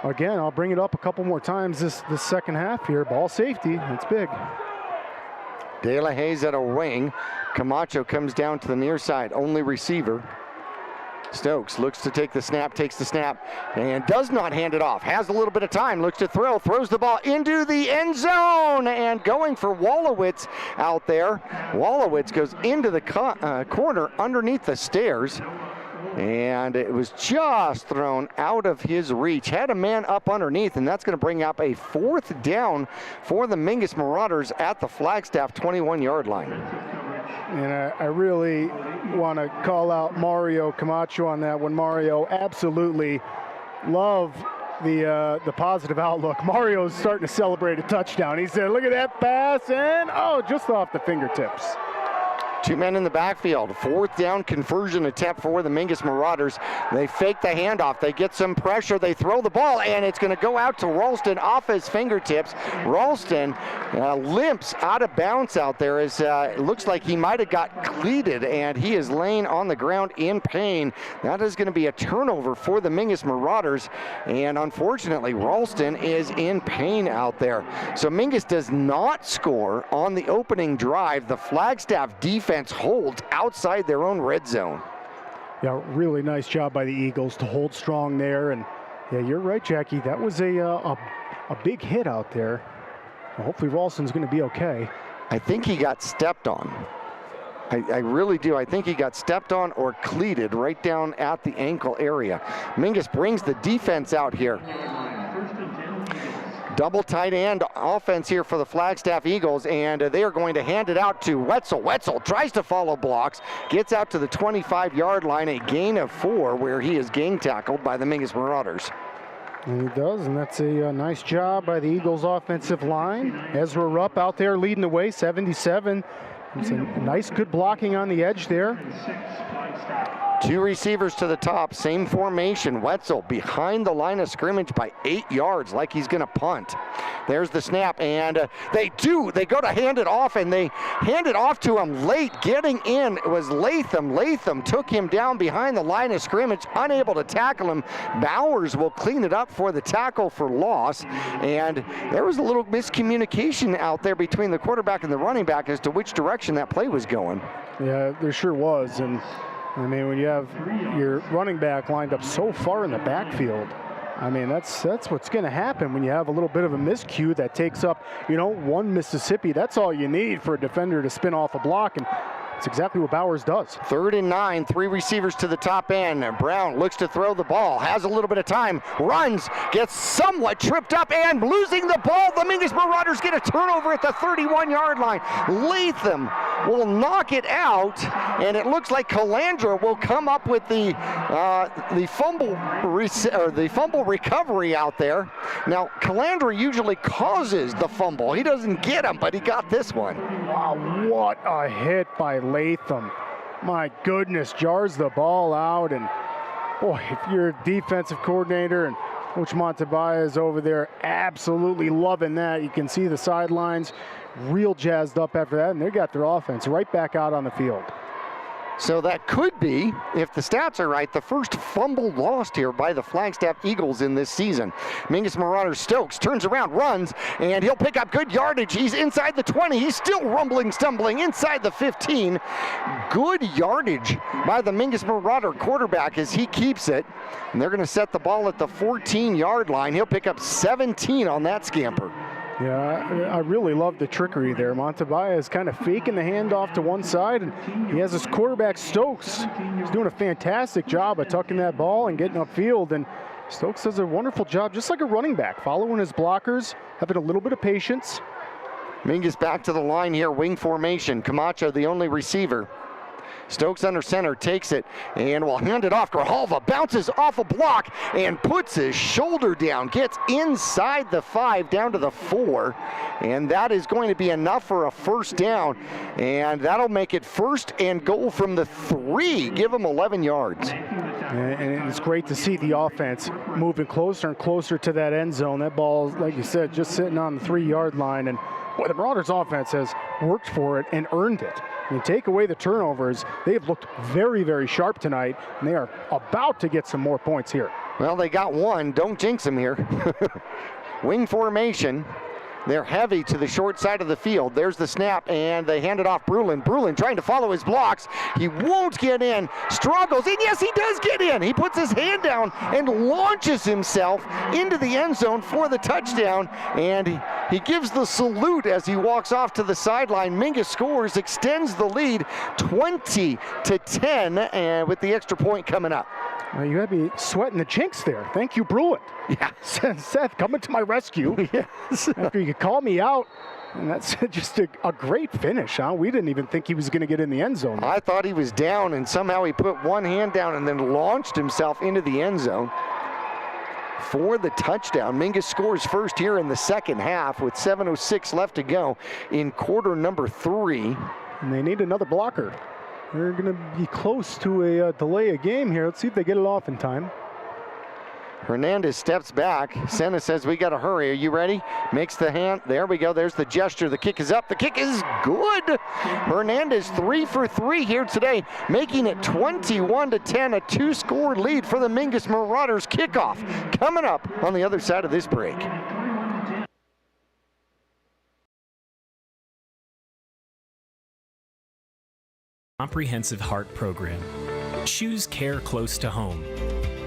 Speaker 3: Again, I'll bring it up a couple more times this second half here. Ball safety, it's big.
Speaker 2: De La Haye's at a wing. Camacho comes down to the near side, only receiver. Stokes looks to take the snap, takes the snap, and does not hand it off. Has a little bit of time, looks to throw, throws the ball into the end zone, and going for Wolowitz out there. Wolowitz goes into the corner underneath the stairs, and it was just thrown out of his reach. Had a man up underneath, and that's going to bring up a 4th down for the Mingus Marauders at the Flagstaff 21-yard line.
Speaker 3: And I really want to call out Mario Camacho on that one. Mario, absolutely love the positive outlook. Mario's starting to celebrate a touchdown. He said, look at that pass, and just off the fingertips.
Speaker 2: 2 men in the backfield. 4th down conversion attempt for the Mingus Marauders. They fake the handoff. They get some pressure. They throw the ball, and it's going to go out to Ralston off his fingertips. Ralston limps out of bounds out there. As it looks like he might have got cleated, and he is laying on the ground in pain. That is going to be a turnover for the Mingus Marauders, and unfortunately, Ralston is in pain out there. So Mingus does not score on the opening drive. The Flagstaff defense holds outside their own red zone.
Speaker 3: Yeah, really nice job by the Eagles to hold strong there. And yeah, you're right, Jackie. That was a big hit out there. Well, hopefully Ralston's going to be okay.
Speaker 2: I think he got stepped on. I really do. I think he got stepped on or cleated right down at the ankle area. Mingus brings the defense out here. Double tight end offense here for the Flagstaff Eagles, and they are going to hand it out to Wetzel. Wetzel tries to follow blocks, gets out to the 25-yard line, a gain of 4, where he is gang tackled by the Mingus Marauders.
Speaker 3: And he does, and that's a nice job by the Eagles offensive line. Ezra Rupp out there leading the way, 77. It's a nice, good blocking on the edge there.
Speaker 2: 2 receivers to the top, same formation. Wetzel behind the line of scrimmage by 8 yards, like he's going to punt. There's the snap, and they go to hand it off, and they hand it off to him late. Getting in was Latham. Latham took him down behind the line of scrimmage, unable to tackle him. Bowers will clean it up for the tackle for loss, and there was a little miscommunication out there between the quarterback and the running back as to which direction that play was going.
Speaker 3: Yeah, there sure was, and I mean, when you have your running back lined up so far in the backfield, I mean, that's what's going to happen when you have a little bit of a miscue that takes up, 1 Mississippi. That's all you need for a defender to spin off a block, and that's exactly what Bowers does.
Speaker 2: 3rd and 9, 3 receivers to the top end. Brown looks to throw the ball, has a little bit of time, runs, gets somewhat tripped up, and losing the ball. The Mingus Marauders get a turnover at the 31-yard line. Latham will knock it out, and it looks like Calandra will come up with the fumble recovery out there. Now, Calandra usually causes the fumble. He doesn't get him, but he got this one.
Speaker 3: Wow, what a hit by Latham. My goodness, jars the ball out, and boy, if you're a defensive coordinator and Coach Montebaia is over there absolutely loving that. You can see the sidelines real jazzed up after that, and they got their offense right back out on the field.
Speaker 2: So that could be, if the stats are right, the first fumble lost here by the Flagstaff Eagles in this season. Mingus Marauders Stokes turns around, runs, and he'll pick up good yardage. He's inside the 20. He's still rumbling, stumbling inside the 15. Good yardage by the Mingus Marauder quarterback as he keeps it. And they're going to set the ball at the 14-yard line. He'll pick up 17 on that scamper.
Speaker 3: Yeah, I really love the trickery there. Montebaia is kind of faking the handoff to one side, and he has his quarterback, Stokes. He's doing a fantastic job of tucking that ball and getting upfield, and Stokes does a wonderful job, just like a running back, following his blockers, having a little bit of patience.
Speaker 2: Mingus back to the line here, wing formation. Camacho, the only receiver. Stokes under center takes it and will hand it off. Grijalva bounces off a block and puts his shoulder down, gets inside the 5 down to the 4, and that is going to be enough for a first down, and that'll make it first and goal from the 3. Give them 11 yards.
Speaker 3: And it's great to see the offense moving closer and closer to that end zone. That ball, like you said, just sitting on the 3-yard line, and boy, the Marauders offense has worked for it and earned it. I mean, take away the turnovers, they have looked very, very sharp tonight, and they are about to get some more points here.
Speaker 2: Well, they got one. Don't jinx them here. Wing formation. They're heavy to the short side of the field. There's the snap, and they hand it off Bruand. Bruand trying to follow his blocks. He won't get in, struggles, and yes, he does get in. He puts his hand down and launches himself into the end zone for the touchdown, and he gives the salute as he walks off to the sideline. Mingus scores, extends the lead 20-10, and with the extra point coming up.
Speaker 3: Well, you had me sweating the jinx there. Thank you, Bruand.
Speaker 2: Yeah.
Speaker 3: Seth, coming to my rescue.
Speaker 2: Yes.
Speaker 3: After you could call me out. And that's just a great finish, huh? We didn't even think he was going to get in the end zone.
Speaker 2: I thought he was down, and somehow he put one hand down and then launched himself into the end zone for the touchdown. Mingus scores first here in the second half with 7:06 left to go in quarter number 3.
Speaker 3: And they need another blocker. They're going to be close to a delay a game here. Let's see if they get it off in time.
Speaker 2: Hernandez steps back. Senna says, we got to hurry. Are you ready? Makes the hand. There we go. There's the gesture. The kick is up. The kick is good. Hernandez 3 for 3 here today, making it 21-10, a 2-score lead for the Mingus Marauders. Kickoff coming up on the other side of this break.
Speaker 9: Comprehensive heart program. Choose care close to home.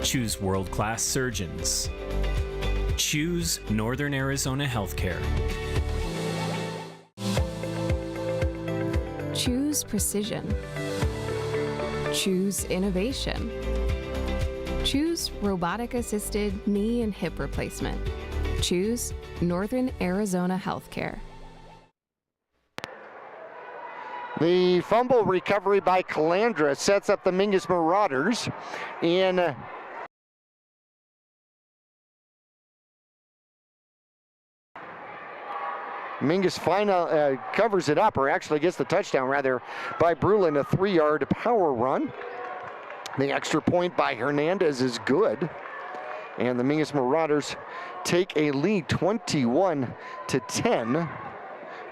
Speaker 9: Choose world-class surgeons. Choose Northern Arizona Healthcare.
Speaker 10: Choose precision. Choose innovation. Choose robotic-assisted knee and hip replacement. Choose Northern Arizona Healthcare.
Speaker 2: The fumble recovery by Calandra sets up the Mingus Marauders in Mingus final covers it up, or actually gets the touchdown rather, by Bruand, a 3-yard power run. The extra point by Hernandez is good, and the Mingus Marauders take a lead 21-10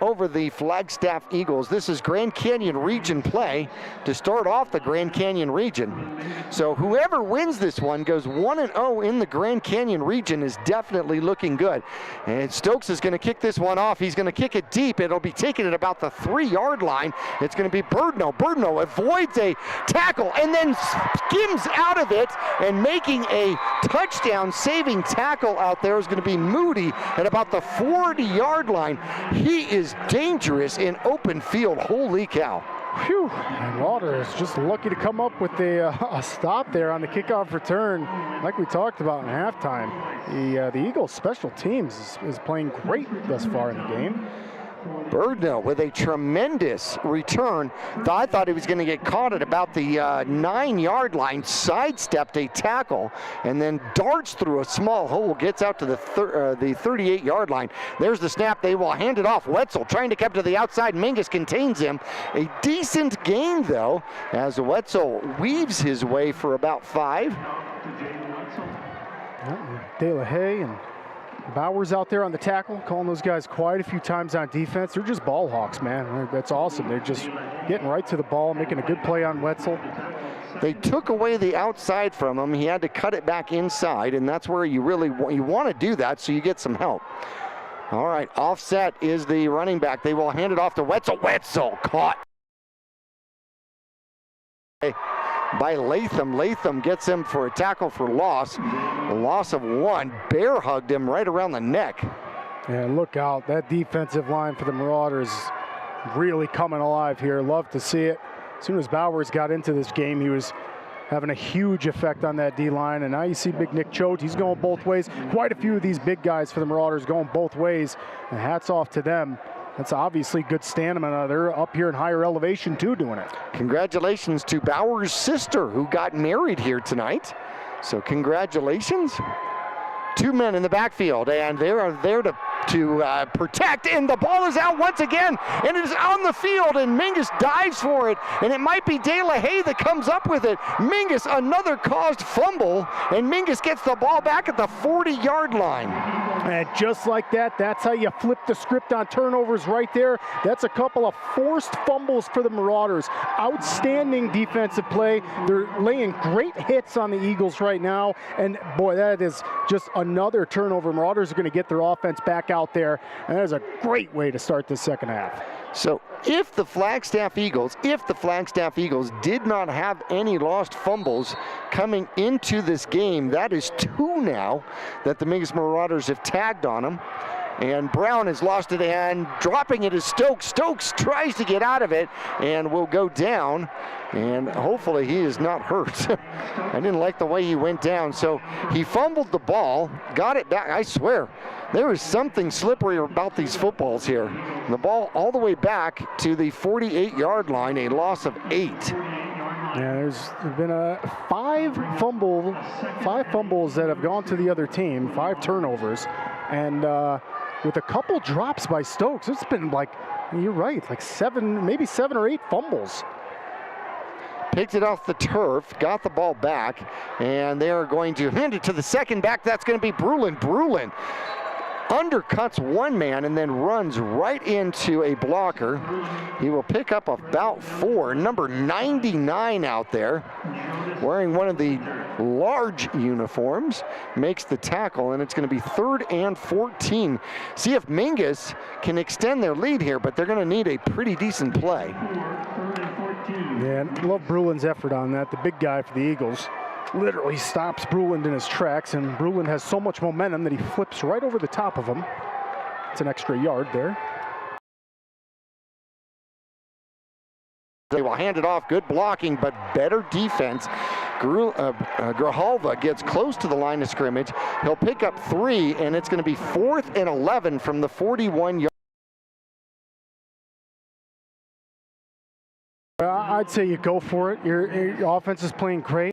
Speaker 2: over the Flagstaff Eagles. This is Grand Canyon region play to start off the Grand Canyon region. So whoever wins this one goes 1-0 in the Grand Canyon region, is definitely looking good. And Stokes is going to kick this one off. He's going to kick it deep. It'll be taken at about the 3-yard line. It's going to be Birdno. Birdno avoids a tackle and then skims out of it, and making a touchdown saving tackle out there is going to be Moody at about the 40-yard line. He is dangerous in open field. Holy cow.
Speaker 3: Whew. And Waters just lucky to come up with a stop there on the kickoff return, like we talked about in halftime. The Eagles special teams is playing great thus far in the game.
Speaker 2: Birdno with a tremendous return. I thought he was going to get caught at about the 9-yard line, sidestepped a tackle, and then darts through a small hole, gets out to the 38-yard line. There's the snap. They will hand it off. Wetzel trying to come to the outside. Mingus contains him. A decent gain, though, as Wetzel weaves his way for about 5.
Speaker 3: De La Haye and Bowers out there on the tackle, calling those guys quiet a few times on defense. They're just ball hawks, man. That's awesome. They're just getting right to the ball, making a good play on Wetzel.
Speaker 2: They took away the outside from him. He had to cut it back inside, and that's where you really want to do that so you get some help. All right, offset is the running back. They will hand it off to Wetzel. Wetzel caught by Latham. Latham gets him for a tackle for loss. A loss of 1. Bear hugged him right around the neck.
Speaker 3: Yeah, look out. That defensive line for the Marauders really coming alive here. Love to see it. As soon as Bowers got into this game, he was having a huge effect on that D-line. And now you see big Nick Choate. He's going both ways. Quite a few of these big guys for the Marauders going both ways. And hats off to them That's obviously good stamina. They're up here in higher elevation too doing it.
Speaker 2: Congratulations to Bauer's sister who got married here tonight. So congratulations. 2 men in the backfield, and they are there to protect, and the ball is out once again, and it is on the field, and Mingus dives for it, and it might be De La Haye that comes up with it. Mingus, another caused fumble, and Mingus gets the ball back at the 40-yard line.
Speaker 3: And just like that, that's how you flip the script on turnovers right there. That's a couple of forced fumbles for the Marauders. Outstanding defensive play. They're laying great hits on the Eagles right now, and boy, that is just another turnover. Marauders are going to get their offense back out there, and that is a great way to start the second half.
Speaker 2: So if the Flagstaff Eagles did not have any lost fumbles coming into this game, that is 2 now that the Mingus Marauders have tagged on them. And Bruand has lost it, and dropping it is Stokes. Stokes tries to get out of it and will go down, and hopefully he is not hurt. I didn't like the way he went down. So he fumbled the ball, got it back. I swear, there is something slippery about these footballs here. The ball all the way back to the 48-yard line, a loss of 8.
Speaker 3: Yeah, there's been 5 fumbles that have gone to the other team, 5 turnovers, and with a couple drops by Stokes, it's been like, you're right, like 7, maybe 7 or 8 fumbles.
Speaker 2: Picked it off the turf, got the ball back, and they are going to hand it to the second back. That's going to be Bruand. Bruand undercuts one man and then runs right into a blocker. He will pick up about 4. Number 99 out there, wearing one of the large uniforms, makes the tackle, and it's going to be 3rd and 14. See if Mingus can extend their lead here, but they're going to need a pretty decent play.
Speaker 3: Yeah, I love Bruand's effort on that. The big guy for the Eagles literally stops Bruand in his tracks, and Bruand has so much momentum that he flips right over the top of him. It's an extra yard there.
Speaker 2: They will hand it off. Good blocking, but better defense. Grijalva gets close to the line of scrimmage. He'll pick up 3, and it's going to be 4th and 11 from the 41-yard.
Speaker 3: I'd say you go for it. Your offense is playing great.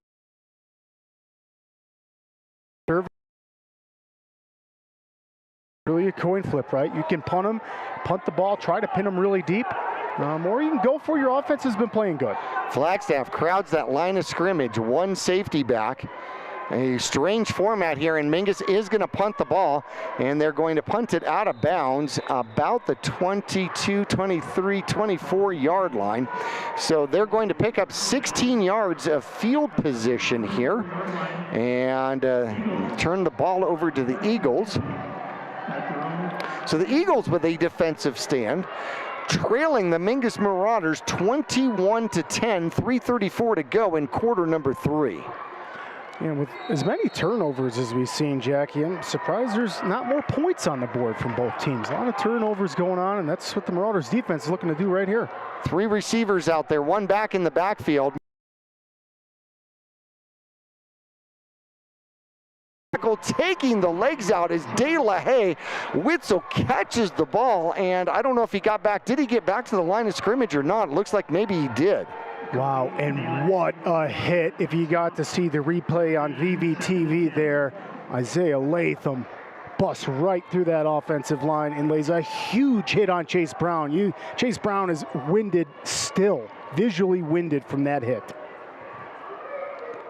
Speaker 3: Really a coin flip, right? You can punt the ball, try to pin them really deep, or you can go for your offense has been playing good.
Speaker 2: Flagstaff crowds that line of scrimmage, 1 safety back. A strange format here, and Mingus is going to punt the ball, and they're going to punt it out of bounds about the 22, 23, 24-yard line. So they're going to pick up 16 yards of field position here and turn the ball over to the Eagles. So the Eagles with a defensive stand, trailing the Mingus Marauders 21-10, 3:34 to go in quarter number 3.
Speaker 3: Yeah, with as many turnovers as we've seen, Jackie, I'm surprised there's not more points on the board from both teams. A lot of turnovers going on, and that's what the Marauders defense is looking to do right here.
Speaker 2: 3 receivers out there, 1 back in the backfield. Taking the legs out is De La Haye. Witzel catches the ball, and I don't know if he got back. Did he get back to the line of scrimmage or not? Looks like maybe he did.
Speaker 3: Wow, and what a hit. If you got to see the replay on VVTV there, Isaiah Latham busts right through that offensive line and lays a huge hit on Chase Brown. Chase Brown is winded still, visually winded from that hit.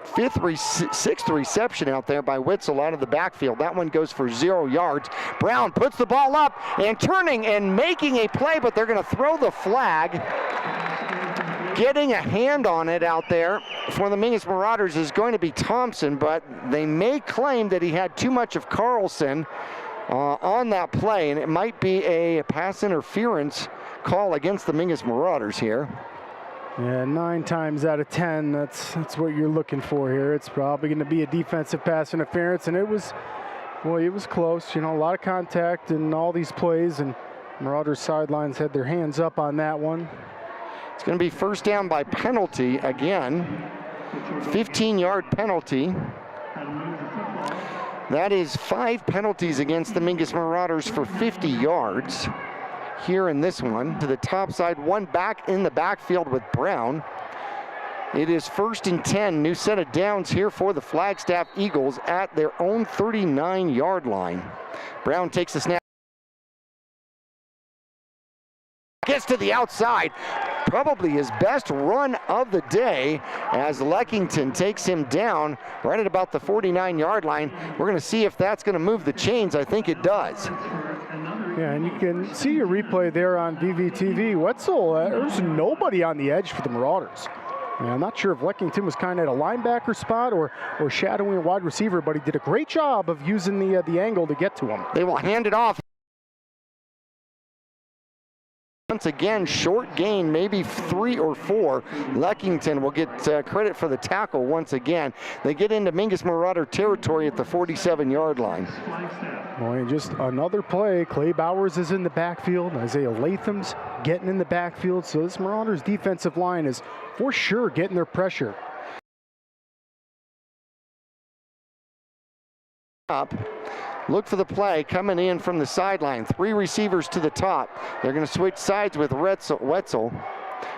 Speaker 2: 6th reception out there by Witzel out of the backfield. That one goes for 0 yards. Brown puts the ball up and turning and making a play, but they're going to throw the flag. Getting a hand on it out there for the Mingus Marauders is going to be Thompson, but they may claim that he had too much of Carlson on that play, and it might be a pass interference call against the Mingus Marauders here.
Speaker 3: Yeah, 9 times out of 10, that's what you're looking for here. It's probably going to be a defensive pass interference, and it was close. You know, a lot of contact in all these plays, and Marauders sidelines had their hands up on that one.
Speaker 2: It's going to be first down by penalty again. 15-yard penalty. That is 5 penalties against the Mingus Marauders for 50 yards. here in this one. To the top side, one back in the backfield with Brown. It is 1st and 10, new set of downs here for the Flagstaff Eagles at their own 39-yard line. Brown takes the snap. Gets to the outside. Probably his best run of the day as Leckington takes him down right at about the 49-yard line. We're going to see if that's going to move the chains. I think it does.
Speaker 3: Yeah, and you can see your replay there on VVTV. Wetzel, there's nobody on the edge for the Marauders. I'm not sure if Leckington was kind of at a linebacker spot or shadowing a wide receiver, but he did a great job of using the angle to get to him.
Speaker 2: They will hand it off. Once again, short gain, maybe 3 or 4. Leckington will get credit for the tackle once again. They get into Mingus Marauder territory at the 47-yard line.
Speaker 3: Boy, and just another play. Clay Bowers is in the backfield. Isaiah Latham's getting in the backfield. So this Marauders defensive line is for sure getting their pressure.
Speaker 2: Up. Look for the play coming in from the sideline. 3 receivers to the top. They're going to switch sides with Wetzel.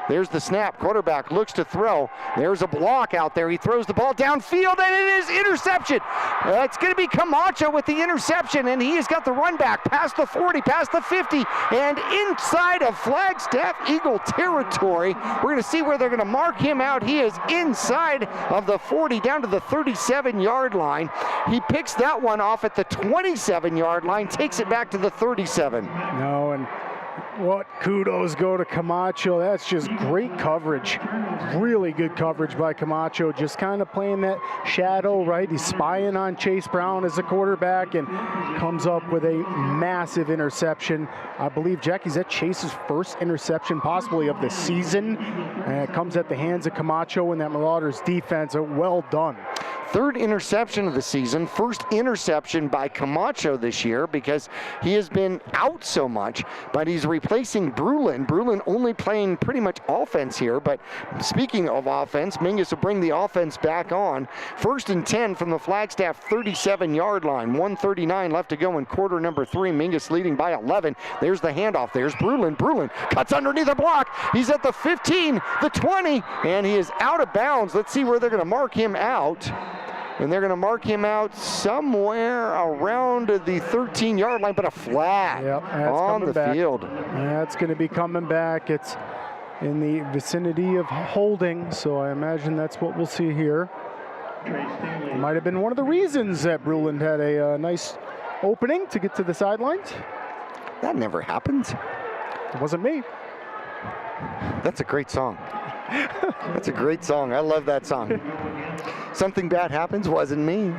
Speaker 2: There's the snap. Quarterback looks to throw. There's a block out there. He throws the ball downfield, and it is interception. It's going to be Camacho with the interception, and he has got the run back past the 40, past the 50, and inside of Flagstaff Eagle territory. We're going to see where they're going to mark him out. He is inside of the 40, down to the 37-yard line. He picks that one off at the 27-yard line, takes it back to the 37.
Speaker 3: No, and what kudos go to Camacho. That's just great coverage. Really good coverage by Camacho. Just kind of playing that shadow, right? He's spying on Chase Brown as a quarterback and comes up with a massive interception. I believe, Jackie, is that Chase's first interception possibly of the season? And it comes at the hands of Camacho and that Marauders defense. Well done.
Speaker 2: 3rd interception of the season, 1st interception by Camacho this year because he has been out so much, but he's replacing Bruand. Bruand only playing pretty much offense here, but speaking of offense, Mingus will bring the offense back on. 1st and 10 from the Flagstaff 37-yard line, 1:39 left to go in quarter number 3. Mingus leading by 11. There's the handoff. There's Bruand. Bruand cuts underneath the block. He's at the 15, the 20, and he is out of bounds. Let's see where they're going to mark him out. And they're going to mark him out somewhere around the 13-yard line, but a flag on the field.
Speaker 3: That's going to be coming back. It's in the vicinity of holding, so I imagine that's what we'll see here. It might have been one of the reasons that Bruand had a nice opening to get to the sidelines.
Speaker 2: That never happens.
Speaker 3: It wasn't me.
Speaker 2: That's a great song. That's a great song. I love that song. Something bad happens, wasn't me.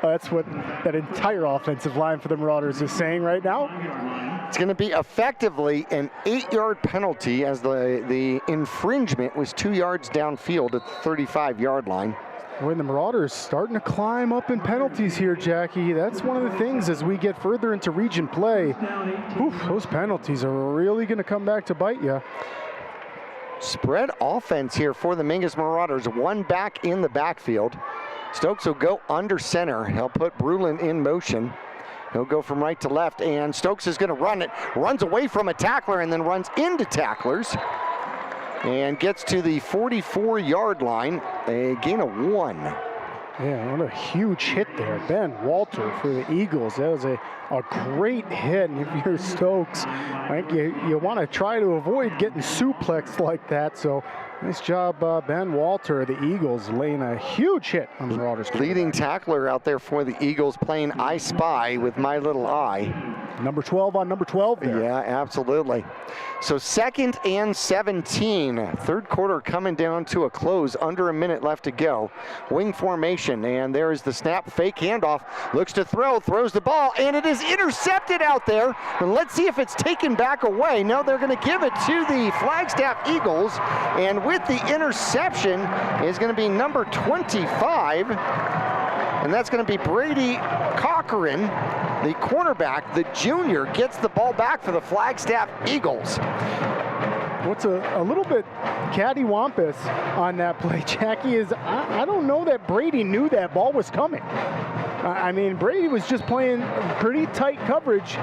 Speaker 3: That's what that entire offensive line for the Marauders is saying right now.
Speaker 2: It's going to be effectively an 8-yard penalty as the infringement was 2 yards downfield at the 35-yard line.
Speaker 3: When the Marauders starting to climb up in penalties here, Jackie. That's one of the things as we get further into region play. Those penalties are really going to come back to bite you.
Speaker 2: Spread offense here for the Mingus Marauders. One back in the backfield. Stokes will go under center. He'll put Bruand in motion. He'll go from right to left, and Stokes is going to run it. Runs away from a tackler and then runs into tacklers. And gets to the 44-yard line. A gain of 1.
Speaker 3: Yeah, what a huge hit there. Ben Walter for the Eagles. That was a great hit. And if you're Stokes, I think you want to try to avoid getting suplexed like that. So nice job, Ben Walter, the Eagles, laying a huge hit on the Marauders.
Speaker 2: Leading tackler out there for the Eagles, playing I Spy with my little eye.
Speaker 3: Number 12 on number 12 there.
Speaker 2: Yeah, absolutely. So 2nd and 17. 3rd quarter coming down to a close. Under a minute left to go. Wing formation, and there is the snap. Fake handoff. Looks to throw. Throws the ball, and it is intercepted out there. And let's see if it's taken back away. No, they're going to give it to the Flagstaff Eagles. And with the interception is going to be number 25. And that's going to be Brady Cochran, the cornerback. The junior gets the ball back for the Flagstaff Eagles.
Speaker 3: What's a little bit cattywampus on that play, Jackie, is I don't know that Brady knew that ball was coming. I mean, Brady was just playing pretty tight coverage.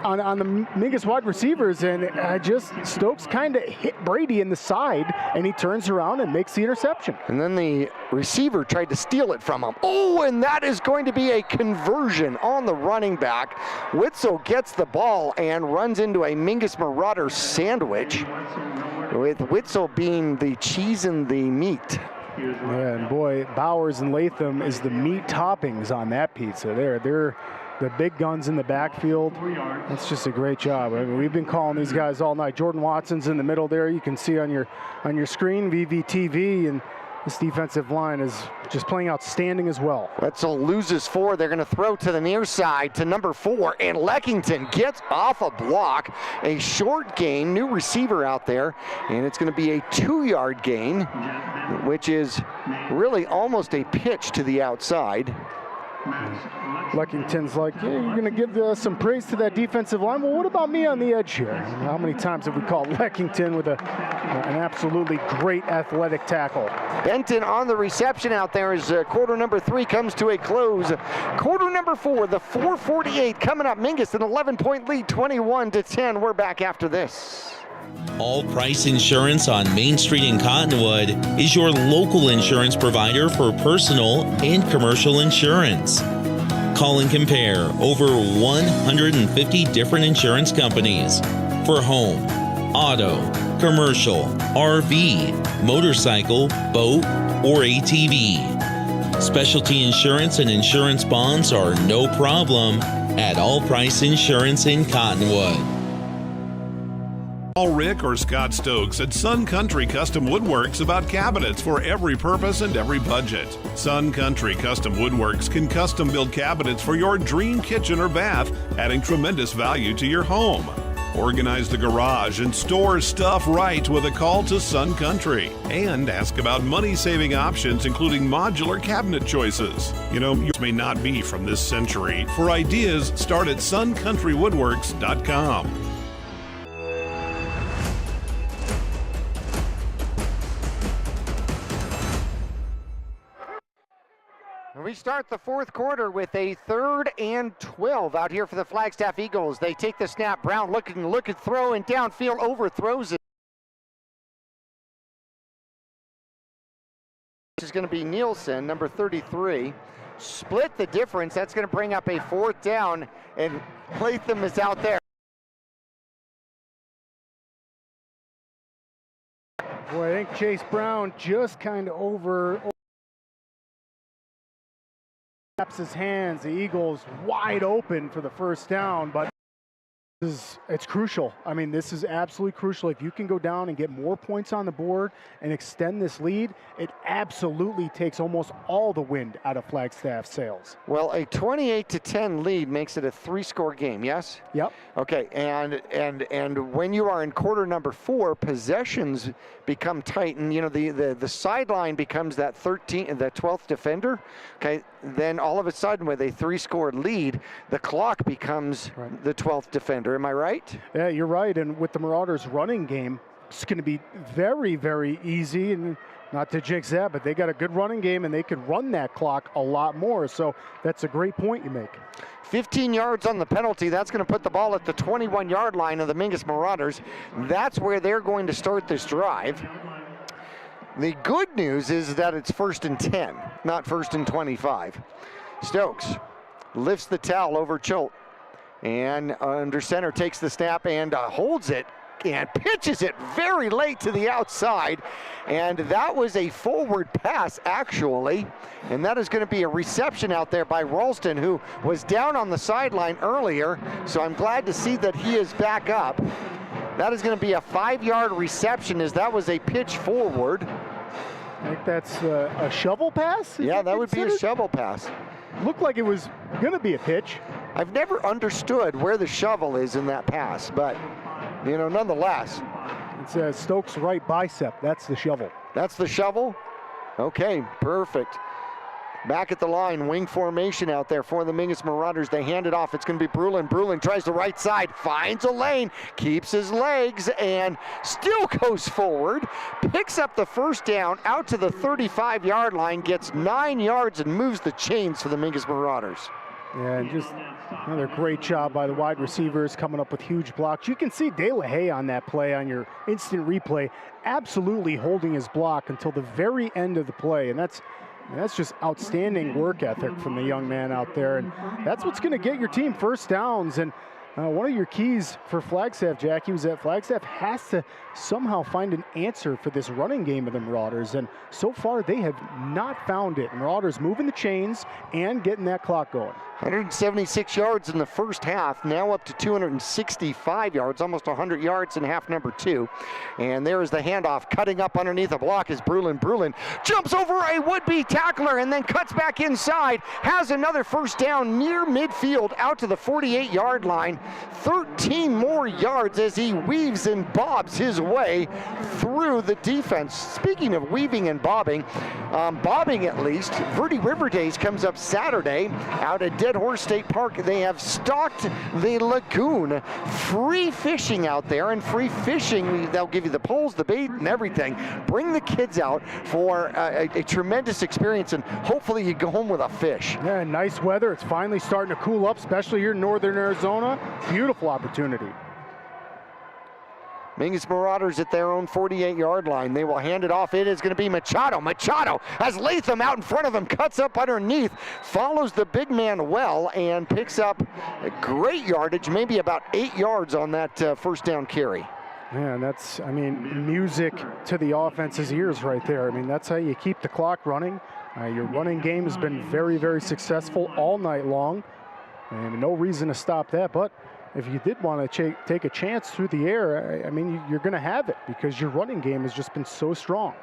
Speaker 3: on the Mingus wide receivers, and just Stokes kind of hit Brady in the side, and he turns around and makes the interception.
Speaker 2: And then the receiver tried to steal it from him. Oh, and that is going to be a conversion on the running back. Witzel gets the ball and runs into a Mingus Marauders sandwich, with Witzel being the cheese and the meat.
Speaker 3: Yeah, and boy, Bowers and Latham is the meat toppings on that pizza there. They're the big guns in the backfield. That's just a great job. I mean, we've been calling these guys all night. Jordan Watson's in the middle there. You can see on your screen, VVTV, and this defensive line is just playing outstanding as well.
Speaker 2: Wetzel loses 4. They're going to throw to the near side to number 4, and Leckington gets off a block. A short gain, new receiver out there, and it's going to be a 2-yard gain, which is really almost a pitch to the outside.
Speaker 3: Leckington's like, yeah, you're going to give some praise to that defensive line. Well, what about me on the edge here? How many times have we called Leckington with an absolutely great athletic tackle?
Speaker 2: Benton on the reception out there as quarter number 3 comes to a close. Quarter number 4, the 4:48 coming up. Mingus an 11-point lead, 21-10. We're back after this.
Speaker 4: All Price Insurance on Main Street in Cottonwood is your local insurance provider for personal and commercial insurance. Call and compare over 150 different insurance companies for home, auto, commercial, RV, motorcycle, boat, or ATV. Specialty insurance and insurance bonds are no problem at All Price Insurance in Cottonwood.
Speaker 8: Call Rick or Scott Stokes at Sun Country Custom Woodworks about cabinets for every purpose and every budget. Sun Country Custom Woodworks can custom build cabinets for your dream kitchen or bath, adding tremendous value to your home. Organize the garage and store stuff right with a call to Sun Country. And ask about money-saving options, including modular cabinet choices. You know, yours may not be from this century. For ideas, start at suncountrywoodworks.com.
Speaker 2: We start the fourth quarter with a 3rd and 12 out here for the Flagstaff Eagles. They take the snap. Brown looking, throw, and downfield overthrows it. This is going to be Nielsen, number 33. Split the difference. That's going to bring up a 4th down, and Latham is out there.
Speaker 3: Boy, I think Chase Brown just kind of taps his hands. The Eagles wide open for the first down, but it's crucial. I mean, this is absolutely crucial. If you can go down and get more points on the board and extend this lead, it absolutely takes almost all the wind out of Flagstaff's sails.
Speaker 2: Well, a 28-10 lead makes it a 3-score game, yes?
Speaker 3: Yep.
Speaker 2: Okay, and when you are in quarter number 4, possessions become tight, and you know the sideline becomes that 12th defender. Okay, then all of a sudden with a 3-score lead, the clock becomes the 12th defender. Am I right?
Speaker 3: Yeah, you're right. And with the Marauders running game, it's going to be very, very easy. And not to jinx that, but they got a good running game and they could run that clock a lot more. So that's a great point you make.
Speaker 2: 15 yards on the penalty. That's going to put the ball at the 21-yard line of the Mingus Marauders. That's where they're going to start this drive. The good news is that it's 1st and 10, not 1st and 25. Stokes lifts the towel over Choate, and under center takes the snap and holds it and pitches it very late to the outside. And that was a forward pass, actually. And that is going to be a reception out there by Ralston, who was down on the sideline earlier. So I'm glad to see that he is back up. That is going to be a 5-yard reception, as that was a pitch forward.
Speaker 3: I think that's a shovel pass?
Speaker 2: Yeah, that would be a shovel pass.
Speaker 3: Looked like it was going to be a pitch.
Speaker 2: I've never understood where the shovel is in that pass, but, you know, nonetheless.
Speaker 3: It's Stokes' right bicep. That's the shovel.
Speaker 2: That's the shovel? Okay, perfect. Back at the line, wing formation out there for the Mingus Marauders. They hand it off. It's going to be Bruand. Bruand tries the right side, finds a lane, keeps his legs, and still goes forward. Picks up the first down out to the 35-yard line, gets 9 yards, and moves the chains for the Mingus Marauders.
Speaker 3: And just another great job by the wide receivers coming up with huge blocks. You can see De La Haye on that play on your instant replay, absolutely holding his block until the very end of the play. And that's just outstanding work ethic from the young man out there. And that's what's going to get your team first downs. And one of your keys for Flagstaff, Jackie, was that Flagstaff has to somehow find an answer for this running game of the Marauders. And so far, they have not found it. Marauders moving the chains and getting that clock going.
Speaker 2: 176 yards in the first half, now up to 265 yards, almost 100 yards in half number 2. And there is the handoff, cutting up underneath the block is Bruand. Bruand jumps over a would-be tackler and then cuts back inside, has another first down near midfield out to the 48-yard line. 13 more yards as he weaves and bobs his way through the defense. Speaking of weaving and bobbing at least, Verde River Days comes up Saturday out at Dead Horse State Park. They have stocked the lagoon. Free fishing out there, and free fishing, they'll give you the poles, the bait, and everything. Bring the kids out for a tremendous experience, and hopefully you go home with a fish.
Speaker 3: Yeah, nice weather. It's finally starting to cool up, especially here in northern Arizona. Beautiful opportunity.
Speaker 2: Mingus Marauders at their own 48-yard line. They will hand it off. It is going to be Machado. Machado has Latham out in front of him, cuts up underneath, follows the big man well, and picks up a great yardage, maybe about 8 yards on that first down carry.
Speaker 3: Man, that's, music to the offense's ears right there. That's how you keep the clock running. Your running game has been very, very successful all night long. And no reason to stop that, but if you did want to take a chance through the air, you're going to have it because your running game has just been so strong.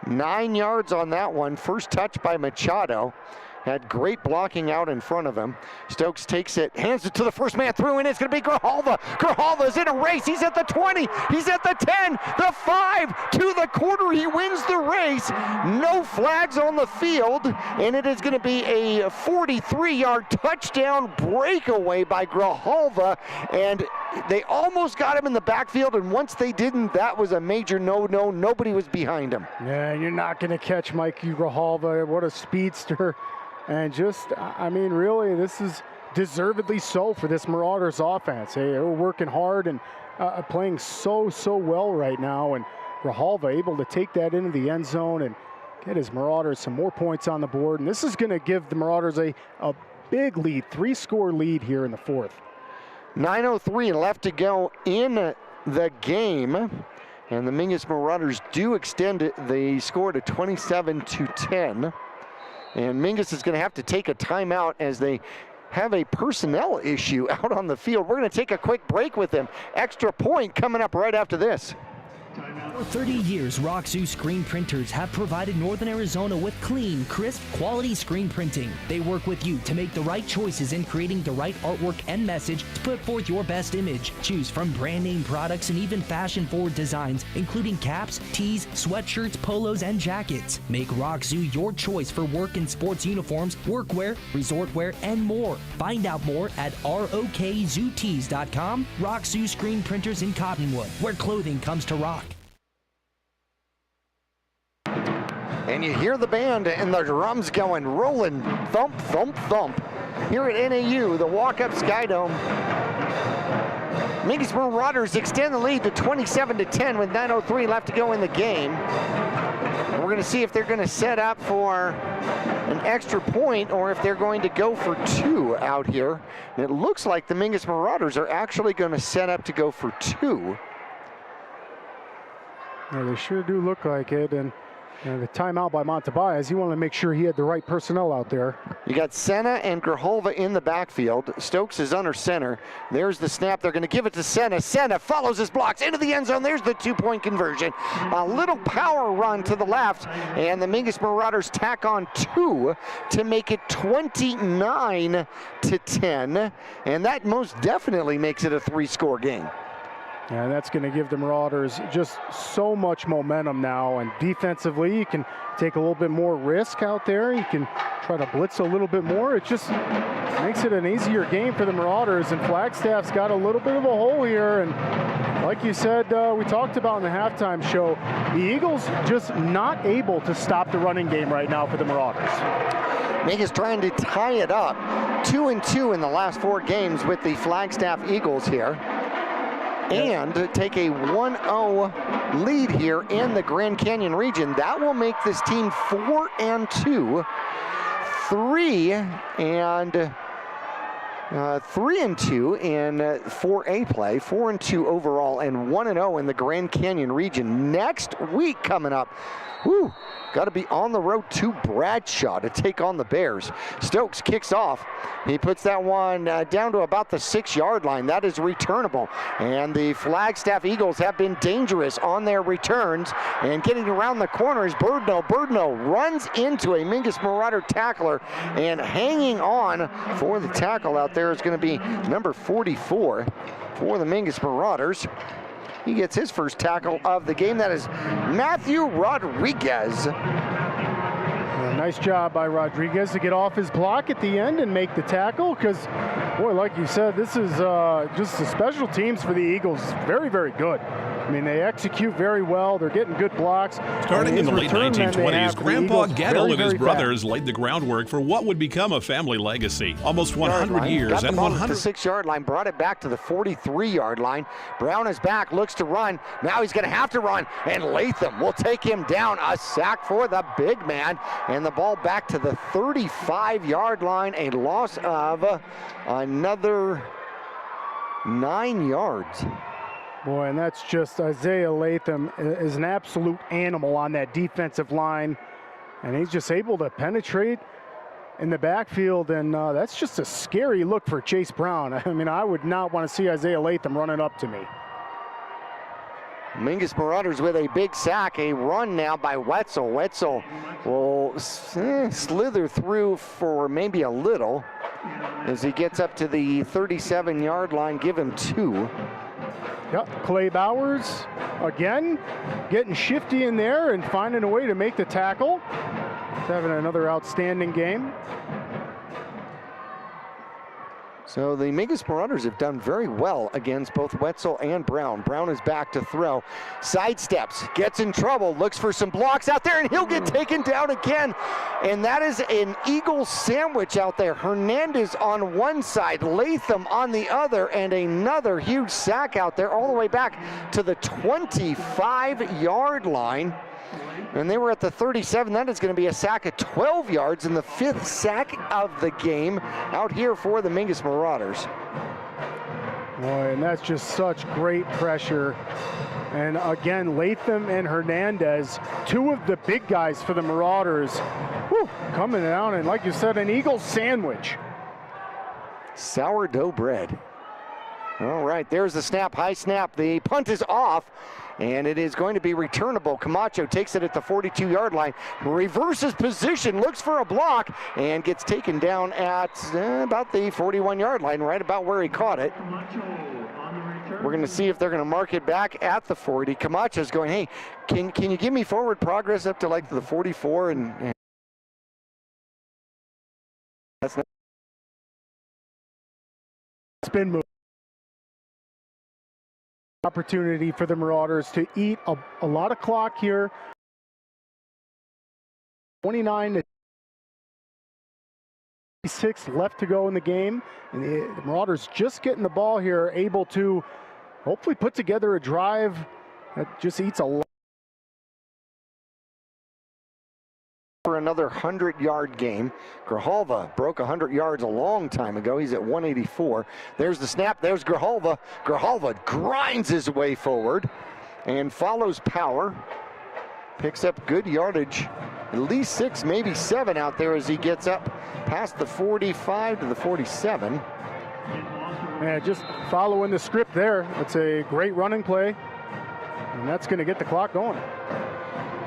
Speaker 2: 9 yards on that one. First touch by Machado. Had great blocking out in front of him. Stokes takes it, hands it to the first man through, and it's going to be Grijalva. Grijalva's in a race. He's at the 20. He's at the 10, the 5, to the quarter. He wins the race. No flags on the field, and it is going to be a 43-yard touchdown breakaway by Grijalva, and they almost got him in the backfield, and once they didn't, that was a major no-no. Nobody was behind him.
Speaker 3: Yeah, you're not going to catch Mikey Grijalva. What a speedster. And just, really, this is deservedly so for this Marauders offense. Hey, they're working hard and playing so well right now. And Grijalva able to take that into the end zone and get his Marauders some more points on the board. And this is going to give the Marauders a big lead, 3-score lead here in the fourth.
Speaker 2: 9:03 left to go in the game. And the Mingus Marauders do extend the score to 27-10. And Mingus is going to have to take a timeout as they have a personnel issue out on the field. We're going to take a quick break with them. Extra point coming up right after this.
Speaker 11: For 30 years, Roxu screen printers have provided Northern Arizona with clean, crisp, quality screen printing. They work with you to make the right choices in creating the right artwork and message to put forth your best image. Choose from brand name products and even fashion-forward designs, including caps, tees, sweatshirts, polos, and jackets. Make Roxu your choice for work and sports uniforms, workwear, resort wear, and more. Find out more at rokzootees.com. Roxu screen printers in Cottonwood, where clothing comes to rock.
Speaker 2: And you hear the band and the drums going, rolling, thump, thump, thump. Here at NAU, the walk-up Sky Dome. Mingus Marauders extend the lead to 27-10 with 9:03 left to go in the game. And we're going to see if they're going to set up for an extra point or if they're going to go for 2 out here. And it looks like the Mingus Marauders are actually going to set up to go for 2.
Speaker 3: Yeah, they sure do look like it. And the timeout by Montebias, he wanted to make sure he had the right personnel out there.
Speaker 2: You got Senna and Grijalva in the backfield. Stokes is under center. There's the snap. They're going to give it to Senna. Senna follows his blocks into the end zone. There's the 2-point conversion. A little power run to the left, and the Mingus Marauders tack on 2 to make it 29-10, and that most definitely makes it a 3-score game.
Speaker 3: And that's going to give the Marauders just so much momentum now. And defensively, you can take a little bit more risk out there. You can try to blitz a little bit more. It just makes it an easier game for the Marauders. And Flagstaff's got a little bit of a hole here. And like you said, we talked about in the halftime show, the Eagles just not able to stop the running game right now for the Marauders.
Speaker 2: Mingus trying to tie it up. 2-2 in the last 4 games with the Flagstaff Eagles here. And take a 1-0 lead here in the Grand Canyon region. That will make this team 4-2, 3-2 in 4A play, 4-2 overall, and 1-0 in the Grand Canyon region. Next week coming up, whew, got to be on the road to Bradshaw to take on the Bears. Stokes kicks off. He puts that one down to about the 6-yard line. That is returnable. And the Flagstaff Eagles have been dangerous on their returns. And getting around the corner is Birdno. Birdno runs into a Mingus Marauder tackler, and hanging on for the tackle out there is going to be number 44 for the Mingus Marauders. He gets his first tackle of the game. That is Matthew Rodriguez.
Speaker 3: Nice job by Rodriguez to get off his block at the end and make the tackle, because, boy, like you said, this is just the special teams for the Eagles. Very, very good. I mean, they execute very well. They're getting good blocks.
Speaker 8: Starting in the late 1920s, Grandpa Gettle and his brothers laid the groundwork for what would become a family legacy. Almost 100 years and 100.
Speaker 2: The 6-yard line, brought it back to the 43-yard line. Brown is back, looks to run. Now he's going to have to run, and Latham will take him down. A sack for the big man, and the ball back to the 35-yard line. A loss of another 9 yards.
Speaker 3: Boy, and that's just Isaiah Latham is an absolute animal on that defensive line, and he's just able to penetrate in the backfield, and that's just a scary look for Chase Brown. I mean, I would not want to see Isaiah Latham running up to me.
Speaker 2: Mingus Marauders with a big sack, a run now by Wetzel. Wetzel will slither through for maybe a little as he gets up to the 37-yard line. Give him 2.
Speaker 3: Yep, Clay Bowers again getting shifty in there and finding a way to make the tackle. He's having another outstanding game.
Speaker 2: So the Mingus Marauders have done very well against both Wetzel and Brown. Brown is back to throw. Sidesteps, gets in trouble, looks for some blocks out there, and he'll get taken down again. And that is an Eagle sandwich out there. Hernandez on one side, Latham on the other, and another huge sack out there all the way back to the 25-yard line. And they were at the 37. That is going to be a sack of 12 yards and the 5th sack of the game out here for the Mingus Marauders.
Speaker 3: Boy, and that's just such great pressure. And again, Latham and Hernandez, 2 of the big guys for the Marauders, coming down, and like you said, an Eagle sandwich.
Speaker 2: Sourdough bread. All right, there's the snap, high snap. The punt is off, and it is going to be returnable. Camacho takes it at the 42-yard line, reverses position, looks for a block, and gets taken down at about the 41-yard line, right about where he caught it. We're going to see if they're going to mark it back at the 40. Camacho's going, hey, can you give me forward progress up to like the 44? And that's not
Speaker 3: spin move. Opportunity for the Marauders to eat a lot of clock here. 29-6 left to go in the game, and the Marauders just getting the ball here, able to hopefully put together a drive that just eats a lot.
Speaker 2: For another 100-yard game. Grijalva broke 100 yards a long time ago. He's at 184. There's the snap. There's Grijalva. Grijalva grinds his way forward and follows Power. Picks up good yardage. At least 6, maybe 7 out there as he gets up past the 45 to the 47.
Speaker 3: Yeah, just following the script there. That's a great running play, and that's going to get the clock going.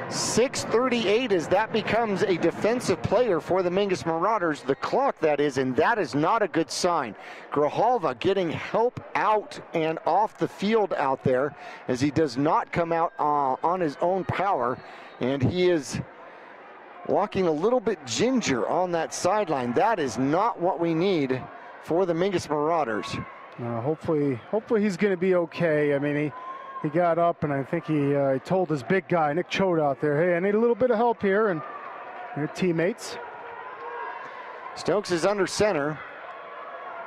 Speaker 2: 6:38 as that becomes a defensive player for the Mingus Marauders, the clock that is, and that is not a good sign. Grijalva getting help out and off the field out there as he does not come out on his own power, and he is walking a little bit ginger on that sideline. That is not what we need for the Mingus Marauders.
Speaker 3: Hopefully he's going to be okay. I mean, he got up, and I think he told his big guy, Nick Choate, out there, hey, I need a little bit of help here, and your teammates.
Speaker 2: Stokes is under center.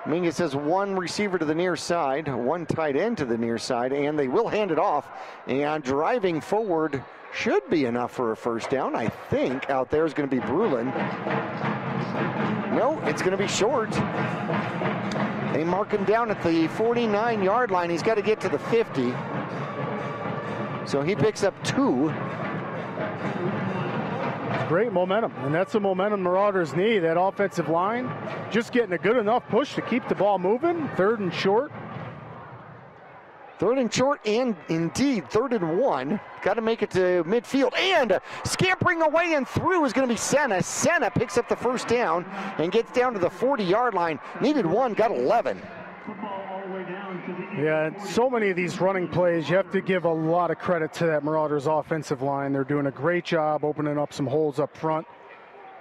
Speaker 2: Mingus has one receiver to the near side, one tight end to the near side, and they will hand it off. And driving forward should be enough for a first down. I think out there is going to be Bruand. No, it's going to be short. They mark him down at the 49-yard line. He's got to get to the 50. So he picks up 2.
Speaker 3: Great momentum, and that's the momentum Marauders need. That offensive line just getting a good enough push to keep the ball moving. 3rd and short.
Speaker 2: 3rd and short, and indeed 3rd and 1. Got to make it to midfield, and scampering away and through is going to be Senna. Senna picks up the first down and gets down to the 40-yard line. Needed 1, got 11.
Speaker 3: Yeah, so many of these running plays, you have to give a lot of credit to that Marauders offensive line. They're doing a great job opening up some holes up front.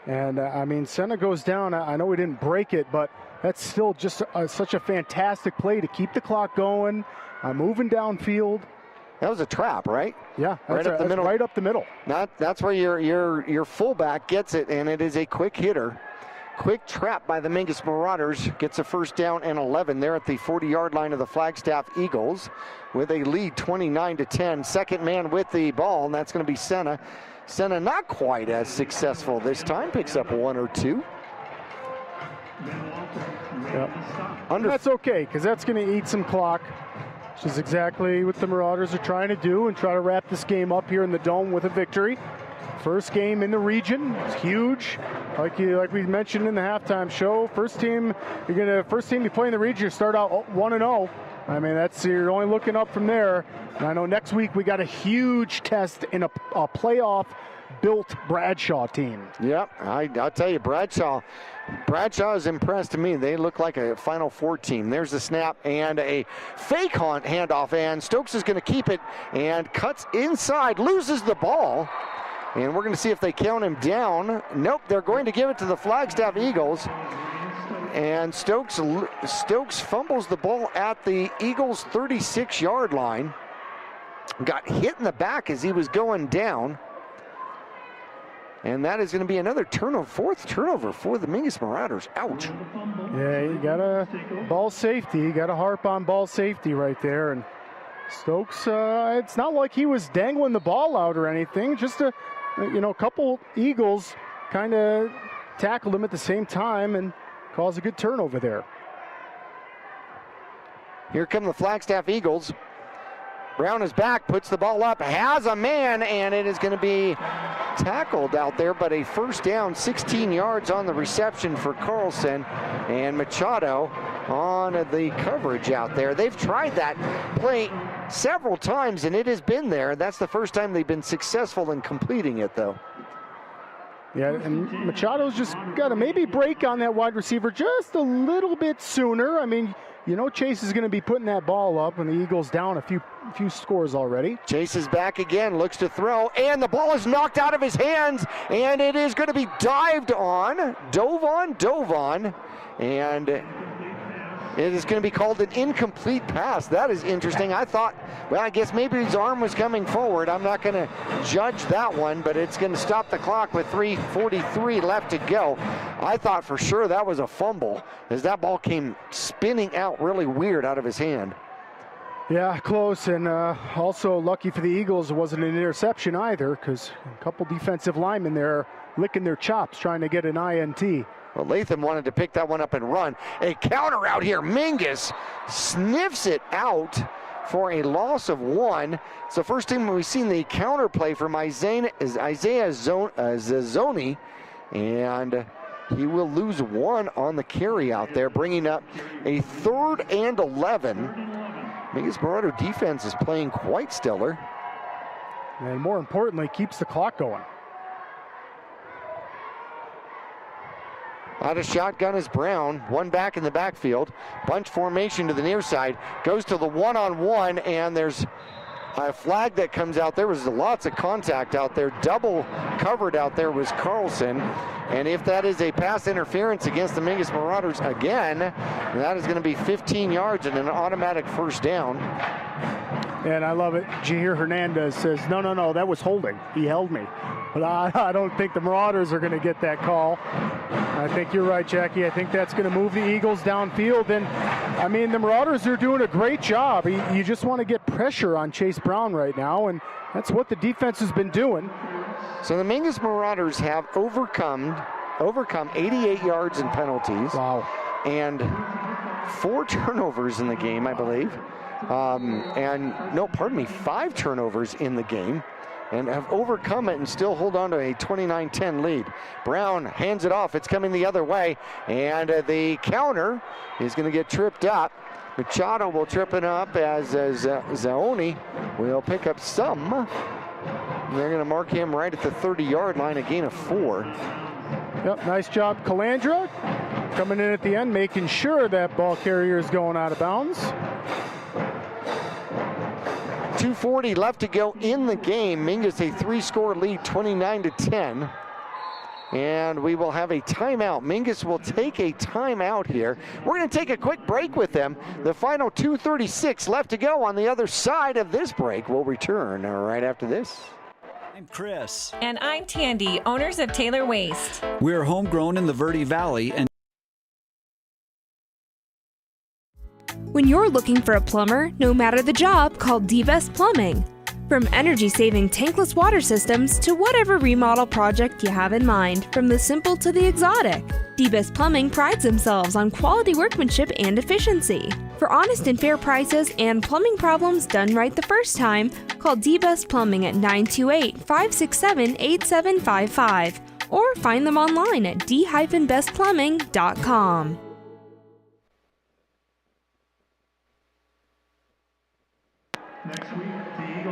Speaker 3: And, I mean, Senna goes down. I know we didn't break it, but that's still just such a fantastic play to keep the clock going, moving downfield.
Speaker 2: That was a trap, right?
Speaker 3: Yeah,
Speaker 2: right up the middle.
Speaker 3: Right up the middle.
Speaker 2: That's where your fullback gets it, and it is a quick hitter. Quick trap by the Mingus Marauders. Gets a first down and 11 there at the 40-yard line of the Flagstaff Eagles with a lead 29-10. Second man with the ball, and that's going to be Senna. Senna not quite as successful this time. Picks up 1 or 2.
Speaker 3: Yep. That's okay, because that's going to eat some clock, which is exactly what the Marauders are trying to do and try to wrap this game up here in the Dome with a victory. First game in the region, it's huge. Like we mentioned in the halftime show, first team you play in the region, you start out 1-0. I mean, you're only looking up from there. And I know next week we got a huge test in a playoff-built Bradshaw team.
Speaker 2: Yep, I'll tell you, Bradshaw has impressed me. They look like a Final Four team. There's the snap and a fake handoff, and Stokes is going to keep it and cuts inside, loses the ball. And we're going to see if they count him down. Nope, they're going to give it to the Flagstaff Eagles. And Stokes fumbles the ball at the Eagles' 36-yard line. Got hit in the back as he was going down. And that is going to be another turnover, 4th turnover for the Mingus Marauders. Ouch.
Speaker 3: Yeah, you got a ball safety. You got to harp on ball safety right there. And Stokes, it's not like he was dangling the ball out or anything. Just a couple Eagles kind of tackled him at the same time and caused a good turnover there.
Speaker 2: Here come the Flagstaff Eagles. Brown is back, puts the ball up, has a man, and it is going to be tackled out there, but a first down, 16 yards on the reception for Carlson, and Machado on the coverage out there. They've tried that play several times, and it has been there. That's the first time they've been successful in completing it, though.
Speaker 3: Yeah, and Machado's just got to maybe break on that wide receiver just a little bit sooner. I mean, Chase is going to be putting that ball up, and the Eagles down a few scores already.
Speaker 2: Chase is back again, looks to throw, and the ball is knocked out of his hands, and it is going to be dove on, and it is going to be called an incomplete pass. That is interesting. I thought, I guess maybe his arm was coming forward. I'm not going to judge that one, but it's going to stop the clock with 3:43 left to go. I thought for sure that was a fumble, as that ball came spinning out really weird out of his hand.
Speaker 3: Yeah, close, and also lucky for the Eagles, it wasn't an interception either, because a couple defensive linemen there licking their chops trying to get an INT.
Speaker 2: Well, Latham wanted to pick that one up and run. A counter out here. Mingus sniffs it out for a loss of 1. It's the first time we've seen the counter play from Isaiah Zazzoni, and he will lose 1 on the carry out there, bringing up a 3rd and 11. Mingus Marauder defense is playing quite stellar.
Speaker 3: And more importantly, keeps the clock going.
Speaker 2: Out of shotgun is Brown. One back in the backfield. Bunch formation to the near side. Goes to the one-on-one, and there's a flag that comes out. There was lots of contact out there. Double covered out there was Carlson. And if that is a pass interference against the Mingus Marauders again, that is going to be 15 yards and an automatic first down.
Speaker 3: And I love it. Jair Hernandez says, no, that was holding. He held me. But I don't think the Marauders are going to get that call. I think you're right, Jackie. I think that's going to move the Eagles downfield. And, I mean, the Marauders are doing a great job. You just want to get pressure on Chase Brown right now, and that's what the defense has been doing.
Speaker 2: So the Mingus Marauders have overcome 88 yards in penalties.
Speaker 3: Wow.
Speaker 2: And 4 turnovers in the game, I believe. 5 turnovers in the game, and have overcome it and still hold on to a 29-10 lead. Brown hands it off. It's coming the other way, and the counter is going to get tripped up. Machado will trip it up as Zaoni will pick up some. They're going to mark him right at the 30-yard line, a gain of 4.
Speaker 3: Yep, nice job, Calandra, coming in at the end, making sure that ball carrier is going out of bounds.
Speaker 2: 2:40 left to go in the game. Mingus a 3-score lead, 29-10. And we will have a timeout. Mingus will take a timeout here. We're going to take a quick break with them. The final 2:36 left to go on the other side of this break. We'll return right after this.
Speaker 5: I'm Chris.
Speaker 6: And I'm Tandy, owners of Taylor Waste.
Speaker 5: We're homegrown in the Verde Valley, and
Speaker 12: When you're looking for a plumber, no matter the job, call D-Best Plumbing. From energy-saving tankless water systems to whatever remodel project you have in mind, from the simple to the exotic, D-Best Plumbing prides themselves on quality workmanship and efficiency. For honest and fair prices and plumbing problems done right the first time, call D-Best Plumbing at 928-567-8755 or find them online at d-bestplumbing.com.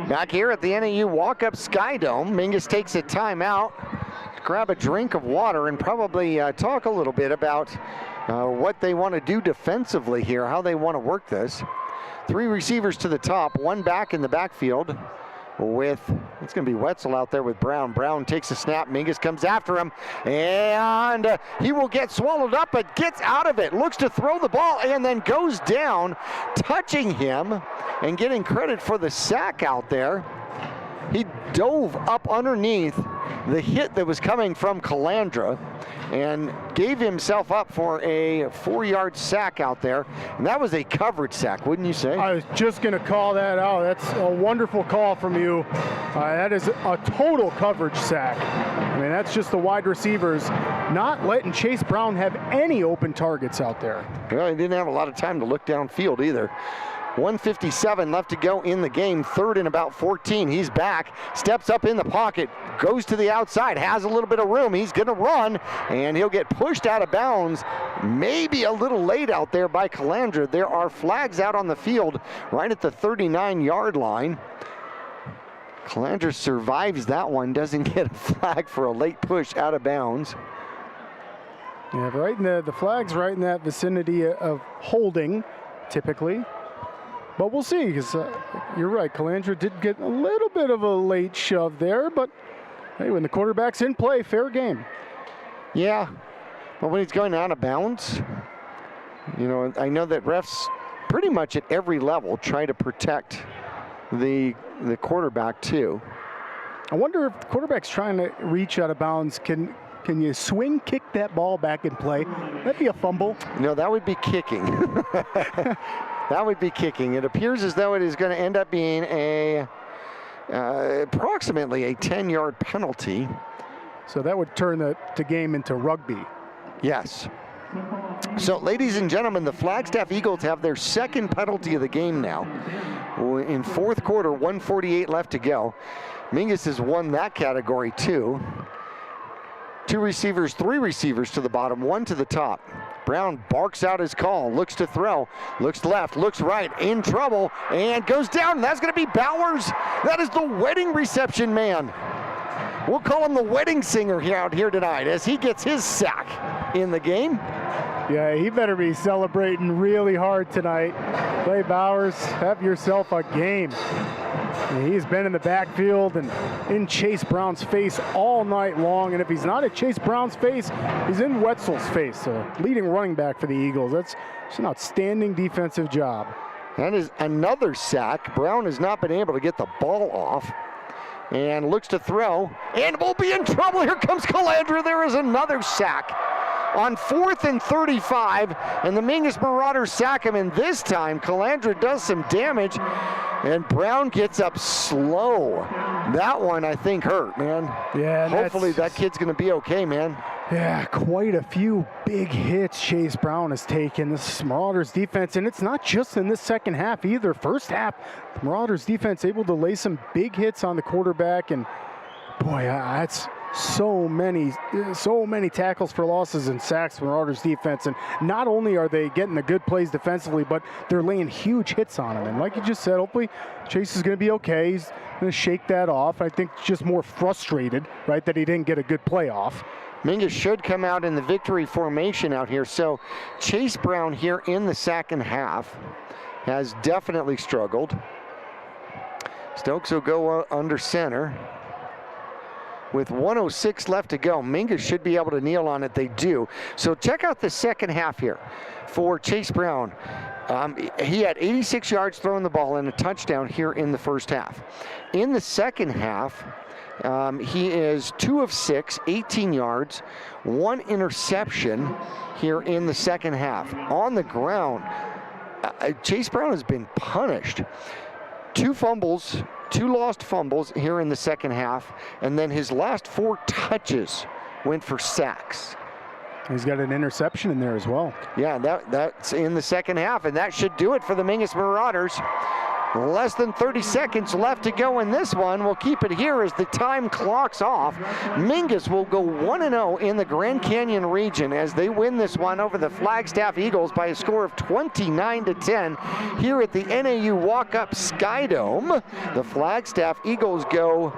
Speaker 2: Back here at the NAU walk-up Sky Dome, Mingus takes a timeout, grab a drink of water, and probably talk a little bit about what they want to do defensively here, how they want to work this. 3 receivers to the top, 1 back in the backfield with, it's going to be Wetzel out there with Brown. Brown takes a snap, Mingus comes after him, and he will get swallowed up, but gets out of it, looks to throw the ball, and then goes down, touching him, and getting credit for the sack out there. He dove up underneath the hit that was coming from Calandra and gave himself up for a 4-yard sack out there. And that was a coverage sack, wouldn't you say?
Speaker 3: I was just going to call that out. That's a wonderful call from you. That is a total coverage sack. I mean, that's just the wide receivers not letting Chase Brown have any open targets out there.
Speaker 2: Well, he didn't have a lot of time to look downfield either. 1:57 left to go in the game, 3rd and about 14. He's back, steps up in the pocket, goes to the outside, has a little bit of room. He's going to run, and he'll get pushed out of bounds. Maybe a little late out there by Calandra. There are flags out on the field right at the 39-yard line. Calandra survives that one, doesn't get a flag for a late push out of bounds.
Speaker 3: Yeah, right in the flag's right in that vicinity of holding, typically. But we'll see, because you're right, Calandra did get a little bit of a late shove there, but hey, when the quarterback's in play, fair game.
Speaker 2: Yeah, but when he's going out of bounds, you know, I know that refs pretty much at every level try to protect the quarterback too.
Speaker 3: I wonder if the quarterback's trying to reach out of bounds, can you swing kick that ball back in play? That'd be a fumble.
Speaker 2: No, that would be kicking. That would be kicking. It appears as though it is going to end up being approximately a 10-yard penalty.
Speaker 3: So that would turn the game into rugby.
Speaker 2: Yes. So, ladies and gentlemen, the Flagstaff Eagles have their 2nd penalty of the game now. In 4th quarter, 1:48 left to go. Mingus has won that category too. 2 receivers, 3 receivers to the bottom, 1 to the top. Brown barks out his call, looks to throw, looks left, looks right, in trouble, and goes down. And that's going to be Bowers. That is the wedding reception man. We'll call him the wedding singer out here tonight as he gets his sack in the game.
Speaker 3: Yeah, he better be celebrating really hard tonight. Clay Bowers, have yourself a game. He's been in the backfield and in Chase Brown's face all night long. And if he's not at Chase Brown's face, he's in Wetzel's face. Leading running back for the Eagles. That's an outstanding defensive job.
Speaker 2: That is another sack. Brown has not been able to get the ball off. and looks to throw, and will be in trouble. Here comes Calandra. There is another sack on 4th and 35, and the Mingus Marauders sack him, and this time Calandra does some damage, and Bruand gets up slow. That one, I think, hurt, man.
Speaker 3: Yeah.
Speaker 2: Hopefully that kid's going to be okay, man.
Speaker 3: Yeah, quite a few big hits Chase Brown has taken. This Marauders defense, and it's not just in this second half either. First half, the Marauders defense able to lay some big hits on the quarterback, and boy, that's so many tackles for losses and sacks for Marauders defense. And not only are they getting the good plays defensively, but they're laying huge hits on him. And like you just said, hopefully Chase is going to be okay. He's going to shake that off. I think just more frustrated, right, that he didn't get a good play off.
Speaker 2: Mingus should come out in the victory formation out here. So Chase Brown here in the second half has definitely struggled. Stokes will go under center. With 1:06 left to go, Mingus should be able to kneel on it. They do. So check out the second half here for Chase Brown. He had 86 yards throwing the ball and a touchdown here in the first half. In the second half, he is 2 of 6, 18 yards, 1 interception here in the second half. On the ground, Chase Brown has been punished. 2 fumbles, 2 lost fumbles here in the second half, and then his last 4 touches went for sacks.
Speaker 3: He's got an interception in there as well.
Speaker 2: Yeah, that's in the second half, and that should do it for the Mingus Marauders. Less than 30 seconds left to go in this one. We'll keep it here as the time clocks off. Mingus will go 1-0 in the Grand Canyon region as they win this one over the Flagstaff Eagles by a score of 29-10 here at the NAU Walk-Up Skydome. The Flagstaff Eagles go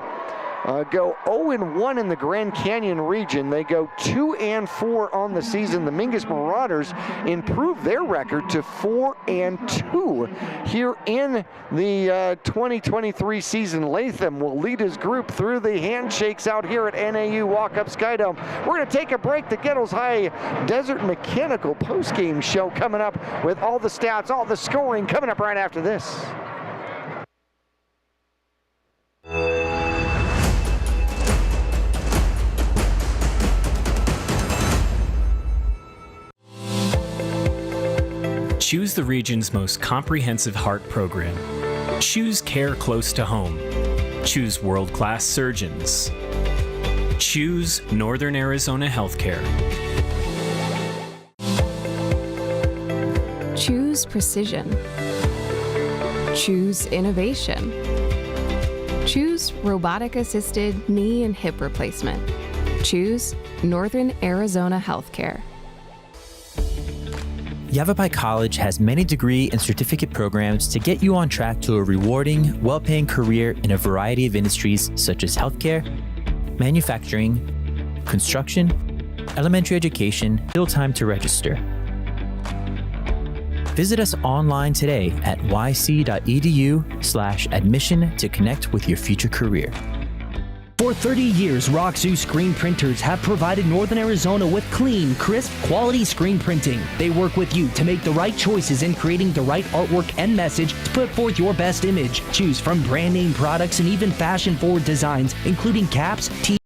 Speaker 2: 0-1 in the Grand Canyon region. They go 2-4 on the season. The Mingus Marauders improve their record to 4-2 here in the 2023 season. Latham will lead his group through the handshakes out here at NAU Walk-Up Skydome. We're going to take a break. The Gettles High Desert Mechanical postgame show coming up with all the stats, all the scoring coming up right after this.
Speaker 9: Choose the region's most comprehensive heart program. Choose care close to home. Choose world-class surgeons. Choose Northern Arizona Healthcare.
Speaker 10: Choose precision. Choose innovation. Choose robotic-assisted knee and hip replacement. Choose Northern Arizona Healthcare.
Speaker 13: Yavapai College has many degree and certificate programs to get you on track to a rewarding, well-paying career in a variety of industries such as healthcare, manufacturing, construction, elementary education. Still time to register. Visit us online today at yc.edu/admission to connect with your future career.
Speaker 11: For 30 years, Roxu screen printers have provided Northern Arizona with clean, crisp, quality screen printing. They work with you to make the right choices in creating the right artwork and message to put forth your best image. Choose from brand name products and even fashion-forward designs, including caps, t-shirts.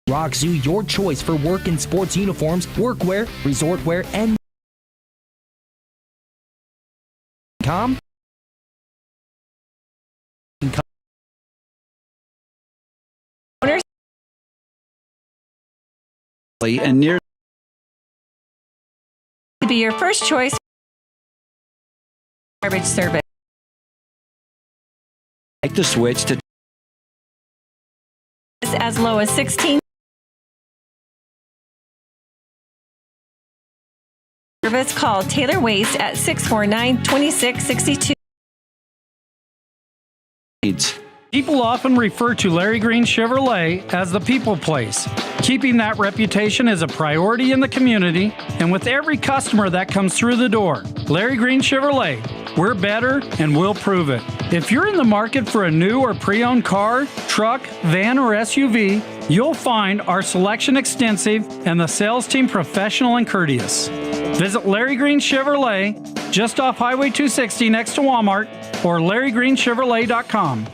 Speaker 11: Roxu, your choice for work and sports uniforms, workwear, resort wear, and com.
Speaker 5: And near
Speaker 6: To be your first choice garbage service.
Speaker 5: make the switch to
Speaker 6: As low as 16. Service call Taylor Waste at 649-2662.
Speaker 7: People often refer to Larry Green Chevrolet as the people place. Keeping that reputation is a priority in the community and with every customer that comes through the door. Larry Green Chevrolet, we're better and we'll prove it. If you're in the market for a new or pre-owned car, truck, van, or SUV, you'll find our selection extensive and the sales team professional and courteous. Visit Larry Green Chevrolet just off Highway 260 next to Walmart or LarryGreenChevrolet.com.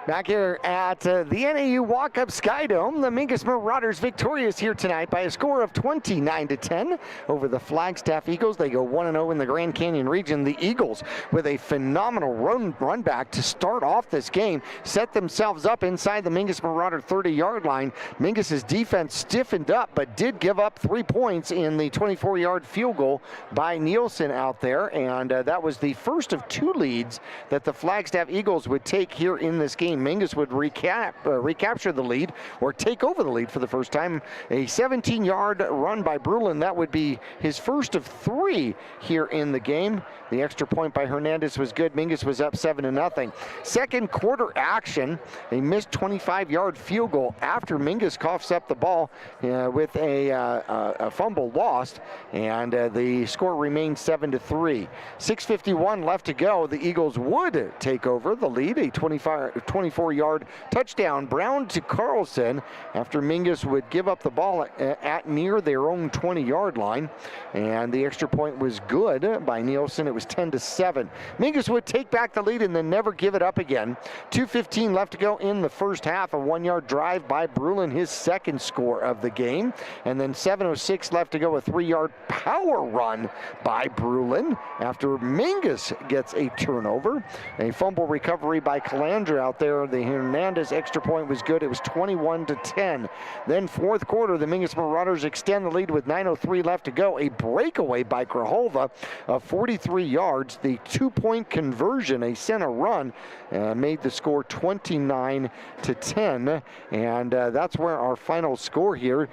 Speaker 2: Back here at the NAU Walk-Up Sky Dome, the Mingus Marauders victorious here tonight by a score of 29-10 over the Flagstaff Eagles. They go 1-0 in the Grand Canyon region. The Eagles, with a phenomenal run back to start off this game, set themselves up inside the Mingus Marauder 30-yard line. Mingus's defense stiffened up, but did give up 3 points in the 24-yard field goal by Nielsen out there, and that was the first of 2 leads that the Flagstaff Eagles would take here in this game. Mingus would recapture the lead or take over the lead for the first time. A 17-yard run by Bruand. That would be his first of 3 here in the game. The extra point by Hernandez was good. Mingus was up 7-0. Second quarter action, a missed 25-yard field goal after Mingus coughs up the ball with a fumble lost, and the score remains 7-3. 6:51 left to go. The Eagles would take over the lead. A 24-yard touchdown, Bruand to Carlson, after Mingus would give up the ball at near their own 20-yard line, and the extra point was good by Nielsen. It was 10-7. Mingus would take back the lead and then never give it up again. 2:15 left to go in the first half. A 1-yard drive by Bruand, his second score of the game, and then 7:06 left to go. A 3-yard power run by Bruand after Mingus gets a turnover. A fumble recovery by Calandra out there. The Hernandez extra point was good. It was 21-10. Then fourth quarter, the Mingus Marauders extend the lead with 9:03 left to go. A breakaway by Grijalva of 43 yards. The 2-point conversion, a center run, made the score 29-10. And that's where our final score here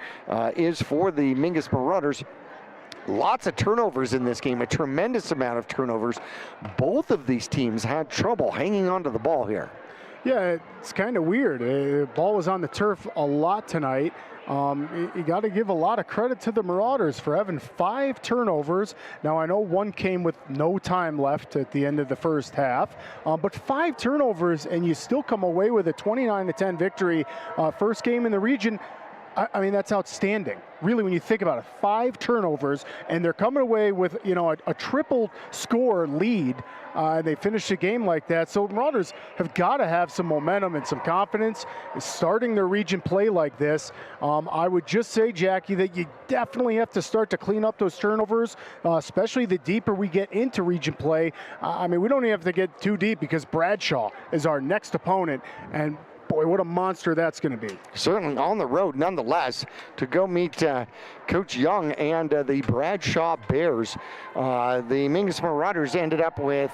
Speaker 2: is for the Mingus Marauders. Lots of turnovers in this game, a tremendous amount of turnovers. Both of these teams had trouble hanging on to the ball here.
Speaker 3: Yeah, it's kind of weird. The ball was on the turf a lot tonight. You got to give a lot of credit to the Marauders for having 5 turnovers. Now, I know one came with no time left at the end of the first half, but 5 turnovers, and you still come away with a 29-10 victory. First game in the region. I mean, that's outstanding. Really, when you think about it, 5 turnovers, and they're coming away with, you know, a triple score lead. They finished the game like that. So Marauders have got to have some momentum and some confidence starting their region play like this. I would just say, Jackie, that you definitely have to start to clean up those turnovers, especially the deeper we get into region play. I mean, we don't even have to get too deep because Bradshaw is our next opponent, and boy, what a monster that's going to be.
Speaker 2: Certainly on the road, nonetheless, to go meet Coach Young and the Bradshaw Bears. The Mingus Marauders ended up with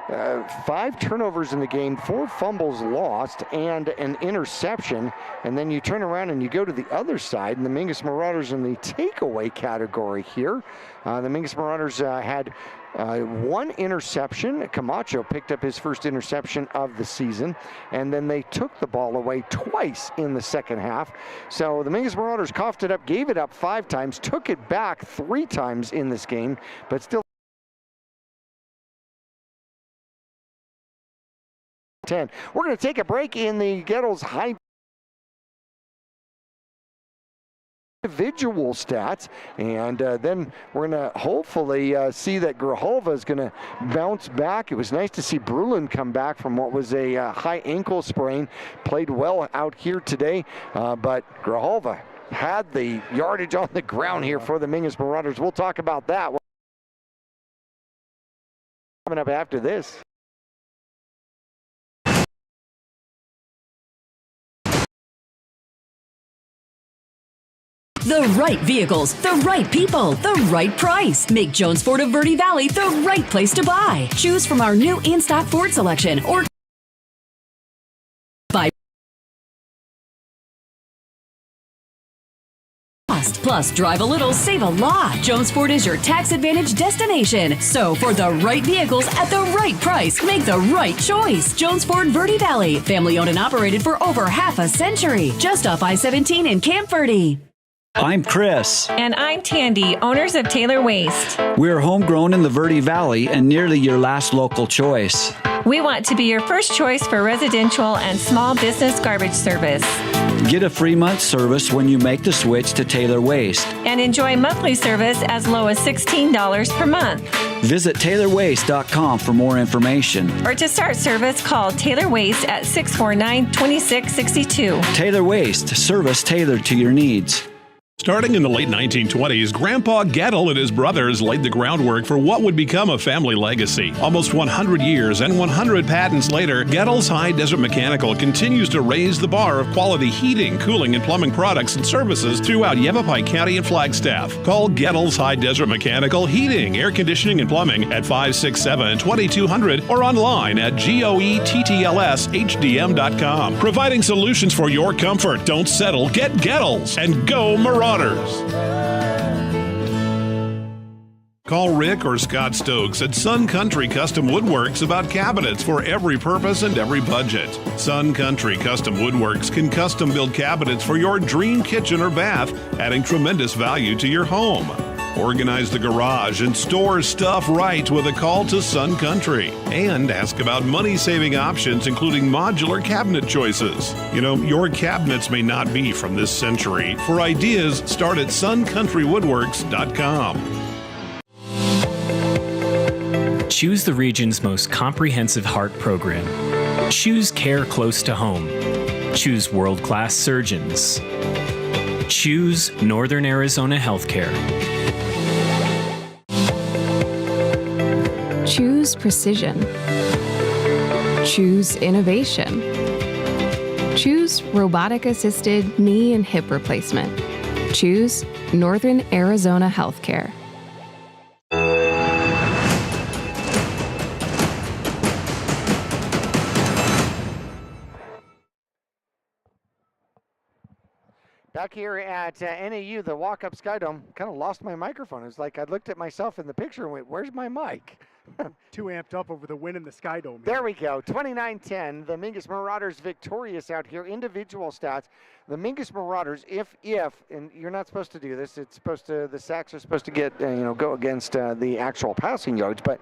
Speaker 2: 5 turnovers in the game, 4 fumbles lost, and an interception. And then you turn around and you go to the other side, and the Mingus Marauders in the takeaway category here. The Mingus Marauders had 1 interception. Camacho picked up his first interception of the season, and then they took the ball away twice in the second half. So the Mingus Marauders coughed it up, gave it up 5 times, took it back 3 times in this game, but still 10. We're going to take a break in the Gettles high individual stats, and then we're going to hopefully see that Grijalva is going to bounce back. It was nice to see Bruand come back from what was a high ankle sprain. Played well out here today, but Grijalva had the yardage on the ground here for the Mingus Marauders. We'll talk about that coming up after this.
Speaker 14: The right vehicles, the right people, the right price. Make Jones Ford of Verde Valley the right place to buy. Choose from our new in-stock Ford selection or buy. Plus, drive a little, save a lot. Jones Ford is your tax advantage destination. So, for the right vehicles at the right price, make the right choice. Jones Ford Verde Valley, family owned and operated for over half a century. Just off I-17 in Camp Verde.
Speaker 5: I'm Chris.
Speaker 6: And I'm Tandy, owners of Taylor Waste.
Speaker 5: We're homegrown in the Verde Valley and nearly your last local choice.
Speaker 6: We want to be your first choice for residential and small business garbage service.
Speaker 5: Get a free month service when you make the switch to Taylor Waste.
Speaker 6: And enjoy monthly service as low as $16 per month.
Speaker 5: Visit TaylorWaste.com for more information.
Speaker 6: Or to start service, call Taylor Waste at 649-2662.
Speaker 5: Taylor Waste, service tailored to your needs.
Speaker 8: Starting in the late 1920s, Grandpa Gettle and his brothers laid the groundwork for what would become a family legacy. Almost 100 years and 100 patents later, Gettle's High Desert Mechanical continues to raise the bar of quality heating, cooling, and plumbing products and services throughout Yavapai County and Flagstaff. Call Gettle's High Desert Mechanical Heating, Air Conditioning, and Plumbing at 567-2200 or online at goetttlshdm.com. Providing solutions for your comfort. Don't settle. Get Gettle's and go Marauders. Call Rick or Scott Stokes at Sun Country Custom Woodworks about cabinets for every purpose and every budget. Sun Country Custom Woodworks can custom build cabinets for your dream kitchen or bath, adding tremendous value to your home. Organize the garage and store stuff right with a call to Sun Country. And ask about money-saving options, including modular cabinet choices. You know, your cabinets may not be from this century. For ideas, start at suncountrywoodworks.com.
Speaker 9: Choose the region's most comprehensive heart program. Choose care close to home. Choose world-class surgeons. Choose Northern Arizona Healthcare.
Speaker 10: Choose precision. Choose innovation. Choose robotic-assisted knee and hip replacement. Choose Northern Arizona Healthcare.
Speaker 2: Back here at NAU, the walk-up Sky Dome, kind of lost my microphone. It was like I looked at myself in the picture and went, where's my mic?
Speaker 3: Too amped up over the win in the Sky Dome.
Speaker 2: There we go. 29-10. The Mingus Marauders victorious out here. Individual stats. The Mingus Marauders, if, and you're not supposed to do this, it's supposed to, the sacks are supposed to get, go against the actual passing yards, but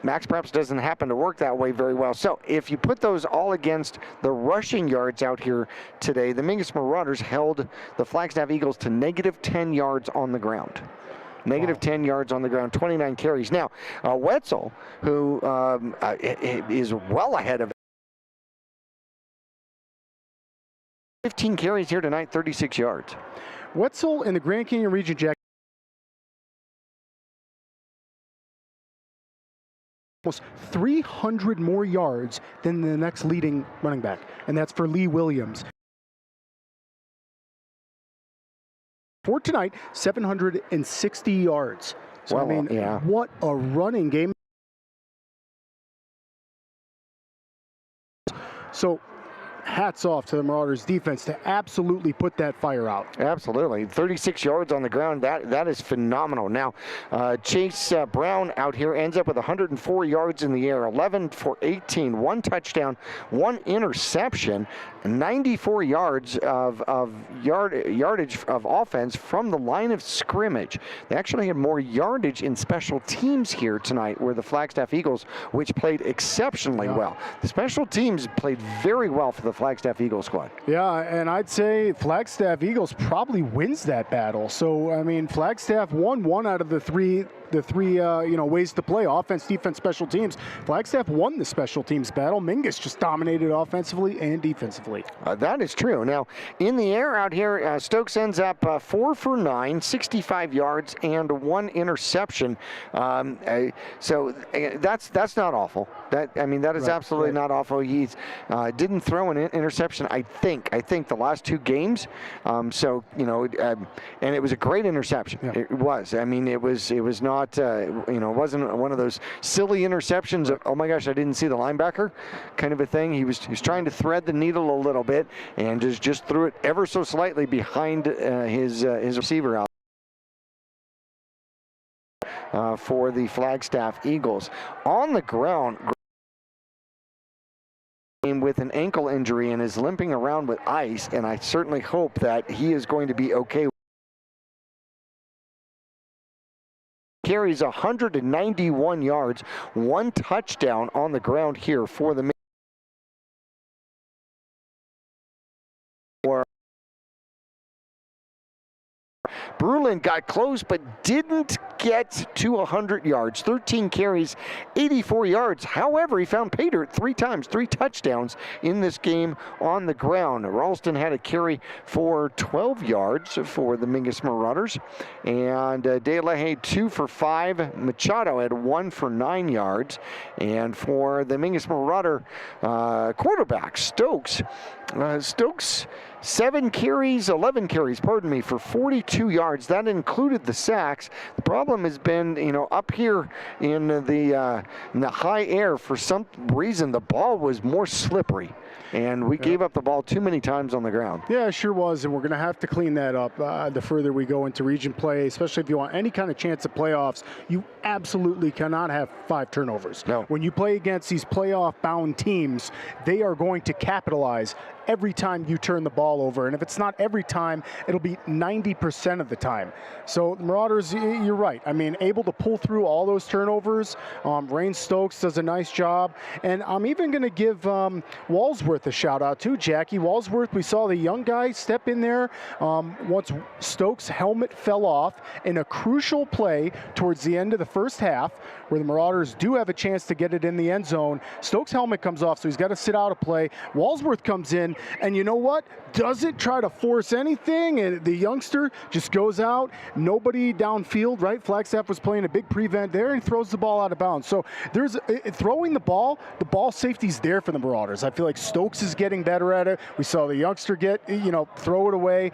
Speaker 2: Max perhaps doesn't happen to work that way very well. So if you put those all against the rushing yards out here today, the Mingus Marauders held the Flagstaff Eagles to -10 yards on the ground. Negative 10 yards on the ground, 29 carries. Now, Wetzel, who is well ahead of 15 carries here tonight, 36 yards.
Speaker 3: Wetzel in the Grand Canyon region, Jack, almost 300 more yards than the next leading running back, and that's for Lee Williams. For tonight, 760 yards. So,
Speaker 2: well,
Speaker 3: I mean,
Speaker 2: yeah.
Speaker 3: What a running game. So, hats off to the Marauders defense to absolutely put that fire out.
Speaker 2: Absolutely. 36 yards on the ground. That is phenomenal. Now, Chase Brown out here ends up with 104 yards in the air, 11 for 18, 1 touchdown, 1 interception, 94 yards of yardage of offense from the line of scrimmage. They actually had more yardage in special teams here tonight, where the Flagstaff Eagles, which played exceptionally well. The special teams played very well for the Flagstaff Eagles squad.
Speaker 3: Yeah, and I'd say Flagstaff Eagles probably wins that battle. So, I mean, Flagstaff won 1 out of the three ways to play: offense, defense, special teams. Flagstaff won the special teams battle. Mingus just dominated offensively and defensively.
Speaker 2: That is true. Now, in the air out here, Stokes ends up 4 for 9, 65 yards, and 1 interception. So that's not awful. That is absolutely not awful. He's didn't throw an interception, I think the last 2 games. And it was a great interception. Yeah. It was. I mean, it was not. It wasn't one of those silly interceptions of, oh my gosh, I didn't see the linebacker kind of a thing. He was trying to thread the needle a little bit and just threw it ever so slightly behind his receiver out for the Flagstaff Eagles. On the ground, with an ankle injury and is limping around with ice, and I certainly hope that he is going to be okay. Carries 191 yards, 1 touchdown on the ground here for the Bruand got close but didn't get to 100 yards. 13 carries, 84 yards. However, he found pay dirt 3 times, 3 touchdowns in this game on the ground. Ralston had a carry for 12 yards for the Mingus Marauders. And De La Haye 2 for 5. Machado had 1 for 9 yards. And for the Mingus Marauder quarterback, Stokes, 11 carries, for 42 yards. That included the sacks. The problem has been, up here in the high air, for some reason, the ball was more slippery. And we gave up the ball too many times on the ground.
Speaker 3: Yeah, it sure was, and we're going to have to clean that up the further we go into region play, especially if you want any kind of chance at playoffs. You absolutely cannot have 5 turnovers.
Speaker 2: No.
Speaker 3: When you play against these playoff-bound teams, they are going to capitalize every time you turn the ball over. And if it's not every time, it'll be 90% of the time. So Marauders, you're right. I mean, able to pull through all those turnovers. Rain Stokes does a nice job. And I'm even going to give Walsworth a shout out too, Jackie. Walsworth, we saw the young guy step in there once Stokes' helmet fell off in a crucial play towards the end of the first half, where the Marauders do have a chance to get it in the end zone. Stokes' helmet comes off, so he's got to sit out a play. Walsworth comes in, and you know what? Doesn't try to force anything, and the youngster just goes out. Nobody downfield, right? Flagstaff was playing a big prevent there, and throws the ball out of bounds. So there's throwing the ball safety's there for the Marauders. I feel like Stokes is getting better at it. We saw the youngster throw it away.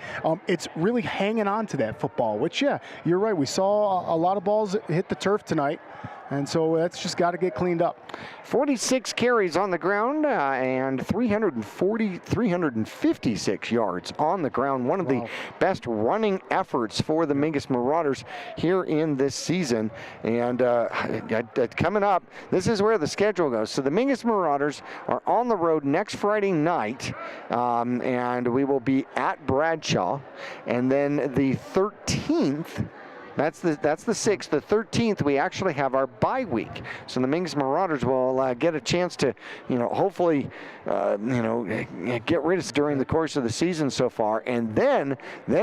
Speaker 3: It's really hanging on to that football, which, yeah, you're right. We saw a lot of balls hit the turf tonight. And so that's just got to get cleaned up.
Speaker 2: 46 carries on the ground and 356 yards on the ground. One of the best running efforts for the Mingus Marauders here in this season. And coming up, this is where the schedule goes. So the Mingus Marauders are on the road next Friday night, and we will be at Bradshaw. And then the 13th, That's the 6th. The 13th, we actually have our bye week. So the Mingus Marauders will get a chance to, hopefully, get rid of us during the course of the season so far. And then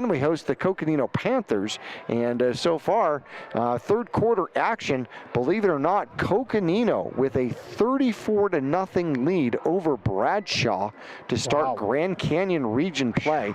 Speaker 2: we host the Coconino Panthers. And so far, third quarter action, believe it or not, Coconino with a 34-0 lead over Bradshaw to start Grand Canyon region play.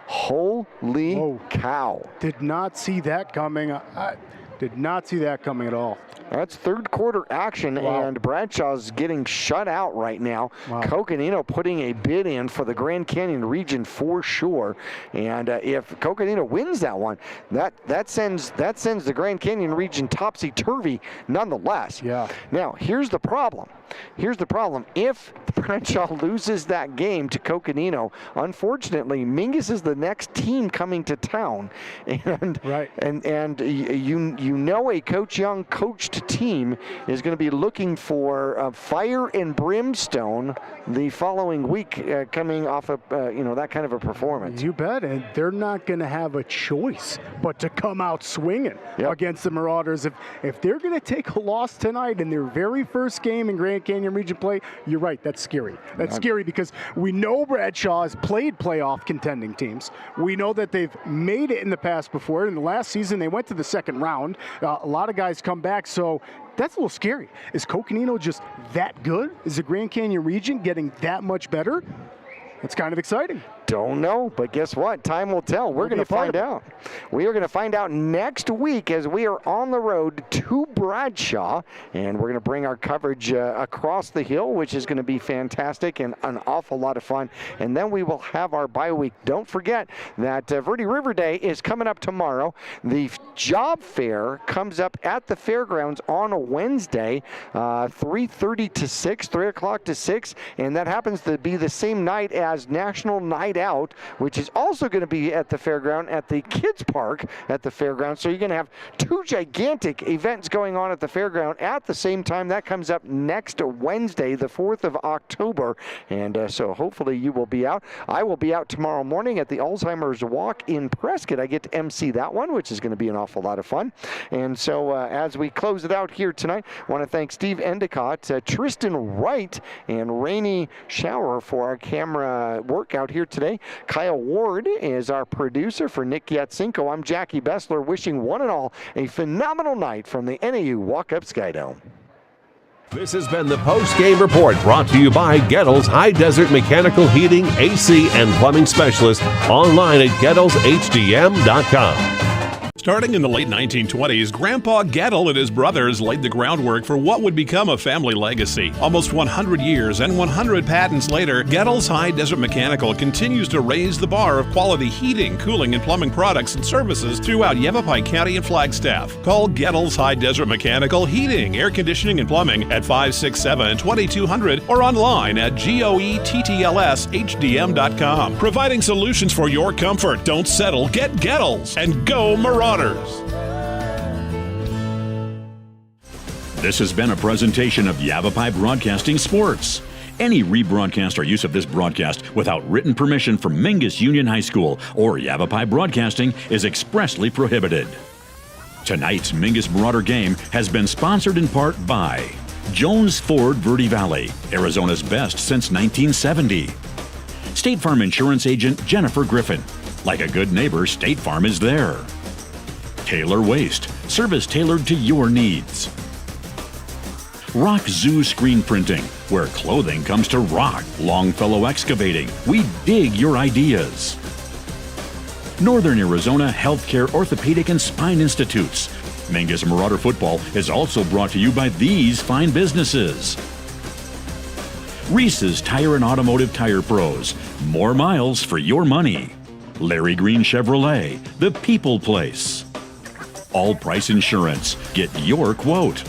Speaker 2: Holy cow.
Speaker 3: Did not see that coming. I did not see that coming at all.
Speaker 2: That's third quarter action, and Bradshaw's getting shut out right now. Coconino putting a bid in for the Grand Canyon region for sure. And if Coconino wins that one, that sends the Grand Canyon region topsy-turvy nonetheless.
Speaker 3: Yeah.
Speaker 2: Now, here's the problem. If Bradshaw loses that game to Coconino, unfortunately, Mingus is the next team coming to town. And a Coach Young coached team is going to be looking for fire and brimstone the following week, coming off of that kind of a performance.
Speaker 3: You bet, and they're not going to have a choice but to come out swinging against the Marauders. If they're going to take a loss tonight in their very first game in Grand Canyon region play, you're right, that's scary. That's scary because we know Bradshaw has played playoff contending teams. We know that they've made it in the past before. In the last season, they went to the second round. A lot of guys come back, so that's a little scary. Is Coconino just that good? Is the Grand Canyon region getting that much better? It's kind of exciting.
Speaker 2: Don't know, but guess what? Time will tell. We're going to find out. We are going to find out next week as we are on the road to Bradshaw, and we're going to bring our coverage across the hill, which is going to be fantastic and an awful lot of fun. And then we will have our bye week. Don't forget that Verde River Day is coming up tomorrow. The job fair comes up at the fairgrounds on a Wednesday, 3:30 to 6, 3 o'clock to 6, and that happens to be the same night as National Night Out, which is also going to be at the fairground at the kids park at the fairground. So you're going to have 2 gigantic events going on at the fairground at the same time. That comes up next Wednesday, the 4th of October. And so hopefully you will be out. I will be out tomorrow morning at the Alzheimer's Walk in Prescott. I get to MC that one, which is going to be an awful lot of fun. And so as we close it out here tonight, I want to thank Steve Endicott, Tristan Wright, and Rainey Shower for our camera work out here today. today. Kyle Ward is our producer. For Nick Yatsinko, I'm Jackie Bessler, wishing one and all a phenomenal night from the NAU Walk-Up Skydome.
Speaker 15: This has been the Post-Game Report, brought to you by Gettles High Desert Mechanical Heating, AC, and Plumbing Specialists, online at GettlesHDM.com.
Speaker 8: Starting in the late 1920s, Grandpa Gettle and his brothers laid the groundwork for what would become a family legacy. Almost 100 years and 100 patents later, Gettles High Desert Mechanical continues to raise the bar of quality heating, cooling, and plumbing products and services throughout Yavapai County and Flagstaff. Call Gettles High Desert Mechanical Heating, Air Conditioning, and Plumbing at 567-2200 or online at GOETTLSHDM.com. Providing solutions for your comfort. Don't settle. Get Gettles and go Marauders.
Speaker 1: This has been a presentation of Yavapai Broadcasting Sports. Any rebroadcast or use of this broadcast without written permission from Mingus Union High School or Yavapai Broadcasting is expressly prohibited. Tonight's Mingus Marauder game has been sponsored in part by Jones Ford Verde Valley, Arizona's best since 1970. State Farm Insurance Agent Jennifer Griffin. Like a good neighbor, State Farm is there. Taylor Waste, service tailored to your needs. Rock Zoo Screen Printing, where clothing comes to rock. Longfellow Excavating, we dig your ideas. Northern Arizona Healthcare Orthopedic and Spine Institutes. Mingus Marauder Football is also brought to you by these fine businesses. Reese's Tire and Automotive Tire Pros, more miles for your money. Larry Green Chevrolet, the people place. All Price Insurance, get your quote.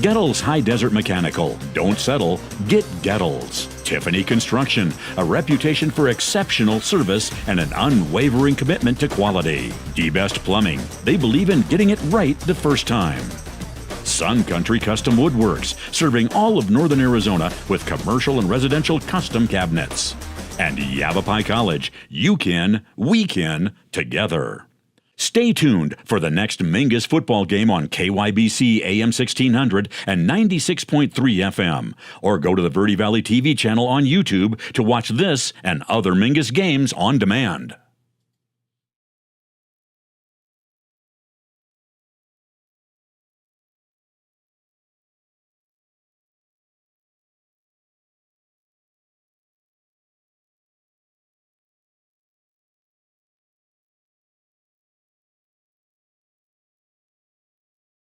Speaker 1: Gettles High Desert Mechanical, don't settle, get Gettles. Tiffany Construction, a reputation for exceptional service and an unwavering commitment to quality. D-Best Plumbing, they believe in getting it right the first time. Sun Country Custom Woodworks, serving all of Northern Arizona with commercial and residential custom cabinets. And Yavapai College, you can, we can, together. Stay tuned for the next Mingus football game on KYBC AM 1600 and 96.3 FM. Or go to the Verde Valley TV channel on YouTube to watch this and other Mingus games on demand.